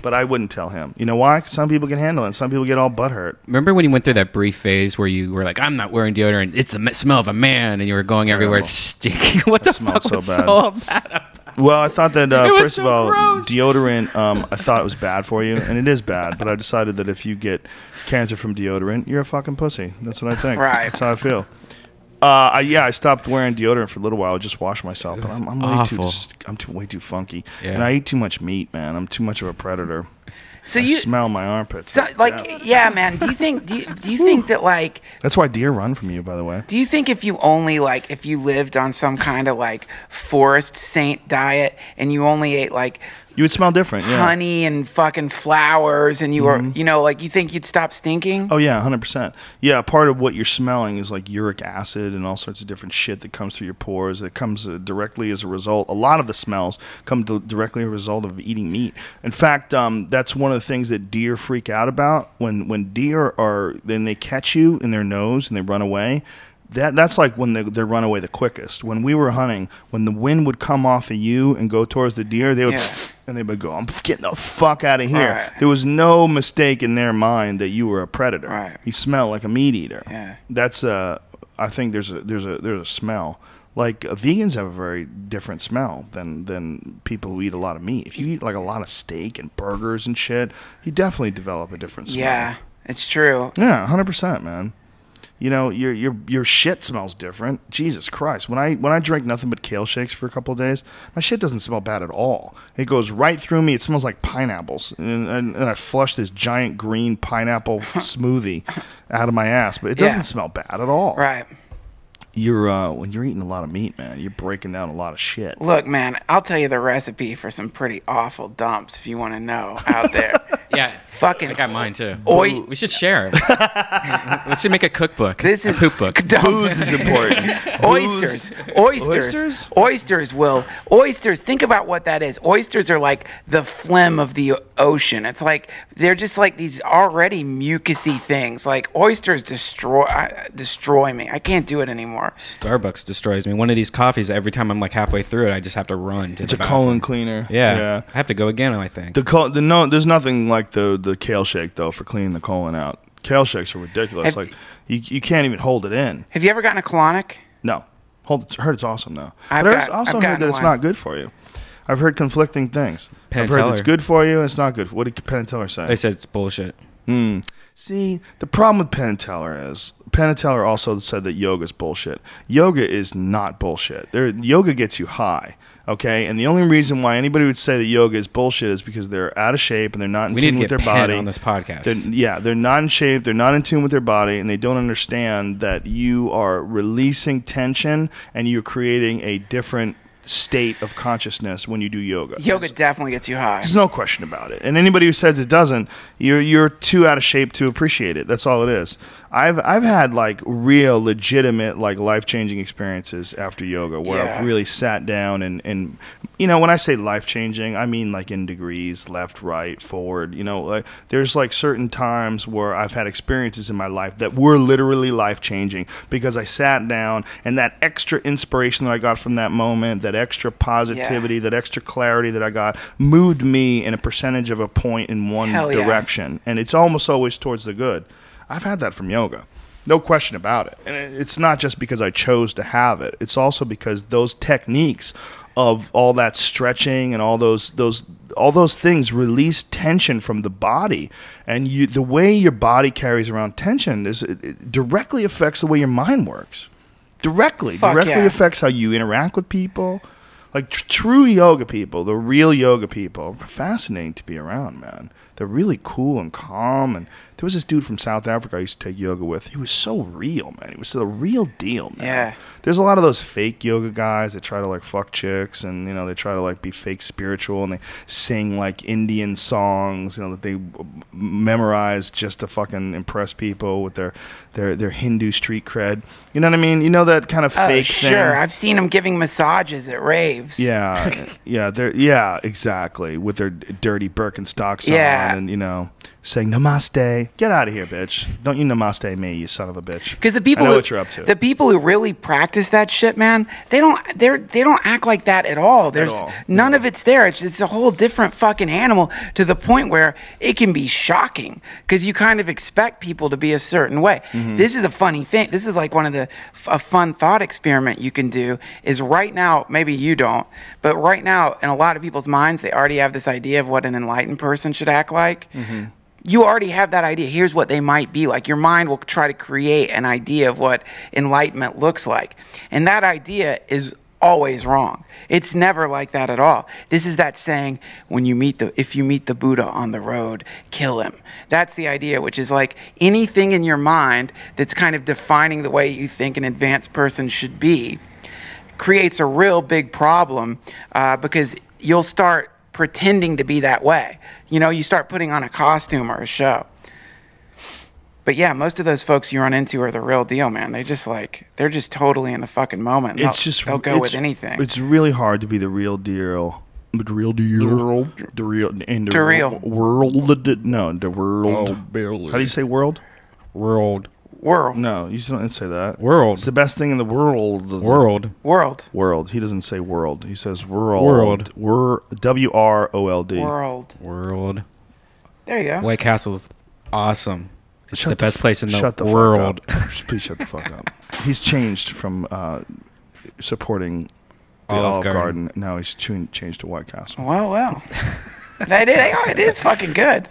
But I wouldn't tell him. You know why? 'Cause some people can handle it, and some people get all butthurt. Remember when you went through that brief phase where you were like, I'm not wearing deodorant, it's the smell of a man, and you were going everywhere stinky? What the fuck was so bad about it? Well, I thought that, first of all, gross. deodorant, I thought it was bad for you, and it is bad, but I decided that if you get cancer from deodorant, you're a fucking pussy. That's what I think. Right. That's how I feel. I stopped wearing deodorant for a little while. I just washed myself, but I'm way too funky, and I eat too much meat, man. I'm too much of a predator. So I you smell my armpits. So, man. Do you think that like that's why deer run from you? By the way, do you think if you lived on some kind of like forest saint diet and you only ate like you would smell different, honey and fucking flowers, and you were, like, you think you'd stop stinking? Oh yeah, 100%. Yeah, part of what you're smelling is like uric acid and all sorts of different shit that comes through your pores. It comes directly as a result. A lot of the smells come directly as a result of eating meat. In fact, that's one of the things that deer freak out about when deer then they catch you in their nose and they run away. That's like when they run away the quickest. When we were hunting, when the wind would come off of you and go towards the deer, they would go, I'm getting the fuck out of here. Right. There was no mistake in their mind that you were a predator. Right. You smell like a meat eater. Yeah. That's I think there's a smell. Like vegans have a very different smell than people who eat a lot of meat. If you eat like a lot of steak and burgers and shit, you definitely develop a different smell. Yeah, it's true. Yeah, 100%, man. You know, your shit smells different. Jesus Christ. When I drink nothing but kale shakes for a couple of days, my shit doesn't smell bad at all. It goes right through me. It smells like pineapples. And I flush this giant green pineapple smoothie out of my ass. But it doesn't smell bad at all. Right. When you're eating a lot of meat, man, you're breaking down a lot of shit. Look, man, I'll tell you the recipe for some pretty awful dumps if you want to know out there. Yeah, fucking. I got mine too. We should share it. Let's make a cookbook. This is a poop book. Booze is important. Oysters. Think about what that is. Oysters are like the phlegm of the ocean. It's like they're just like these already mucusy things. Like oysters destroy me. I can't do it anymore. Starbucks destroys me. One of these coffees, every time I'm like halfway through it, I just have to run to It's a colon cleaner. Yeah. I have to go again, I think. There's nothing like the kale shake though for cleaning the colon out. Kale shakes are ridiculous. Like you can't even hold it in. Have you ever gotten a colonic? No. Heard it's awesome though. I've heard that it's not good for you. I've heard conflicting things. I've heard it's good for you and it's not good. What did Penn and Teller say? They said it's bullshit. See, the problem with Penn and Teller is Penn and Teller also said that yoga is bullshit. Yoga is not bullshit. Yoga gets you high, okay? And the only reason why anybody would say that yoga is bullshit is because they're out of shape and they're not in tune with their body. On this podcast. They're not in shape. They're not in tune with their body, and they don't understand that you are releasing tension and you're creating a different state of consciousness when you do yoga. Yoga definitely gets you high. There's no question about it. And anybody who says it doesn't, you're too out of shape to appreciate it. That's all it is. I've had like real legitimate like life-changing experiences after yoga where I've really sat down and you know, when I say life-changing, I mean like in degrees, left, right, forward, you know, like there's like certain times where I've had experiences in my life that were literally life-changing because I sat down and that extra inspiration that I got from that moment, that that extra positivity, that extra clarity that I got, moved me in a percentage of a point in one direction. And it's almost always towards the good. I've had that from yoga. No question about it. And it's not just because I chose to have it. It's also because those techniques of all that stretching and all those things release tension from the body, and the way your body carries around tension it directly affects the way your mind works. Directly affects how you interact with people. Like true yoga people, the real yoga people, are fascinating to be around, man. They're really cool and calm. And there was this dude from South Africa I used to take yoga with. He was so real, man. He was the real deal, man. Yeah. There's a lot of those fake yoga guys that try to like fuck chicks, and you know they try to like be fake spiritual, and they sing like Indian songs, you know, that they memorize just to fucking impress people with their Hindu street cred. You know what I mean? You know that kind of fake thing. Sure, I've seen them giving massages at raves. Yeah, exactly. With their dirty Birkenstocks on, and you know, saying namaste. Get out of here, bitch! Don't you namaste me, you son of a bitch. Because the people I know what you're up to. The people who really practice that shit, man, they don't act like that at all. There's none of it's there. It's a whole different fucking animal, to the point where it can be shocking because you kind of expect people to be a certain way. This is a funny thing. This is like one of a fun thought experiment you can do is right now, maybe you don't, but right now in a lot of people's minds, they already have this idea of what an enlightened person should act like. You already have that idea. Here's what they might be like. Your mind will try to create an idea of what enlightenment looks like. And that idea is always wrong. It's never like that at all. This is that saying, if you meet the Buddha on the road, kill him. That's the idea, which is like anything in your mind that's kind of defining the way you think an advanced person should be creates a real big problem because you'll start pretending to be that way. You know, you start putting on a costume or a show. But yeah, most of those folks you run into are the real deal, man. They're just totally in the fucking moment. They'll go with anything. It's really hard to be the real deal. The real in the real world. No, the world. Oh, how do you say world? World. No, you don't say that. World. It's the best thing in the world. World. He doesn't say world. He says world. WROLD. World. There you go. White Castle's awesome. It's the best place in the world. Please shut the fuck up. He's changed from supporting the Olive Garden. Now he's changed to White Castle. Well. It is fucking good.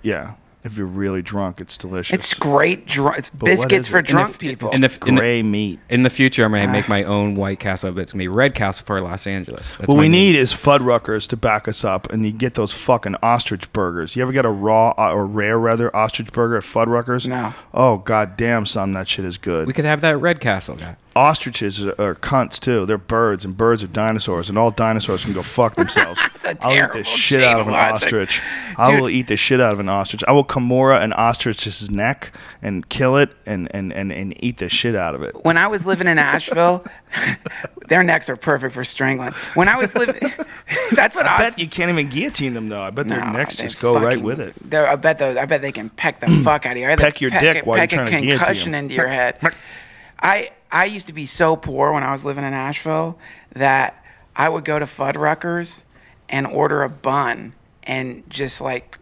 Yeah. If you're really drunk, it's delicious. It's great. It's biscuits for drunk people. Gray meat. In the future, I'm going to make my own White Castle, but it's going to be Red Castle for Los Angeles. That's what we need is Fuddruckers to back us up, and you get those fucking ostrich burgers. You ever get a raw or rare ostrich burger at Fuddruckers? No. Oh, goddamn, son, that shit is good. We could have that Red Castle guy. Ostriches are cunts too. They're birds, and birds are dinosaurs, and all dinosaurs can go fuck themselves. I'll eat the shit out of an ostrich. I will eat the shit out of an ostrich. I will Kimura an ostrich's neck and kill it and eat the shit out of it. When I was living in Asheville, their necks are perfect for strangling. When I was living, that's what I bet you can't even guillotine them though. I bet their necks just go right with it. I bet they can peck the fuck out of you. Peck your dick while you're trying to guillotine concussion into your head. I used to be so poor when I was living in Asheville that I would go to Fuddruckers and order a bun and just like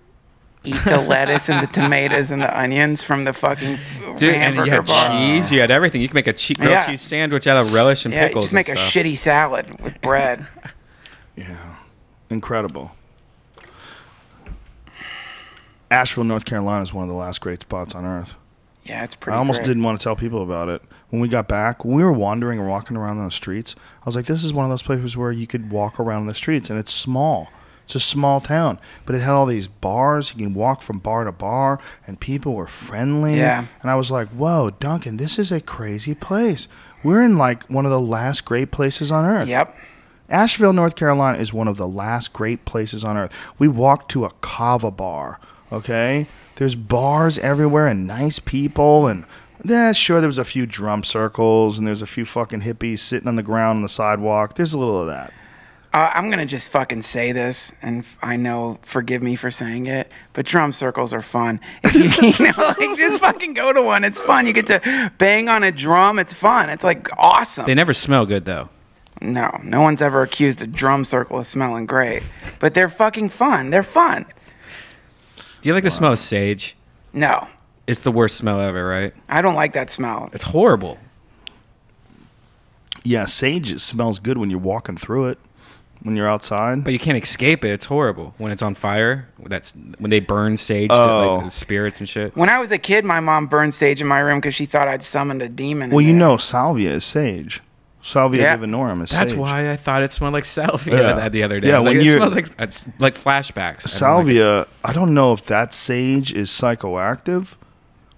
eat the lettuce and the tomatoes and the onions from the fucking hamburger and you had bar. Cheese, you had everything. You could make a grilled cheese sandwich out of relish and pickles. Just make a shitty salad with bread. Yeah, incredible. Asheville, North Carolina is one of the last great spots on earth. Yeah, it's pretty I almost great. didn't want to tell people about it. When we got back, when we were wandering and walking around on the streets, I was like, this is one of those places where you could walk around the streets, and it's small. It's a small town, but it had all these bars. You can walk from bar to bar, and people were friendly. Yeah. And I was like, whoa, Duncan, this is a crazy place. We're in, like, one of the last great places on earth. Yep. Asheville, North Carolina is one of the last great places on earth. We walked to a kava bar, okay? There's bars everywhere and nice people, and sure, there was a few drum circles, and there's a few fucking hippies sitting on the ground on the sidewalk. There's a little of that. I'm going to just fucking say this, and I know, forgive me for saying it, but drum circles are fun. If you just fucking go to one. It's fun. You get to bang on a drum. It's fun. It's like awesome. They never smell good, though. No, no one's ever accused a drum circle of smelling great. But they're fucking fun. They're fun. Do you like the smell of sage? No, It's the worst smell ever, right? I don't like that smell. It's horrible. Yeah, sage, it smells good when you're walking through it, when you're outside. But you can't escape it. It's horrible when it's on fire. That's when they burn sage to like the spirits and shit. When I was a kid, my mom burned sage in my room because she thought I'd summoned a demon. Well, in you there. know salvia is sage. Salvia Yeah. divinorum is That's sage. why I thought it smelled like salvia Yeah. the other day. Yeah, I was when like, it you're- smells like it's like flashbacks. I don't like it. Salvia, I don't know if that sage is psychoactive.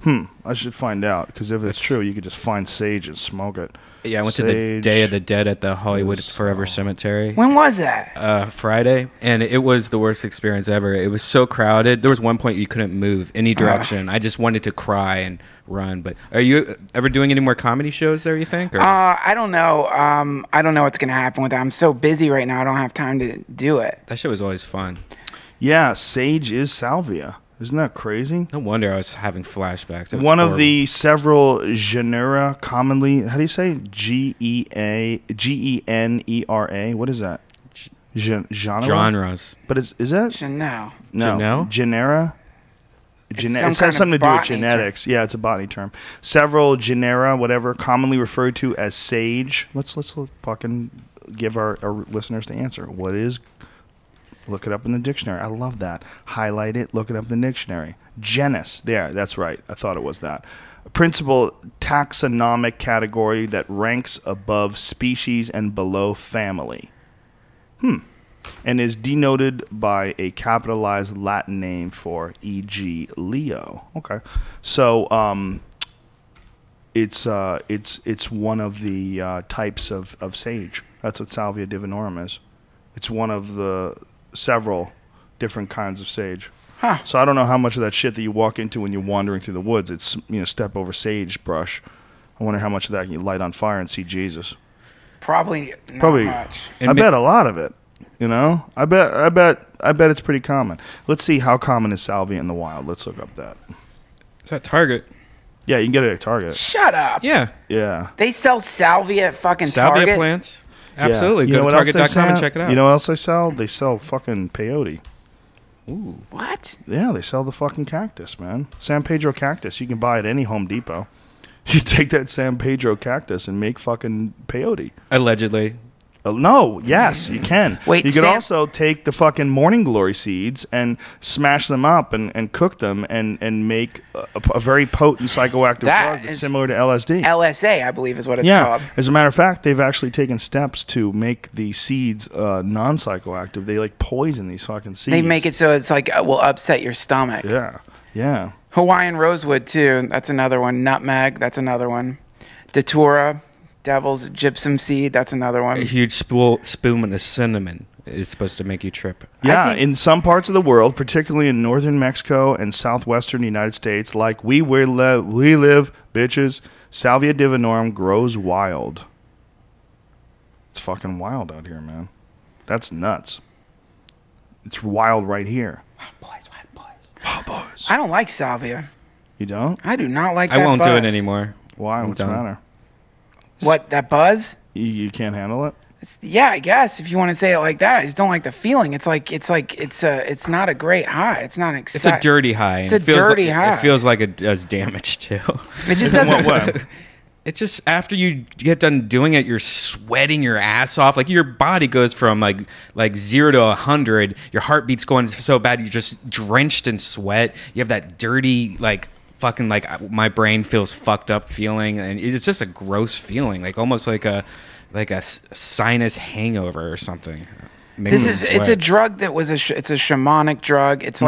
I should find out, because if it's true, you could just find sage and smoke it. Yeah, I went to the Sage Day of the Dead at the Hollywood is- Forever Cemetery. When was that? Friday, and it was the worst experience ever. It was so crowded. There was one point you couldn't move any direction. I just wanted to cry and run. But are you ever doing any more comedy shows there, you think? Or? I don't know. I don't know what's gonna happen with that. I'm so busy right now. I don't have time to do it. That shit was always fun. Yeah, sage is salvia. Isn't that crazy? No wonder I was having flashbacks. It was One of horrible. the several genera commonly, how do you say? Genera? What is that? Genre? genres. But is that? Chanel. No. Genera? Genera? It's It some has kind of something to do with botany genetics. Yeah, it's a botany term. Several genera, whatever, commonly referred to as sage. Let's fucking give our listeners the answer. What is? Look it up in the dictionary. I love that. Highlight it. Look it up in the dictionary. Genus. There, that's right. I thought it was that. A principal taxonomic category that ranks above species and below family. And is denoted by a capitalized Latin name for, e.g., Leo. Okay, so it's one of the types of sage. That's what Salvia divinorum is. It's one of the several different kinds of sage. Huh. So I don't know how much of that shit that you walk into when you're wandering through the woods. It's step over sagebrush. I wonder how much of that you light on fire and see Jesus. Probably not Probably. much. And I bet a lot of it. I bet it's pretty common. Let's see how common is salvia in the wild. Let's look up that. Is that Target? Yeah, you can get it at Target. Shut up. Yeah. Yeah. They sell salvia at fucking Salvia Target. plants. Absolutely. Yeah. You know Go what to else they Target.com and sell? check it out. You know what else they sell? They sell fucking peyote. What? Yeah, they sell the fucking cactus, man. San Pedro cactus. You can buy at any Home Depot. You take that San Pedro cactus and make fucking peyote. Allegedly. No, yes, you can. Wait, you could Sam- also take the fucking morning glory seeds and smash them up and cook them and make a very potent psychoactive That drug that's is similar to LSD. LSA, I believe, is what it's Yeah, called. as a matter of fact, they've actually taken steps to make the seeds non-psychoactive. They like poison these fucking seeds. They make it so it's like will upset your stomach. Yeah. Hawaiian rosewood too. That's another one. Nutmeg. That's another one. Datura, devil's gypsum seed. That's another A one. huge spoon of cinnamon is supposed to make you trip. Yeah, think- in some parts of the world, particularly in northern Mexico and southwestern United States, like we live, bitches, Salvia divinorum grows wild. It's fucking wild out here, man. That's nuts. It's wild right here. Wild boys. I don't like salvia. You don't? I do not like I that won't do it buzz. anymore. Why? I'm What's the done. matter? What, that buzz? You can't handle it? Yeah, I guess if you want to say it like that. I just don't like the feeling. It's not a great high. It's not It's a dirty high. It's and a it feels dirty like, high. It feels like it does damage too. It just In what doesn't. way? It's just after you get done doing it, you're sweating your ass off. Like your body goes from like 0 to 100. Your heartbeat's going so bad, you're just drenched in sweat. You have that dirty fucking my brain feels fucked up feeling, and it's just a gross feeling, like almost like a sinus hangover or something. It's a drug that was it's a shamanic drug. It's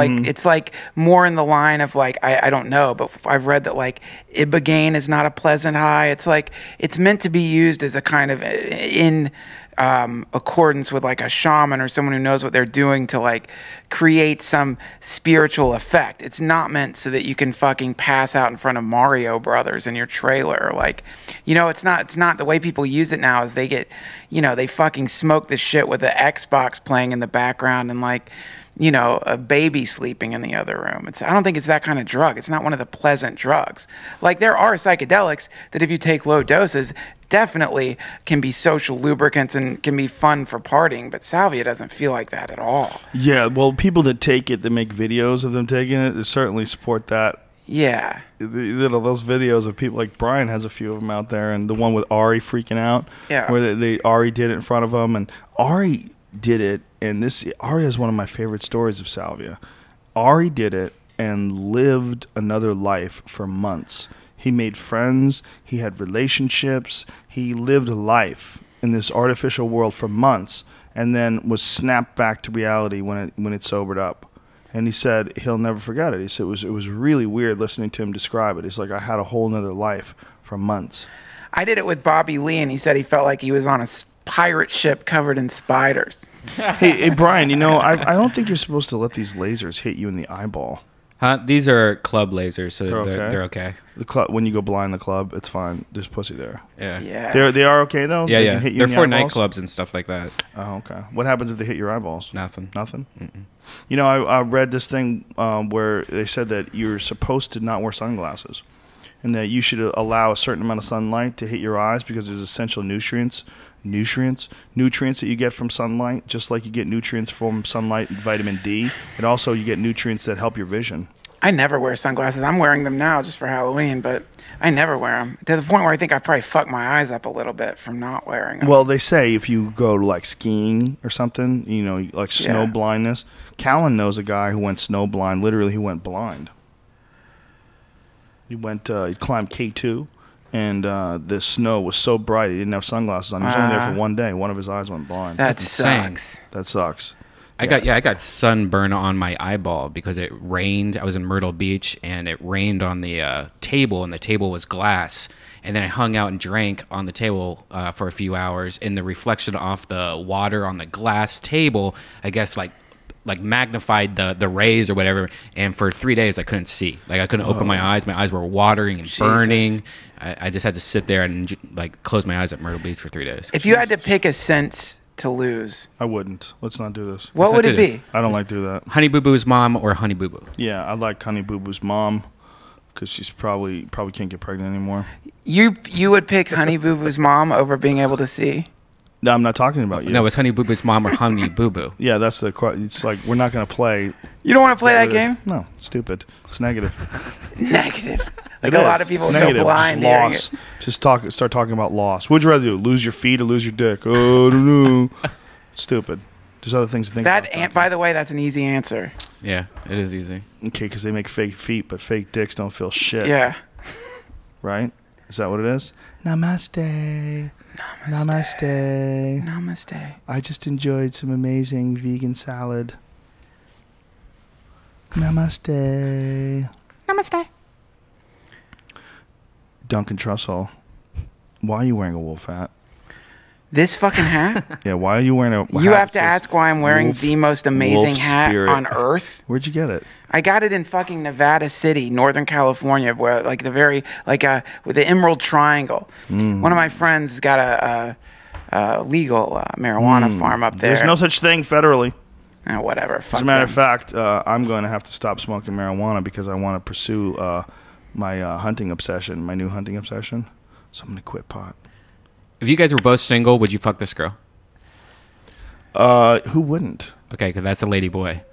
like more in the line of I don't know, but I've read that ibogaine is not a pleasant high. It's meant to be used as a kind of in accordance with a shaman or someone who knows what they're doing to create some spiritual effect. It's not meant so that you can fucking pass out in front of Mario Brothers in your trailer. It's not the way people use it now is they get, they fucking smoke this shit with an Xbox playing in the background and a baby sleeping in the other room. I don't think it's that kind of drug. It's not one of the pleasant drugs. There are psychedelics that if you take low doses definitely can be social lubricants and can be fun for partying, but salvia doesn't feel like that at all. Yeah, well, people that take it, that make videos of them taking it, they certainly support that. Yeah. Those videos of people, like Brian has a few of them out there, and the one with Ari freaking out, where Ari did it in front of him, and Ari did it, and Ari is one of my favorite stories of salvia. Ari did it and lived another life for months. He made friends, he had relationships, he lived a life in this artificial world for months, and then was snapped back to reality when it sobered up. And he said he'll never forget it. He said it was really weird listening to him describe it. He's like, I had a whole nother life for months. I did it with Bobby Lee, and he said he felt like he was on a pirate ship covered in spiders. Hey, Brian, I don't think you're supposed to let these lasers hit you in the eyeball. Huh? These are club lasers, so They're they're okay. The club, when you go blind in the club, it's fine. There's pussy there. Yeah. They are okay though. Yeah, They yeah. can hit you They're in the for eyeballs? nightclubs and stuff like that. Oh, okay. What happens if they hit your eyeballs? Nothing. Nothing. I read this thing where they said that you're supposed to not wear sunglasses, and that you should allow a certain amount of sunlight to hit your eyes because there's essential nutrients that you get from sunlight, just like you get nutrients from sunlight and vitamin D. And also you get nutrients that help your vision. I never wear sunglasses. I'm wearing them now just for Halloween, but I never wear them. To the point where I think I probably fucked my eyes up a little bit from not wearing them. Well, they say if you go to like skiing or something, like snow blindness. Callan knows a guy who went snow blind. Literally, he went blind. He climbed K2, and the snow was so bright he didn't have sunglasses on. He was only there for one day. One of his eyes went blind. That insane. sucks. That sucks. I got sunburn on my eyeball because it rained. I was in Myrtle Beach, and it rained on the table, and the table was glass. And then I hung out and drank on the table for a few hours, and the reflection off the water on the glass table, I guess, like magnified the rays or whatever. And for 3 days, I couldn't see. Like, I couldn't open my eyes. My eyes were watering and burning. I just had to sit there and close my eyes at Myrtle Beach for 3 days. If you had to pick a sense to lose, I wouldn't. Let's not do this. What would it be? I don't like to do that. Honey Boo Boo's mom or Honey Boo Boo? Yeah, I like Honey Boo Boo's mom because she's probably can't get pregnant anymore. You would pick Honey Boo Boo's mom over being able to see? No, I'm not talking about you. No, it's Honey Boo Boo's mom or Honey Boo Boo. Yeah, that's the question. It's like we're not going to play. You don't want to play that game? No, stupid. It's negative. Negative. Like It a is. lot of people It's go negative. blind. Just loss. Just start talking about loss. What'd you rather do? Lose your feet or lose your dick? Oh, I don't know. Stupid. There's other things to think about. By the way, that's an easy answer. Yeah, it is easy. Okay, because they make fake feet, but fake dicks don't feel shit. Yeah. Right? Is that what it is? Namaste. Namaste. Namaste. I just enjoyed some amazing vegan salad. Namaste. Namaste. Duncan Trussell, why are you wearing a wolf hat? This fucking hat? Yeah, why are you wearing a hat? You have to ask why I'm wearing the most amazing hat spirit. on earth. Where'd you get it? I got it in fucking Nevada City, Northern California, where with the Emerald Triangle. One of my friends got a legal marijuana farm up there. There's no such thing federally. Whatever. As a matter of fact, I'm going to have to stop smoking marijuana because I want to pursue my hunting obsession, my new hunting obsession. So I'm going to quit pot. If you guys were both single, would you fuck this girl? Who wouldn't? Okay, because that's a lady boy.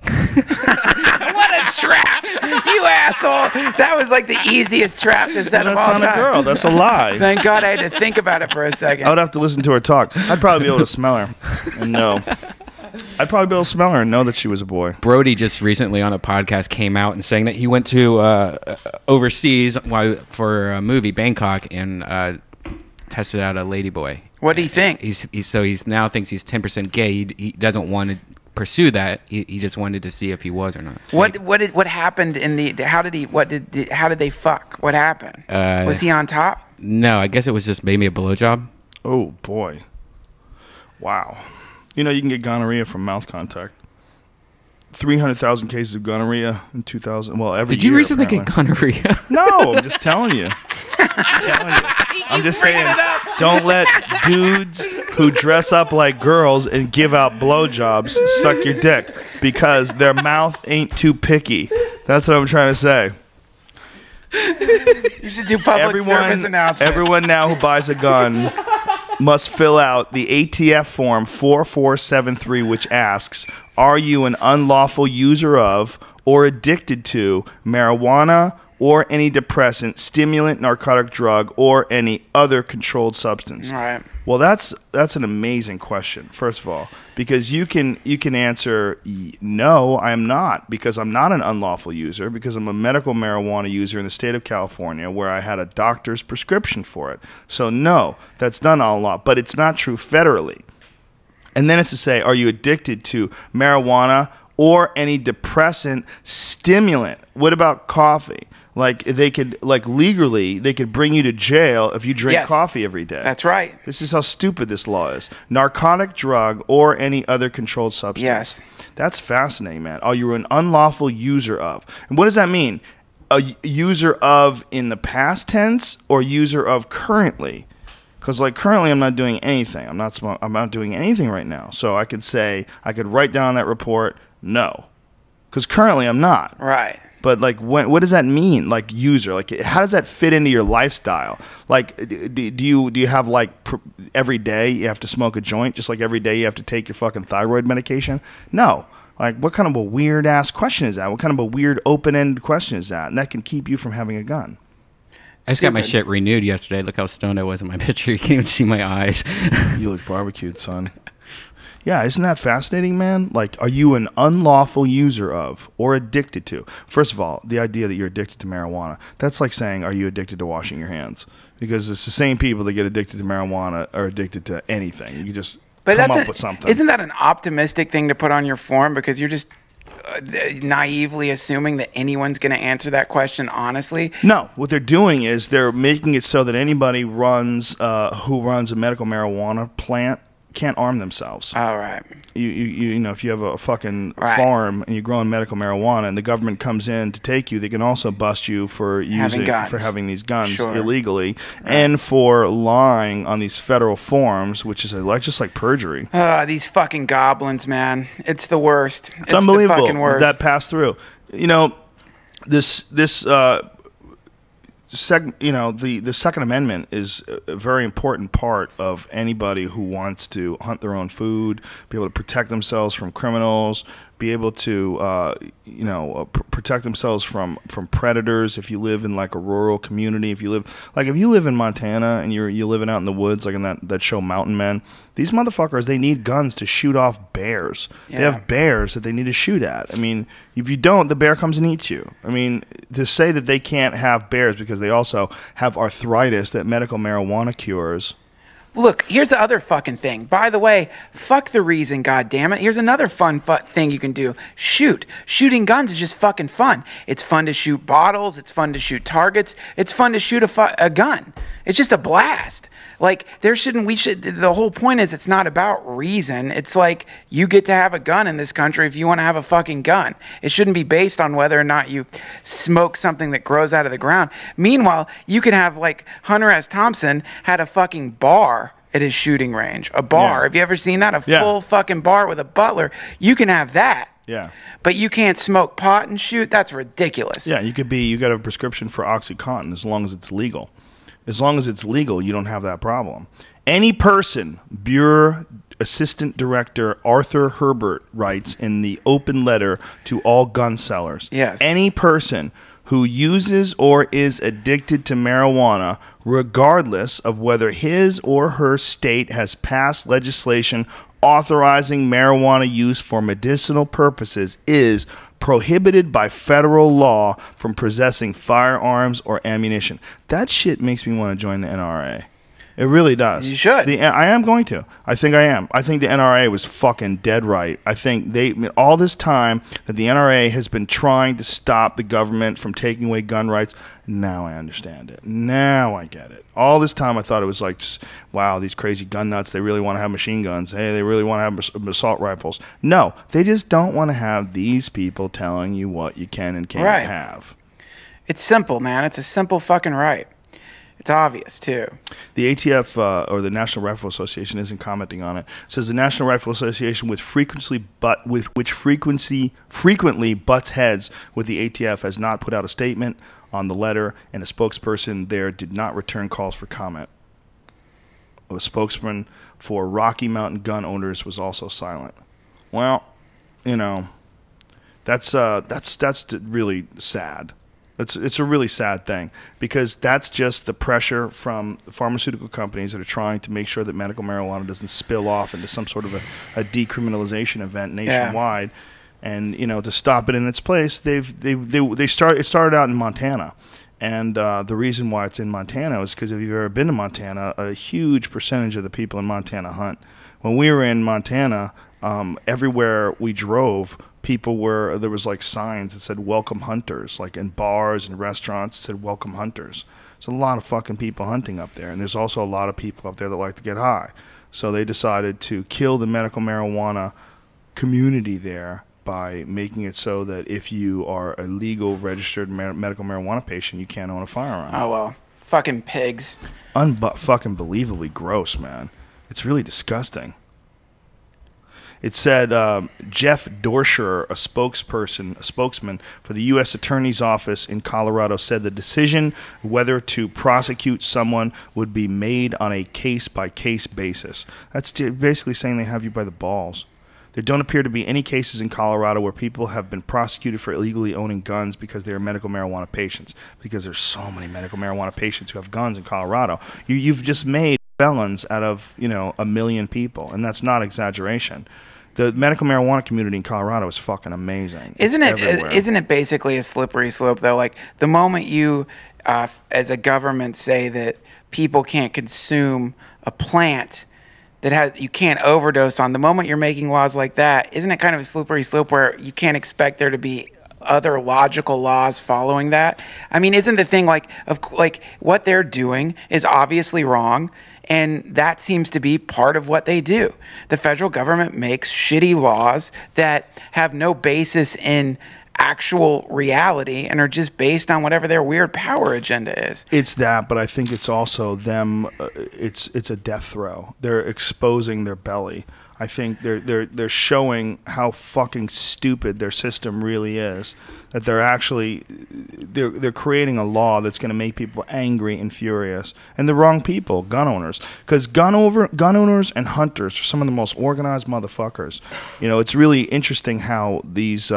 What a trap! You asshole! That was like the easiest trap to set of That's all time. not a girl. That's a lie. Thank God I had to think about it for a second. I would have to listen to her talk. I'd probably be able to smell her and know. I'd probably be able to smell her and know that she was a boy. Brody just recently on a podcast came out and saying that he went to overseas for a movie, Bangkok, and tested out a lady boy. What do you think? He's now thinks he's 10% gay. He doesn't want to pursue that. He just wanted to see if he was or not. What happened in the? How did they fuck? What happened? Was he on top? No, I guess it was just maybe a blowjob. Oh boy! Wow. You can get gonorrhea from mouth contact. 300,000 cases of gonorrhea in 2000. Well, every year. Did you recently apparently. get gonorrhea? No, I'm just telling you. I'm just saying, don't let dudes who dress up like girls and give out blowjobs suck your dick because their mouth ain't too picky. That's what I'm trying to say. You should do public service announcement. Everyone now who buys a gun must fill out the ATF form 4473, which asks, are you an unlawful user of or addicted to marijuana or any depressant, stimulant, narcotic drug, or any other controlled substance? All right. Well, that's an amazing question, first of all, because you can answer, no, I am not, because I'm not an unlawful user, because I'm a medical marijuana user in the state of California where I had a doctor's prescription for it. So no, that's not all law, but it's not true federally. And then it's to say, are you addicted to marijuana or any depressant, stimulant? What about coffee? Like they could, legally, they could bring you to jail if you drink coffee every day. That's right. This is how stupid this law is. Narcotic drug or any other controlled substance. Yes. That's fascinating, man. Are you an unlawful user of? And what does that mean? A user of in the past tense or user of currently? Because currently I'm not doing anything. I'm not doing anything right now. So I could say, I could write down that report, no. Because currently I'm not. Right. But what does that mean? User, how does that fit into your lifestyle? Do you have every day you have to smoke a joint, just like every day you have to take your fucking thyroid medication? No. What kind of a weird ass question is that? What kind of a weird open ended question is that? And that can keep you from having a gun. I just got my shit renewed yesterday. Look how stoned I was in my picture. You can't even see my eyes. You look barbecued, son. Yeah, isn't that fascinating, man? Are you an unlawful user of or addicted to? First of all, the idea that you're addicted to marijuana, that's like saying, are you addicted to washing your hands? Because it's the same people that get addicted to marijuana are addicted to anything. You just come up with something. Isn't that an optimistic thing to put on your form? Because you're just naively assuming that anyone's going to answer that question honestly. No, what they're doing is they're making it so that anybody who runs a medical marijuana plant can't arm themselves. All right. You know, if you have a fucking farm and you're growing medical marijuana and the government comes in to take you, they can also bust you for having these guns illegally and for lying on these federal forms, which is just like perjury. These fucking goblins, man. It's the worst. It's unbelievable the fucking worst. That passed through. You know, the Second Amendment is a very important part of anybody who wants to hunt their own food, be able to protect themselves from criminals, be able to protect themselves from predators. If you live in a rural community, if you live in Montana and you're living out in the woods, like in that show Mountain Men, these motherfuckers, they need guns to shoot off bears. Yeah. They have bears that they need to shoot at. I mean, if you don't, the bear comes and eats you. I mean, to say that they can't have bears because they also have arthritis that medical marijuana cures. Look, here's the other fucking thing. By the way, fuck the reason, goddammit. Here's another fun thing you can do. Shoot. Shooting guns is just fucking fun. It's fun to shoot bottles. It's fun to shoot targets. It's fun to shoot a gun. It's just a blast. The whole point is it's not about reason. It's you get to have a gun in this country if you want to have a fucking gun. It shouldn't be based on whether or not you smoke something that grows out of the ground. Meanwhile, you can have Hunter S. Thompson had a fucking bar at his shooting range. A bar. Yeah. Have you ever seen that? A full fucking bar with a butler. You can have that. Yeah. But you can't smoke pot and shoot? That's ridiculous. Yeah, you got a prescription for OxyContin as long as it's legal. As long as it's legal, you don't have that problem. Any person, Bureau Assistant Director Arthur Herbert writes in the open letter to all gun sellers. Yes. Any person who uses or is addicted to marijuana, regardless of whether his or her state has passed legislation authorizing marijuana use for medicinal purposes, is prohibited by federal law from possessing firearms or ammunition. That shit makes me want to join the NRA. It really does. You should. I am going to. I think I am. I think the NRA was fucking dead right. I think all this time that the NRA has been trying to stop the government from taking away gun rights, now I understand it. Now I get it. All this time I thought it was wow, these crazy gun nuts, they really want to have machine guns. Hey, they really want to have assault rifles. No, they just don't want to have these people telling you what you can and can't have. It's simple, man. It's a simple fucking right. It's obvious, too. The ATF, or the National Rifle Association, isn't commenting on it. It says the National Rifle Association, which frequently butts heads with the ATF, has not put out a statement on the letter, and a spokesperson there did not return calls for comment. A spokesman for Rocky Mountain gun owners was also silent. Well, that's really sad. It's a really sad thing, because that's just the pressure from pharmaceutical companies that are trying to make sure that medical marijuana doesn't spill off into some sort of a decriminalization event nationwide. Yeah. And to stop it in its place, it started out in Montana. And the reason why it's in Montana is because if you've ever been to Montana, a huge percentage of the people in Montana hunt. When we were in Montana, everywhere we drove, there was like signs that said "Welcome Hunters," like in bars and restaurants, it said "Welcome Hunters." There's a lot of fucking people hunting up there, and there's also a lot of people up there that like to get high. So they decided to kill the medical marijuana community there by making it so that if you are a legal registered medical marijuana patient, you can't own a firearm. Oh, well. Fucking pigs. Fucking believably gross, man. It's really disgusting. It said Jeff Dorsher, a spokesman for the U.S. Attorney's Office in Colorado, said the decision whether to prosecute someone would be made on a case-by-case basis. That's basically saying they have you by the balls. There don't appear to be any cases in Colorado where people have been prosecuted for illegally owning guns because they are medical marijuana patients, because there's so many medical marijuana patients who have guns in Colorado. You've just made felons out of, 1 million people, and that's not exaggeration. The medical marijuana community in Colorado is fucking amazing. Isn't it basically a slippery slope, though? Like, the moment you, as a government, say that people can't consume a plant that you can't overdose on, the moment you're making laws like that, isn't it kind of a slippery slope where you can't expect there to be other logical laws following that? I mean, isn't the thing like what they're doing is obviously wrong, and that seems to be part of what they do. The federal government makes shitty laws that have no basis in actual reality and are just based on whatever their weird power agenda is. It's that, but I think it's also them. It's a death throw. They're exposing their belly. I think they're showing how fucking stupid their system really is. That they're creating a law that's going to make people angry and furious, and the wrong people, gun owners, because gun owners and hunters are some of the most organized motherfuckers. It's really interesting how these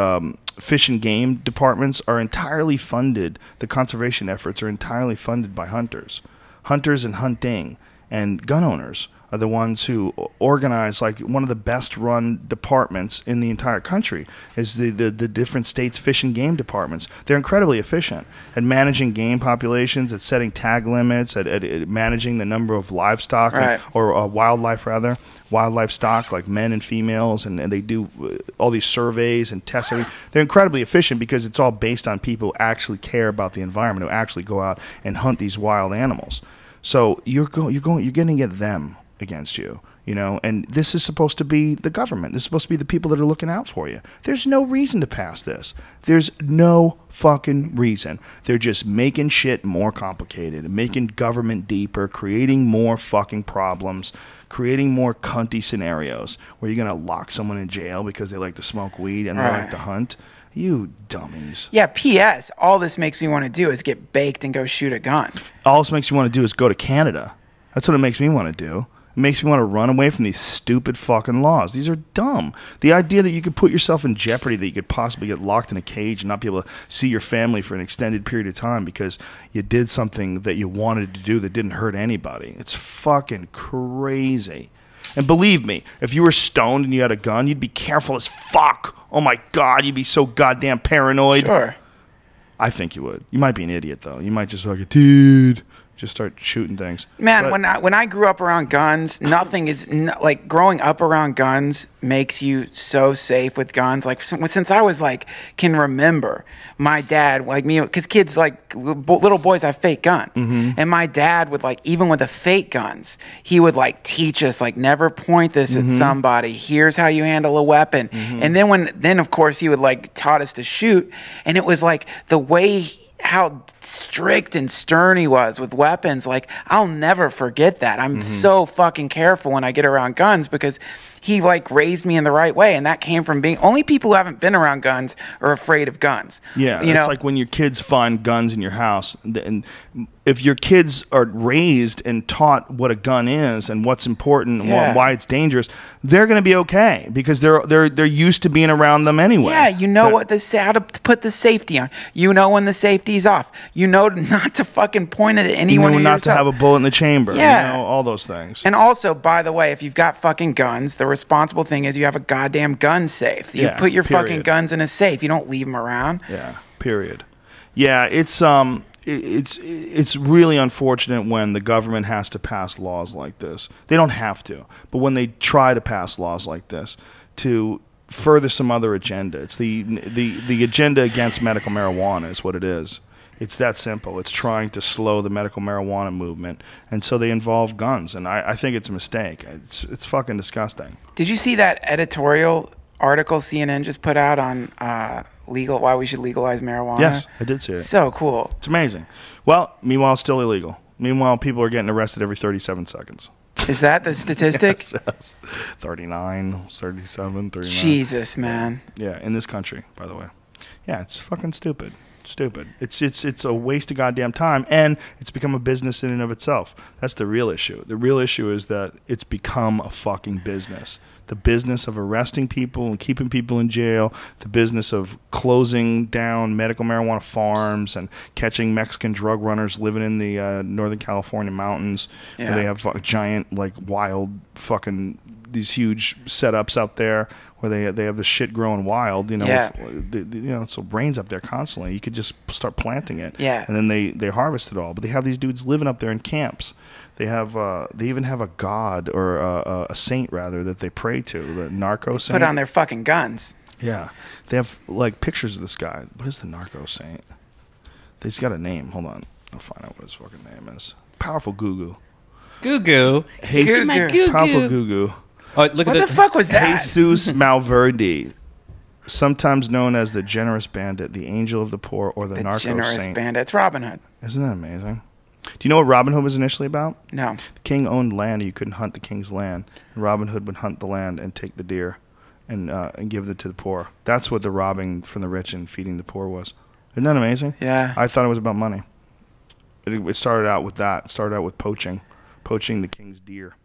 fish and game departments are entirely funded. The conservation efforts are entirely funded by hunters and hunting, and gun owners are the ones who organize, like, one of the best run departments in the entire country is the different states' fish and game departments. They're incredibly efficient at managing game populations, at setting tag limits, at managing the number of livestock, right, or wildlife stock, like men and females, and they do all these surveys and tests. They're incredibly efficient because it's all based on people who actually care about the environment, who actually go out and hunt these wild animals. So you're going to get them against you, and this is supposed to be the government. This is supposed to be the people that are looking out for you. There's no reason to pass this. There's no fucking reason. They're just making shit more complicated and making government deeper, creating more fucking problems, creating more cunty scenarios where you're going to lock someone in jail because they like to smoke weed and they like to hunt. You dummies. Yeah, P.S. All this makes me want to do is get baked and go shoot a gun. All this makes me want to do is go to Canada. That's what it makes me want to do. It makes me want to run away from these stupid fucking laws. These are dumb. The idea that you could put yourself in jeopardy, that you could possibly get locked in a cage and not be able to see your family for an extended period of time because you did something that you wanted to do that didn't hurt anybody. It's fucking crazy. And believe me, if you were stoned and you had a gun, you'd be careful as fuck. Oh my God, you'd be so goddamn paranoid. Sure. I think you would. You might be an idiot, though. You might just like, dude, just start shooting things. Man, when I grew up around guns, nothing is like growing up around guns makes you so safe with guns. Like since I was like can remember, my dad, like me, because kids, like little boys have fake guns, and my dad would, like, even with the fake guns, he would like teach us, like, never point this at somebody. Here's how you handle a weapon. And then of course he would like taught us to shoot, and it was like the way how strict and stern he was with weapons. Like, I'll never forget that. I'm so fucking careful when I get around guns because he like raised me in the right way, and that came from being only people who haven't been around guns are afraid of guns. Yeah, you it's know, like when your kids find guns in your house, and if your kids are raised and taught what a gun is and what's important and why it's dangerous, they're going to be okay because they're used to being around them anyway. Yeah, you know how to put the safety on. You know when the safety's off. You know not to fucking point it at anyone. You know not yourself. to have a bullet in the chamber. Yeah, you know, all those things. And also, by the way, if you've got fucking guns, the responsible thing is you have a goddamn gun safe. You put your fucking guns in a safe. You don't leave them around. Yeah. Period. Yeah, it's really unfortunate when the government has to pass laws like this. They don't have to, but when they try to pass laws like this to further some other agenda, it's the agenda against medical marijuana is what it is. It's that simple. It's trying to slow the medical marijuana movement, and so they involve guns, and I think it's a mistake. It's fucking disgusting. Did you see that editorial article CNN just put out on why we should legalize marijuana? Yes, I did see it. So cool. It's amazing. Well, meanwhile, it's still illegal. Meanwhile, people are getting arrested every 37 seconds. Is that the statistic? Yes. 39, 37, 39. Jesus, man. Yeah, in this country, by the way. Yeah, it's fucking stupid. Stupid. It's a waste of goddamn time, and it's become a business in and of itself. That's the real issue. The real issue is that it's become a fucking business. The business of arresting people and keeping people in jail, the business of closing down medical marijuana farms and catching Mexican drug runners living in the Northern California mountains where they have giant, like, wild fucking these huge setups out there where they have the shit growing wild, you know, so brains up there constantly. You could just start planting it, and then they harvest it all. But they have these dudes living up there in camps. They have they even have a god or a saint rather that they pray to, the narco saint. Put on their fucking guns. Yeah, they have like pictures of this guy. What is the narco saint? He's got a name. Hold on, I'll find out what his fucking name is. Powerful Goo Goo. Hey, my Goo. Powerful Goo. Oh, look What at the fuck was that? Jesus Malverde, sometimes known as the generous bandit, the angel of the poor, or the narco generous saint. bandit. It's Robin Hood. Isn't that amazing? Do you know what Robin Hood was initially about? No. The king owned land, and you couldn't hunt the king's land. And Robin Hood would hunt the land and take the deer and give it to the poor. That's what the robbing from the rich and feeding the poor was. Isn't that amazing? Yeah. I thought it was about money. It started out with that. It started out with poaching the king's deer.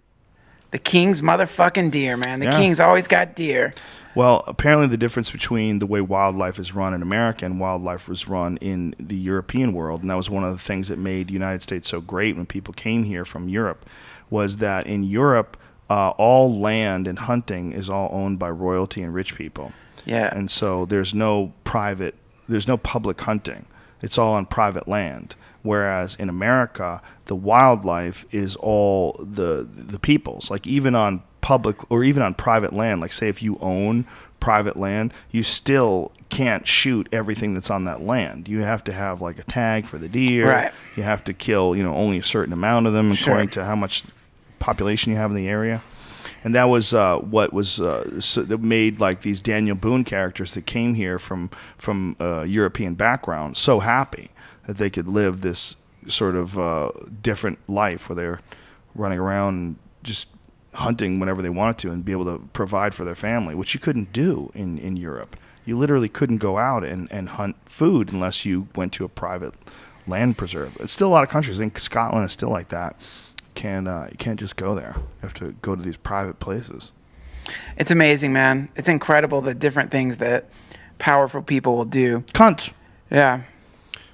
The king's motherfucking deer, man. The king's always got deer. Well, apparently the difference between the way wildlife is run in America and wildlife was run in the European world, and that was one of the things that made the United States so great when people came here from Europe, was that in Europe, all land and hunting is all owned by royalty and rich people. Yeah. And so there's no public hunting. It's all on private land. Whereas in America, the wildlife is all the people's. Like even on public or even on private land, like say if you own private land, you still can't shoot everything that's on that land. You have to have like a tag for the deer. Right. You have to kill, only a certain amount of them according to how much population you have in the area. And that was what was that made like these Daniel Boone characters that came here from European background so happy that they could live this sort of different life where they're running around and just hunting whenever they wanted to and be able to provide for their family, which you couldn't do in Europe. You literally couldn't go out and hunt food unless you went to a private land preserve. It's still a lot of countries. I think Scotland is still like that. You can't just go there. You have to go to these private places. It's amazing, man. It's incredible the different things that powerful people will do. Cunt. Yeah.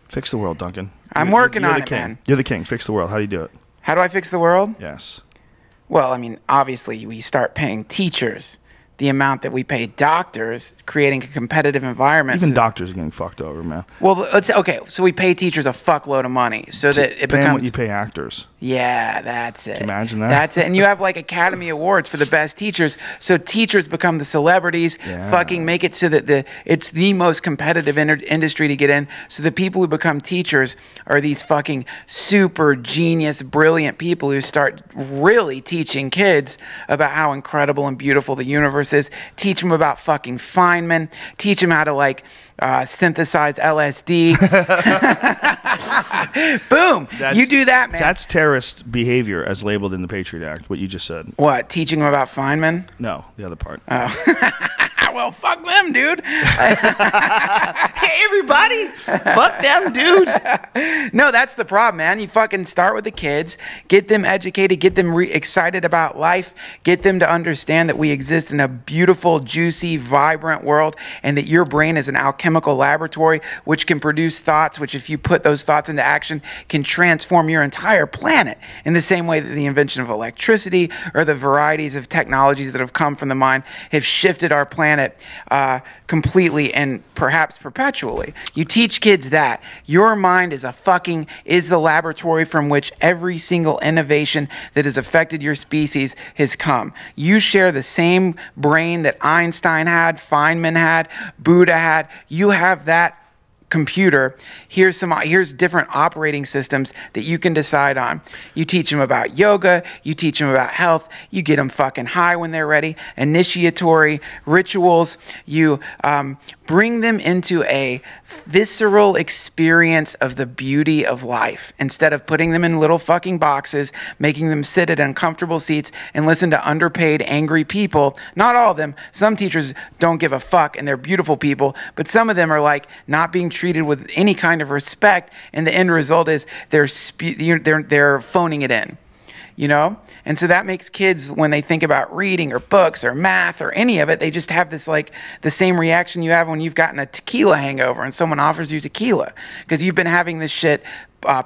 Fix the world, Duncan. I'm working on the it, king. man. You're the king. Fix the world. How do you do it? How do I fix the world? Yes. Well, I mean, obviously, we start paying teachers the amount that we pay doctors, creating a competitive environment. Even doctors are getting fucked over, man. Well, so we pay teachers a fuckload of money so that it becomes what you pay actors. Yeah, that's it. Can you imagine that? That's it. And you have like Academy Awards for the best teachers. So teachers become the celebrities, fucking make it so that it's the most competitive industry to get in. So the people who become teachers are these fucking super genius, brilliant people who start really teaching kids about how incredible and beautiful the universe geniuses, teach them about fucking Feynman, teach them how to like synthesize LSD. Boom. You do that, man. That's terrorist behavior as labeled in the Patriot Act, what you just said. What, teaching them about Feynman? No, the other part. Oh. Well, fuck them, dude. Hey, everybody. Fuck them, dude. No, that's the problem, man. You fucking start with the kids, get them educated, get them excited about life, get them to understand that we exist in a beautiful, juicy, vibrant world, and that your brain is an alchemical laboratory which can produce thoughts, which if you put those thoughts into action, can transform your entire planet in the same way that the invention of electricity or the varieties of technologies that have come from the mind have shifted our planet completely and perhaps perpetually. You teach kids that your mind is the laboratory from which every single innovation that has affected your species has come. You share the same brain that Einstein had, Feynman had, Buddha had. You have that computer. Here's different operating systems that you can decide on. You teach them about yoga, you teach them about health, you get them fucking high when they're ready, initiatory rituals, you bring them into a visceral experience of the beauty of life instead of putting them in little fucking boxes, making them sit at uncomfortable seats and listen to underpaid, angry people. Not all of them. Some teachers don't give a fuck and they're beautiful people, but some of them are like not being treated with any kind of respect, and the end result is they're phoning it in. You know? And so that makes kids, when they think about reading or books or math or any of it, they just have this like the same reaction you have when you've gotten a tequila hangover and someone offers you tequila because you've been having this shit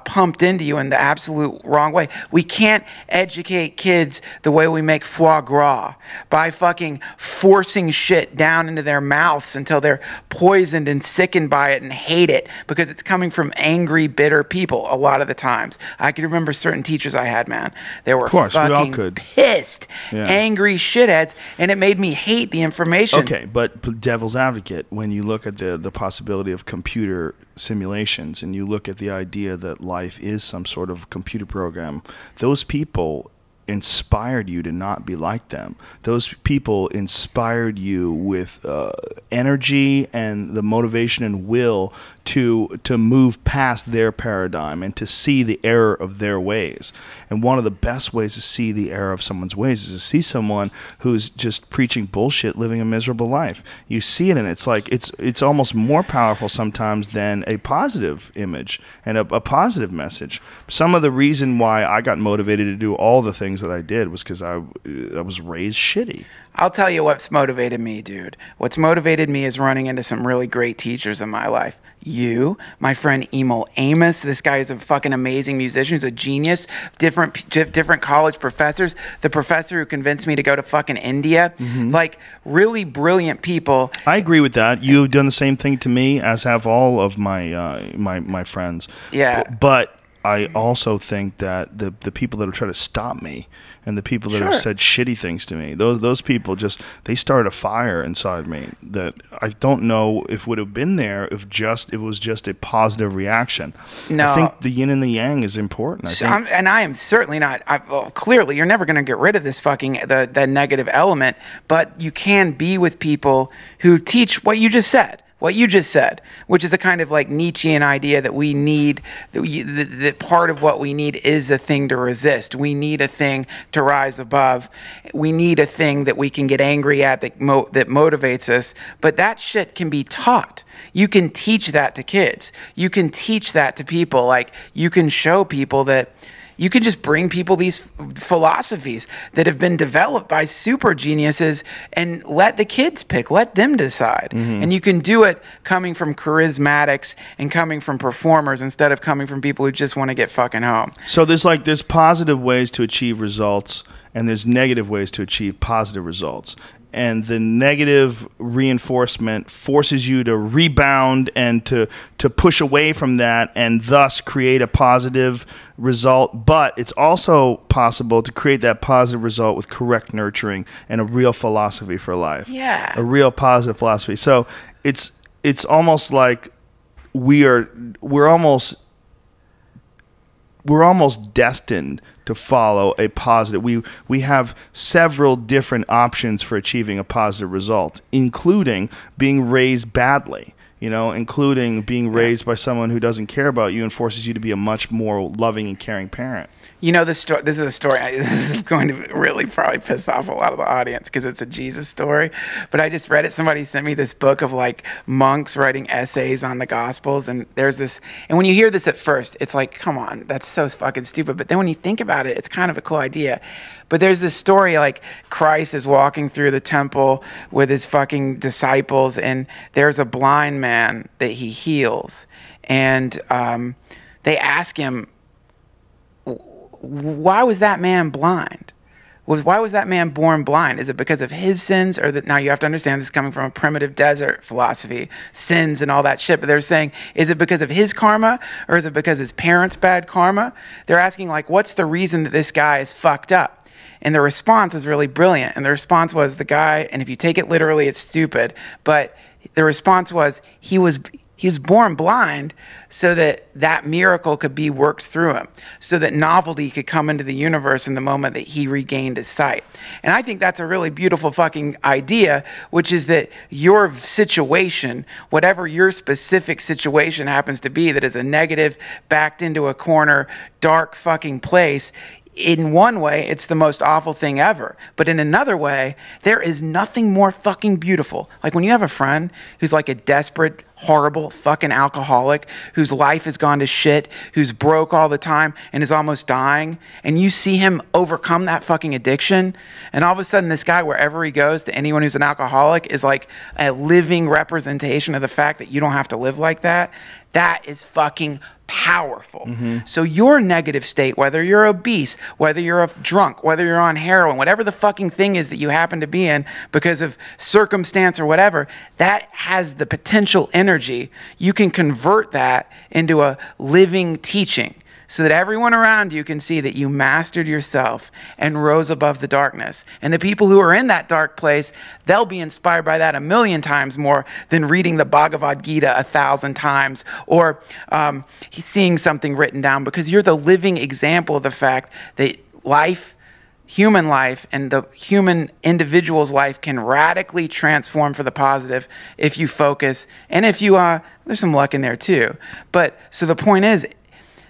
pumped into you in the absolute wrong way. We can't educate kids the way we make foie gras, by fucking forcing shit down into their mouths until they're poisoned and sickened by it and hate it because it's coming from angry, bitter people a lot of the times. I can remember certain teachers I had, man. They were fucking pissed, angry shitheads, and it made me hate the information. Okay, but devil's advocate, when you look at the possibility of computer simulations and you look at the idea that life is some sort of computer program, those people inspired you to not be like them. Those people inspired you with energy and the motivation and will to move past their paradigm and to see the error of their ways. And one of the best ways to see the error of someone's ways is to see someone who's just preaching bullshit, living a miserable life. You see it, and it's like it's almost more powerful sometimes than a positive image and a positive message. Some of the reason why I got motivated to do all the things that I did was because I was raised shitty. I'll tell you what's motivated me, dude. What's motivated me is running into some really great teachers in my life. You, my friend Emil Amos. This guy is a fucking amazing musician. He's a genius. Different college professors. The professor who convinced me to go to fucking India. Like, really brilliant people. I agree with that. You've done the same thing to me, as have all of my my friends. Yeah. But I also think that the people that are trying to stop me and the people that have said shitty things to me, those people they started a fire inside me that I don't know if would have been there if it was just a positive reaction. No. I think the yin and the yang is important. I am certainly not. Clearly, you're never going to get rid of this fucking the negative element, but you can be with people who teach what you just said. What you just said, which is a kind of like Nietzschean idea that we need, that part of what we need is a thing to resist. We need a thing to rise above. We need a thing that we can get angry at that motivates us. But that shit can be taught. You can teach that to kids. You can teach that to people. Like, you can show people that. You can just bring people these philosophies that have been developed by super geniuses and let the kids pick, let them decide. And you can do it coming from charismatics and coming from performers instead of coming from people who just want to get fucking home. So there's positive ways to achieve results and there's negative ways to achieve positive results. And the negative reinforcement forces you to rebound and to push away from that and thus create a positive result. But it's also possible to create that positive result with correct nurturing and a real philosophy for life. Yeah. A real positive philosophy. So it's almost like we're almost we're almost destined to follow a positive. We have several different options for achieving a positive result, including being raised badly. You know, including being raised by someone who doesn't care about you and forces you to be a much more loving and caring parent. You know, this is a story. This is going to really probably piss off a lot of the audience because it's a Jesus story. But I just read it. Somebody sent me this book of like monks writing essays on the Gospels. And there's this. And when you hear this at first, it's like, come on, that's so fucking stupid. But then when you think about it, it's kind of a cool idea. But there's this story like Christ is walking through the temple with his fucking disciples, and there's a blind man that he heals. And they ask him, why was that man blind? Why was that man born blind? Is it because of his sins? Or that now you have to understand this is coming from a primitive desert philosophy, sins and all that shit. But they're saying, is it because of his karma? Or is it because his parents' bad karma? They're asking, like, what's the reason that this guy is fucked up? And the response is really brilliant. And the response was the guy, and if you take it literally, it's stupid. But the response was he was born blind so that that miracle could be worked through him, so that novelty could come into the universe in the moment that he regained his sight. And I think that's a really beautiful fucking idea, which is that your situation, whatever your specific situation happens to be that is a negative, backed into a corner, dark fucking place, in one way, it's the most awful thing ever. But in another way, there is nothing more fucking beautiful. Like when you have a friend who's like a desperate, horrible fucking alcoholic, whose life has gone to shit, who's broke all the time and is almost dying, and you see him overcome that fucking addiction, and all of a sudden this guy, wherever he goes, to anyone who's an alcoholic, is like a living representation of the fact that you don't have to live like that. That is fucking powerful. Mm-hmm. So your negative state, whether you're obese, whether you're a drunk, whether you're on heroin, whatever the fucking thing is that you happen to be in because of circumstance or whatever, that has the potential energy. You can convert that into a living teaching, so that everyone around you can see that you mastered yourself and rose above the darkness. And the people who are in that dark place, they'll be inspired by that 1,000,000 times more than reading the Bhagavad Gita 1,000 times or seeing something written down, because you're the living example of the fact that life, human life, and the human individual's life can radically transform for the positive if you focus, and if you, there's some luck in there too. But so the point is,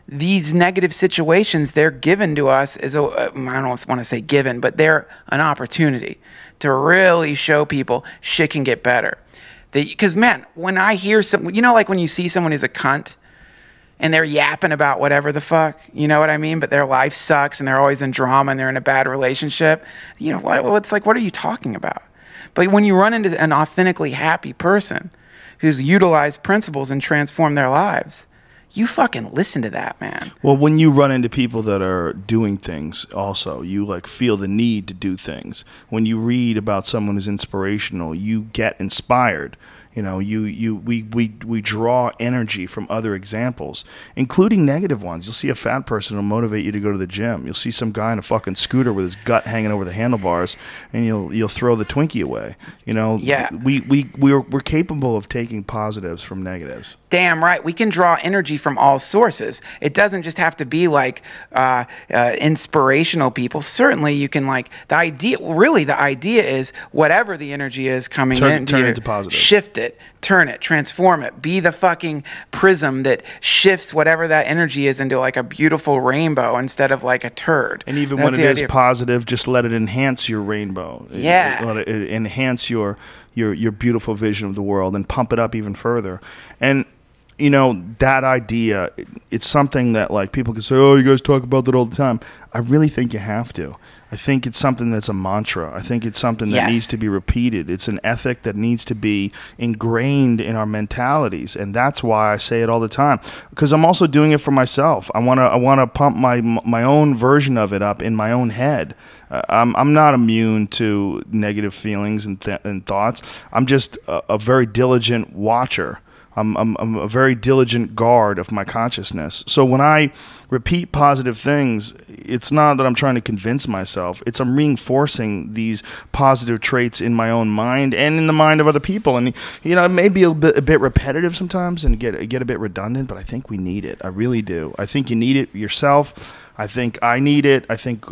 these negative situations, they're given to us as I don't want to say given, but they're an opportunity to really show people shit can get better. Because, man, when I hear someone, you know, like when you see someone who's a cunt and they're yapping about whatever the fuck, you know what I mean? But their life sucks and they're always in drama and they're in a bad relationship. You know, what's like, what are you talking about? But when you run into an authentically happy person who's utilized principles and transformed their lives, you fucking listen to that, man. Well, when you run into people that are doing things also, you like feel the need to do things. When you read about someone who's inspirational, you get inspired. You know, we draw energy from other examples, including negative ones. You'll see a fat person who'll motivate you to go to the gym. You'll see some guy in a fucking scooter with his gut hanging over the handlebars, and you'll throw the Twinkie away. You know, yeah. We're capable of taking positives from negatives. Damn right. We can draw energy from all sources. It doesn't just have to be like inspirational people. Certainly you can, like, the idea is whatever the energy is coming in, turn it into positive. Shift it, turn it, transform it. Be the fucking prism that shifts whatever that energy is into like a beautiful rainbow instead of like a turd. And even when it is positive, just let it enhance your rainbow. Yeah. Let it enhance your beautiful vision of the world and pump it up even further. And you know, that idea, it's something that, like, people can say, oh, you guys talk about that all the time. I really think you have to. I think it's something that's a mantra. I think it's something that needs to be repeated. It's an ethic that needs to be ingrained in our mentalities, and that's why I say it all the time. Because I'm also doing it for myself. I want to pump my own version of it up in my own head. I'm not immune to negative feelings and thoughts. I'm just a very diligent watcher I'm a very diligent guard of my consciousness. So when I repeat positive things, it's not that I'm trying to convince myself. It's I'm reinforcing these positive traits in my own mind and in the mind of other people. And it may be a bit repetitive sometimes and get a bit redundant, but I think we need it. I really do. I think you need it yourself. I think I need it. I think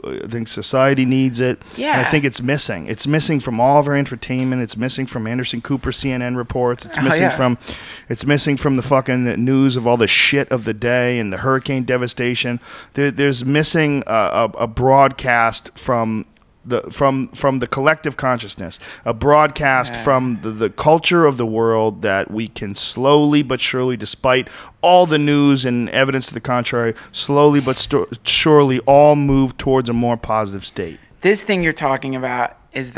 society needs it. Yeah. And I think it's missing. It's missing from all of our entertainment. It's missing from Anderson Cooper CNN reports. It's missing from the fucking news of all the shit of the day and the hurricane devastation. There's missing a broadcast from the collective consciousness, a broadcast from the culture of the world that we can slowly but surely, despite all the news and evidence to the contrary, slowly but surely all move towards a more positive state. This thing you're talking about is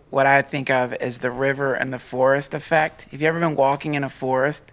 what I think of as the river and the forest effect. Have you ever been walking in a forest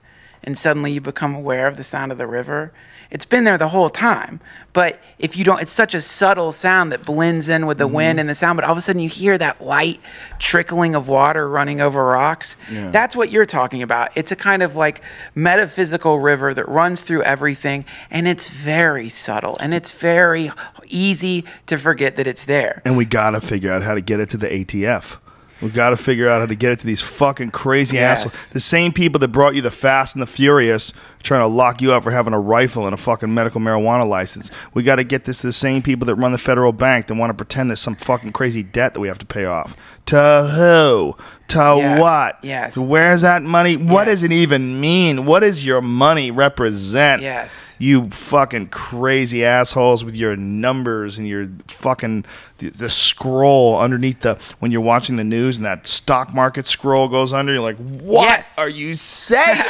and suddenly you become aware of the sound of the river? It's been there the whole time, but if you don't, it's such a subtle sound that blends in with the wind and the sound, but all of a sudden you hear that light trickling of water running over rocks. Yeah. That's what you're talking about. It's a kind of like metaphysical river that runs through everything, and it's very subtle, and it's very easy to forget that it's there. And we gotta figure out how to get it to the ATF. We've got to figure out how to get it to these fucking crazy assholes. The same people that brought you the Fast and the Furious trying to lock you up for having a rifle and a fucking medical marijuana license. We got to get this to the same people that run the federal bank that want to pretend there's some fucking crazy debt that we have to pay off. To who? To what? Yes. Where's that money? What does it even mean? What does your money represent? Yes. You fucking crazy assholes with your numbers and your fucking the scroll underneath when you're watching the news and that stock market scroll goes under. You're like, what are you saying?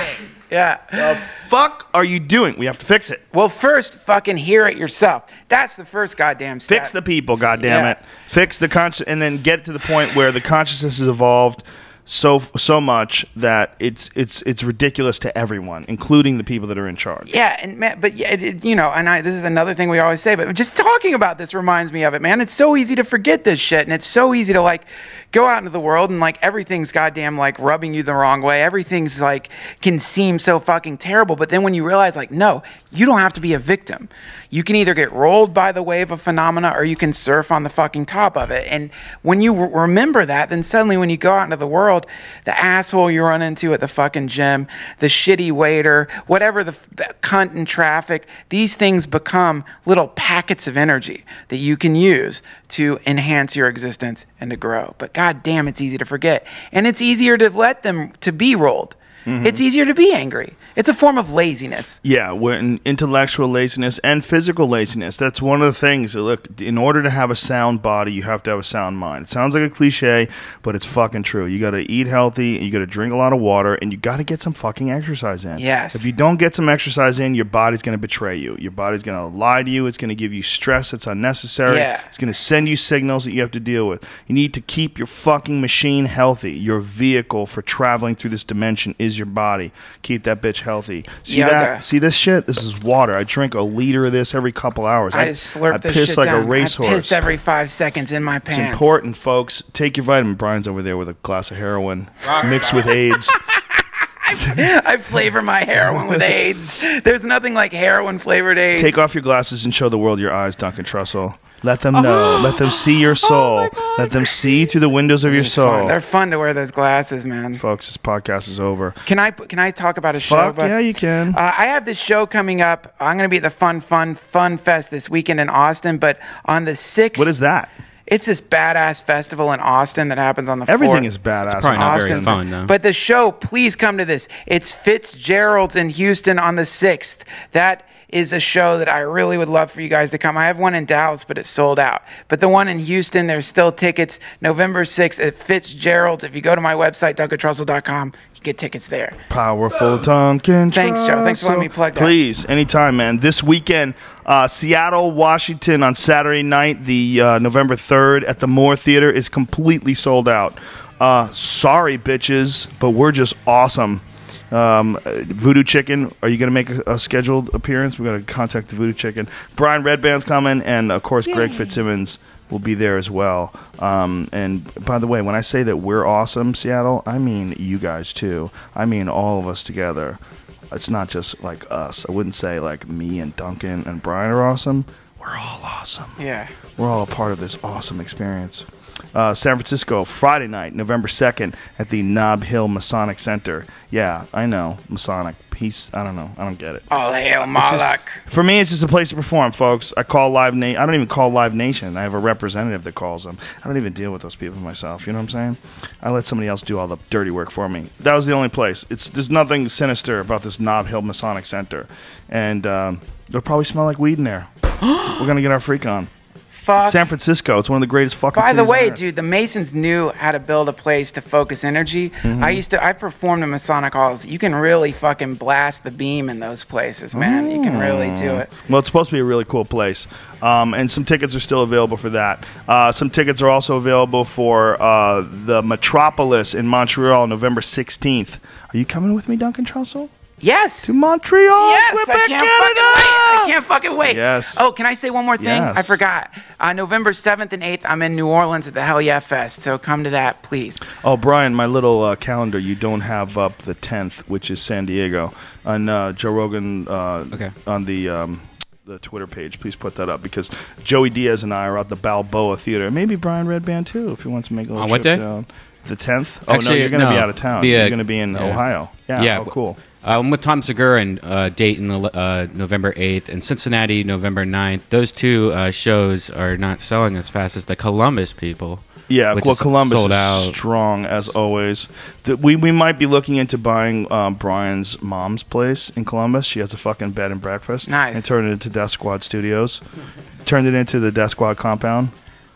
Yeah. The fuck are you doing? We have to fix it. Well, first, fucking hear it yourself. That's the first goddamn step. Fix the people, goddammit. Fix the conscious, and then get to the point where the consciousness has evolved so much that it's ridiculous to everyone, including the people that are in charge. Yeah, and man, but this is another thing we always say, but just talking about this reminds me of it, man. It's so easy to forget this shit, and it's so easy to like go out into the world and like everything's goddamn like rubbing you the wrong way. Everything's like can seem so fucking terrible, but then when you realize like, no, you don't have to be a victim. You can either get rolled by the wave of phenomena or you can surf on the fucking top of it. And when you remember that, then suddenly when you go out into the world, the asshole you run into at the fucking gym, the shitty waiter, whatever the cunt in traffic, these things become little packets of energy that you can use to enhance your existence and to grow. But god damn, it's easy to forget. And it's easier to let them to be rolled. It's easier to be angry. It's a form of laziness. Yeah, we're in intellectual laziness and physical laziness. That's one of the things. Look, in order to have a sound body, you have to have a sound mind. It sounds like a cliche, but it's fucking true. You got to eat healthy, you got to drink a lot of water, and you got to get some fucking exercise in. Yes. If you don't get some exercise in, your body's going to betray you. Your body's going to lie to you. It's going to give you stress that's unnecessary. Yeah. It's going to send you signals that you have to deal with. You need to keep your fucking machine healthy. Your vehicle for traveling through this dimension is your body. Keep that bitch healthy. See that? See this shit? This is water. I drink a liter of this every couple hours. I just slurp this piss shit like down. a racehorse. I piss every 5 seconds in my pants. It's important, folks. Take your vitamin. Brian's over there with a glass of heroin mixed with AIDS. I flavor my heroin with AIDS. There's nothing like heroin flavored AIDS. Take off your glasses and show the world your eyes, Duncan Trussell. Let them know. Let them see your soul. Let them see through the windows of your soul. Fun. They're fun to wear those glasses, man. Folks, this podcast is over. Can I talk about a show? Fuck yeah, you can. I have this show coming up. I'm going to be at the Fun Fest this weekend in Austin, but on the 6th. What is that? It's this badass festival in Austin that happens on the 4th. Everything is badass. It's probably not Austin. very fun, though. But the show, please come to this. It's Fitzgerald's in Houston on the 6th. That is a show that I really would love for you guys to come. I have one in Dallas, but it's sold out. But the one in Houston, there's still tickets. November 6th at Fitzgerald's. If you go to my website, DuncanTrussell.com, you can get tickets there. Powerful Duncan Trussell. Thanks, Joe. Thanks for letting me plug that. Please, anytime, man. This weekend, Seattle, Washington on Saturday night, the November 3rd at the Moore Theater is completely sold out. Sorry, bitches, but we're just awesome. Voodoo Chicken, are you going to make a scheduled appearance? We've got to contact the Voodoo Chicken. Brian Redban's coming, and of course Greg Fitzsimmons will be there as well. And by the way, when I say that we're awesome, Seattle, I mean you guys too. I mean all of us together. It's not just like us. I wouldn't say like me and Duncan and Brian are awesome. We're all awesome. Yeah. We're all a part of this awesome experience. San Francisco, Friday night, November 2nd, at the Nob Hill Masonic Center. Yeah, I know, Masonic. Peace. I don't know. I don't get it. All hail Moloch. For me, it's just a place to perform, folks. I call I don't even call Live Nation. I have a representative that calls them. I don't even deal with those people myself. You know what I'm saying? I let somebody else do all the dirty work for me. That was the only place. There's nothing sinister about this Nob Hill Masonic Center. And it'll probably smell like weed in there. We're going to get our freak on. Fuck. San Francisco. It's one of the greatest fucking By the cities way, on earth. dude, the Masons knew how to build a place to focus energy. Mm-hmm. I performed in Masonic halls. You can really fucking blast the beam in those places, man. You can really do it. Well, it's supposed to be a really cool place. And some tickets are still available for that. Some tickets are also available for the Metropolis in Montreal, November 16th. Are you coming with me, Duncan Trussell? Yes. To Montreal, Yes, Quebec, I can't Canada! fucking wait. I can't fucking wait. Yes. Oh, can I say one more thing? Yes. I forgot. November 7th and 8th, I'm in New Orleans at the Hell Yeah Fest. So come to that, please. Oh, Brian, my little calendar, you don't have up the 10th, which is San Diego. On Joe Rogan on the Twitter page, please put that up, because Joey Diaz and I are at the Balboa Theater. Maybe Brian Redban, too, if he wants to make a little trip down. The 10th? Oh, Actually, no, you're going to be out of town. You're going to be in yeah. Ohio. Yeah, oh, cool. I'm with Tom Segura in Dayton, November 8th, and Cincinnati, November 9th. Those two shows are not selling as fast as the Columbus people. Yeah, which well, is Columbus sold is out. strong, as always. We might be looking into buying Brian's mom's place in Columbus. She has a fucking bed and breakfast. Nice. And turned it into Death Squad Studios. Turned it into the Death Squad compound.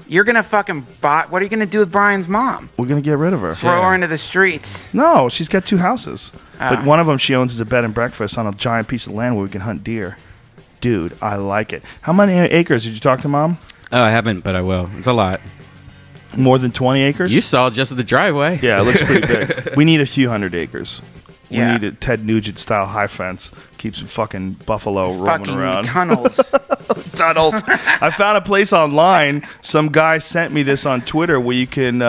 You're going to fucking what are you going to do with Brian's mom? We're going to get rid of her. Throw her into the streets. No, she's got 2 houses. But one of them she owns as a bed and breakfast on a giant piece of land where we can hunt deer. Dude, I like it. How many acres? Did you talk to Mom? Oh, I haven't, but I will. It's a lot. More than 20 acres? You saw just the driveway. Yeah, it looks pretty big. We need a few hundred acres. Yeah. We need a Ted Nugent style high fence. Keep some fucking buffalo roaming Fucking around. tunnels. Tunnels. I found a place online. Some guy sent me this on Twitter where you can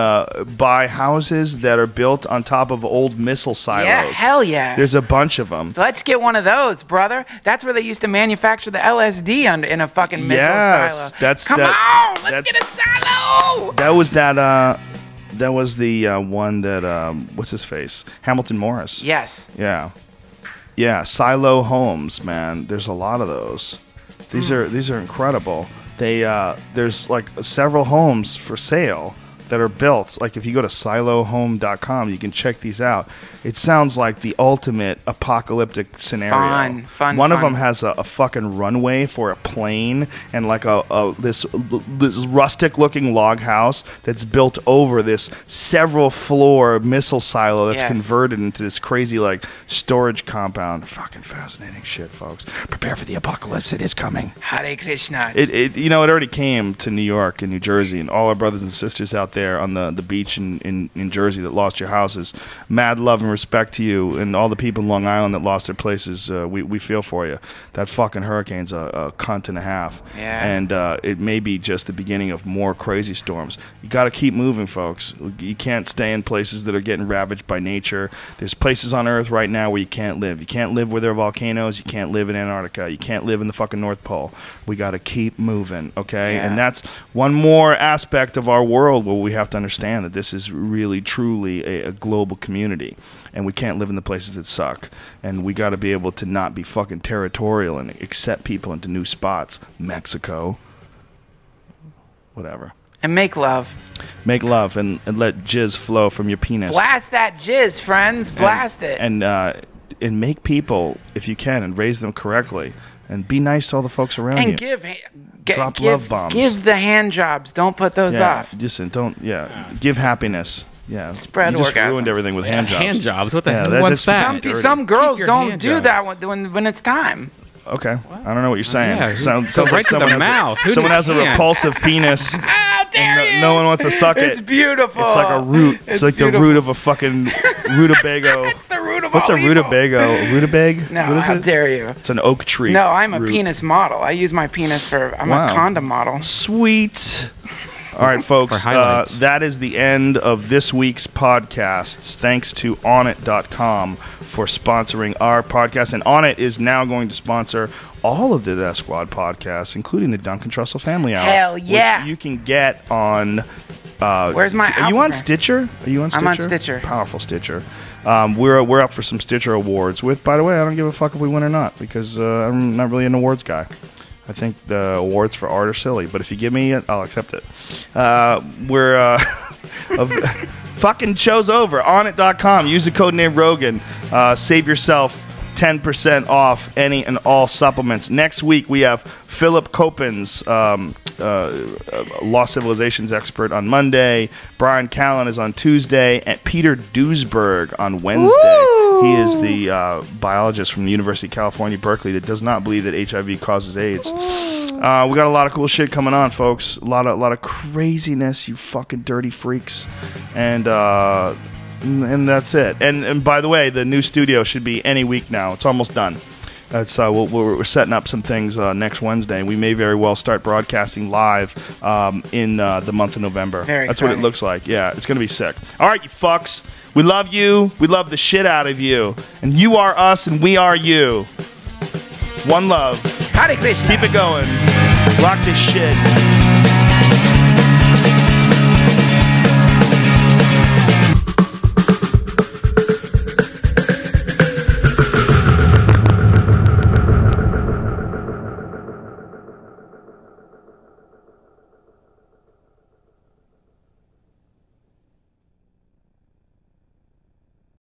buy houses that are built on top of old missile silos. Yeah, hell yeah. There's a bunch of them. Let's get one of those, brother. That's where they used to manufacture the LSD in a fucking missile silo. Come on, let's get a silo. That was the one that what's his face? Hamilton Morris. Yes. Yeah. Yeah, silo homes, man. There's a lot of those. These are incredible. There's like several homes for sale that are built. Like if you go to silohome.com, you can check these out. It sounds like the ultimate apocalyptic scenario. Fun. One of them has a fucking runway for a plane and like this rustic looking log house that's built over this several floor missile silo that's converted into this crazy like storage compound. Fucking fascinating shit, folks. Prepare for the apocalypse. It is coming. Hare Krishna. It already came to New York and New Jersey, and all our brothers and sisters out there on the beach in Jersey that lost your houses. Mad love and respect to you, and all the people in Long Island that lost their places. We feel for you. That fucking hurricane's a cunt and a half. Yeah. And it may be just the beginning of more crazy storms. You got to keep moving, folks. You can't stay in places that are getting ravaged by nature. There's places on Earth right now where you can't live. You can't live where there are volcanoes. You can't live in Antarctica. You can't live in the fucking North Pole. We got to keep moving, okay? Yeah. And that's one more aspect of our world where we have to understand that this is really, truly a global community. And we can't live in the places that suck. And we got to be able to not be fucking territorial and accept people into new spots. Mexico. Whatever. And make love. Make love and let jizz flow from your penis. Blast that jizz, friends. Blast it. And make people, if you can, and raise them correctly. And be nice to all the folks around you. And Drop love bombs. Give the hand jobs. Don't put those off. Listen, give happiness. Yeah. Spread you just orgasms. ruined everything with hand jobs. Hand jobs? What the hell? that's What's that? Some girls Keep your don't hand do jobs. that when it's time. Okay. I don't know what you're saying. Yeah, Sounds go like right to the someone has mouth. Who someone needs has a hands? repulsive penis. How dare you? No one wants to suck it. It's beautiful. It's like a root. It's like beautiful. the root of a fucking rutabago. The root of What's a all evil. rutabago? A rutabaga? No, What is how it? dare you? It's an oak tree. No, I'm a root. penis model. I use my penis I'm Wow. a condom model. Sweet. All right, folks, For highlights. that is the end of this week's podcasts. Thanks to Onnit.com for sponsoring our podcast. And Onnit is now going to sponsor all of the Death Squad podcasts, incling the Duncan Trussell Family Hour. Hell yeah. Which you can get on... Where's my Are you on alphabet? Stitcher? Are you on Stitcher? I'm on Stitcher. Powerful Stitcher. We're up for some Stitcher awards. By the way, I don't give a fuck if we win or not, because I'm not really an awards guy. I think the awards for art are silly, but if you give me it, I'll accept it. Fucking show's over. Onnit.com. Use the code name Rogan. Save yourself 10% off any and all supplements. Next week we have Philip Copens, Lost Civilizations expert, on Monday. Brian Callen is on Tuesday, and Peter Duesberg on Wednesday. Woo! He is the biologist from the University of California, Berkeley, that does not believe that HIV causes AIDS. We got a lot of cool shit coming on, folks. A lot of craziness, you fucking dirty freaks. And that's it. And by the way, the new studio should be any week now. It's almost done. That's we're setting up some things next Wednesday. We may very well start broadcasting live in the month of November. That's what it looks like. Yeah, it's gonna be sick. All right, you fucks. We love you. We love the shit out of you. And you are us, and we are you. One love. Hare Krishna. Keep it going. Rock this shit.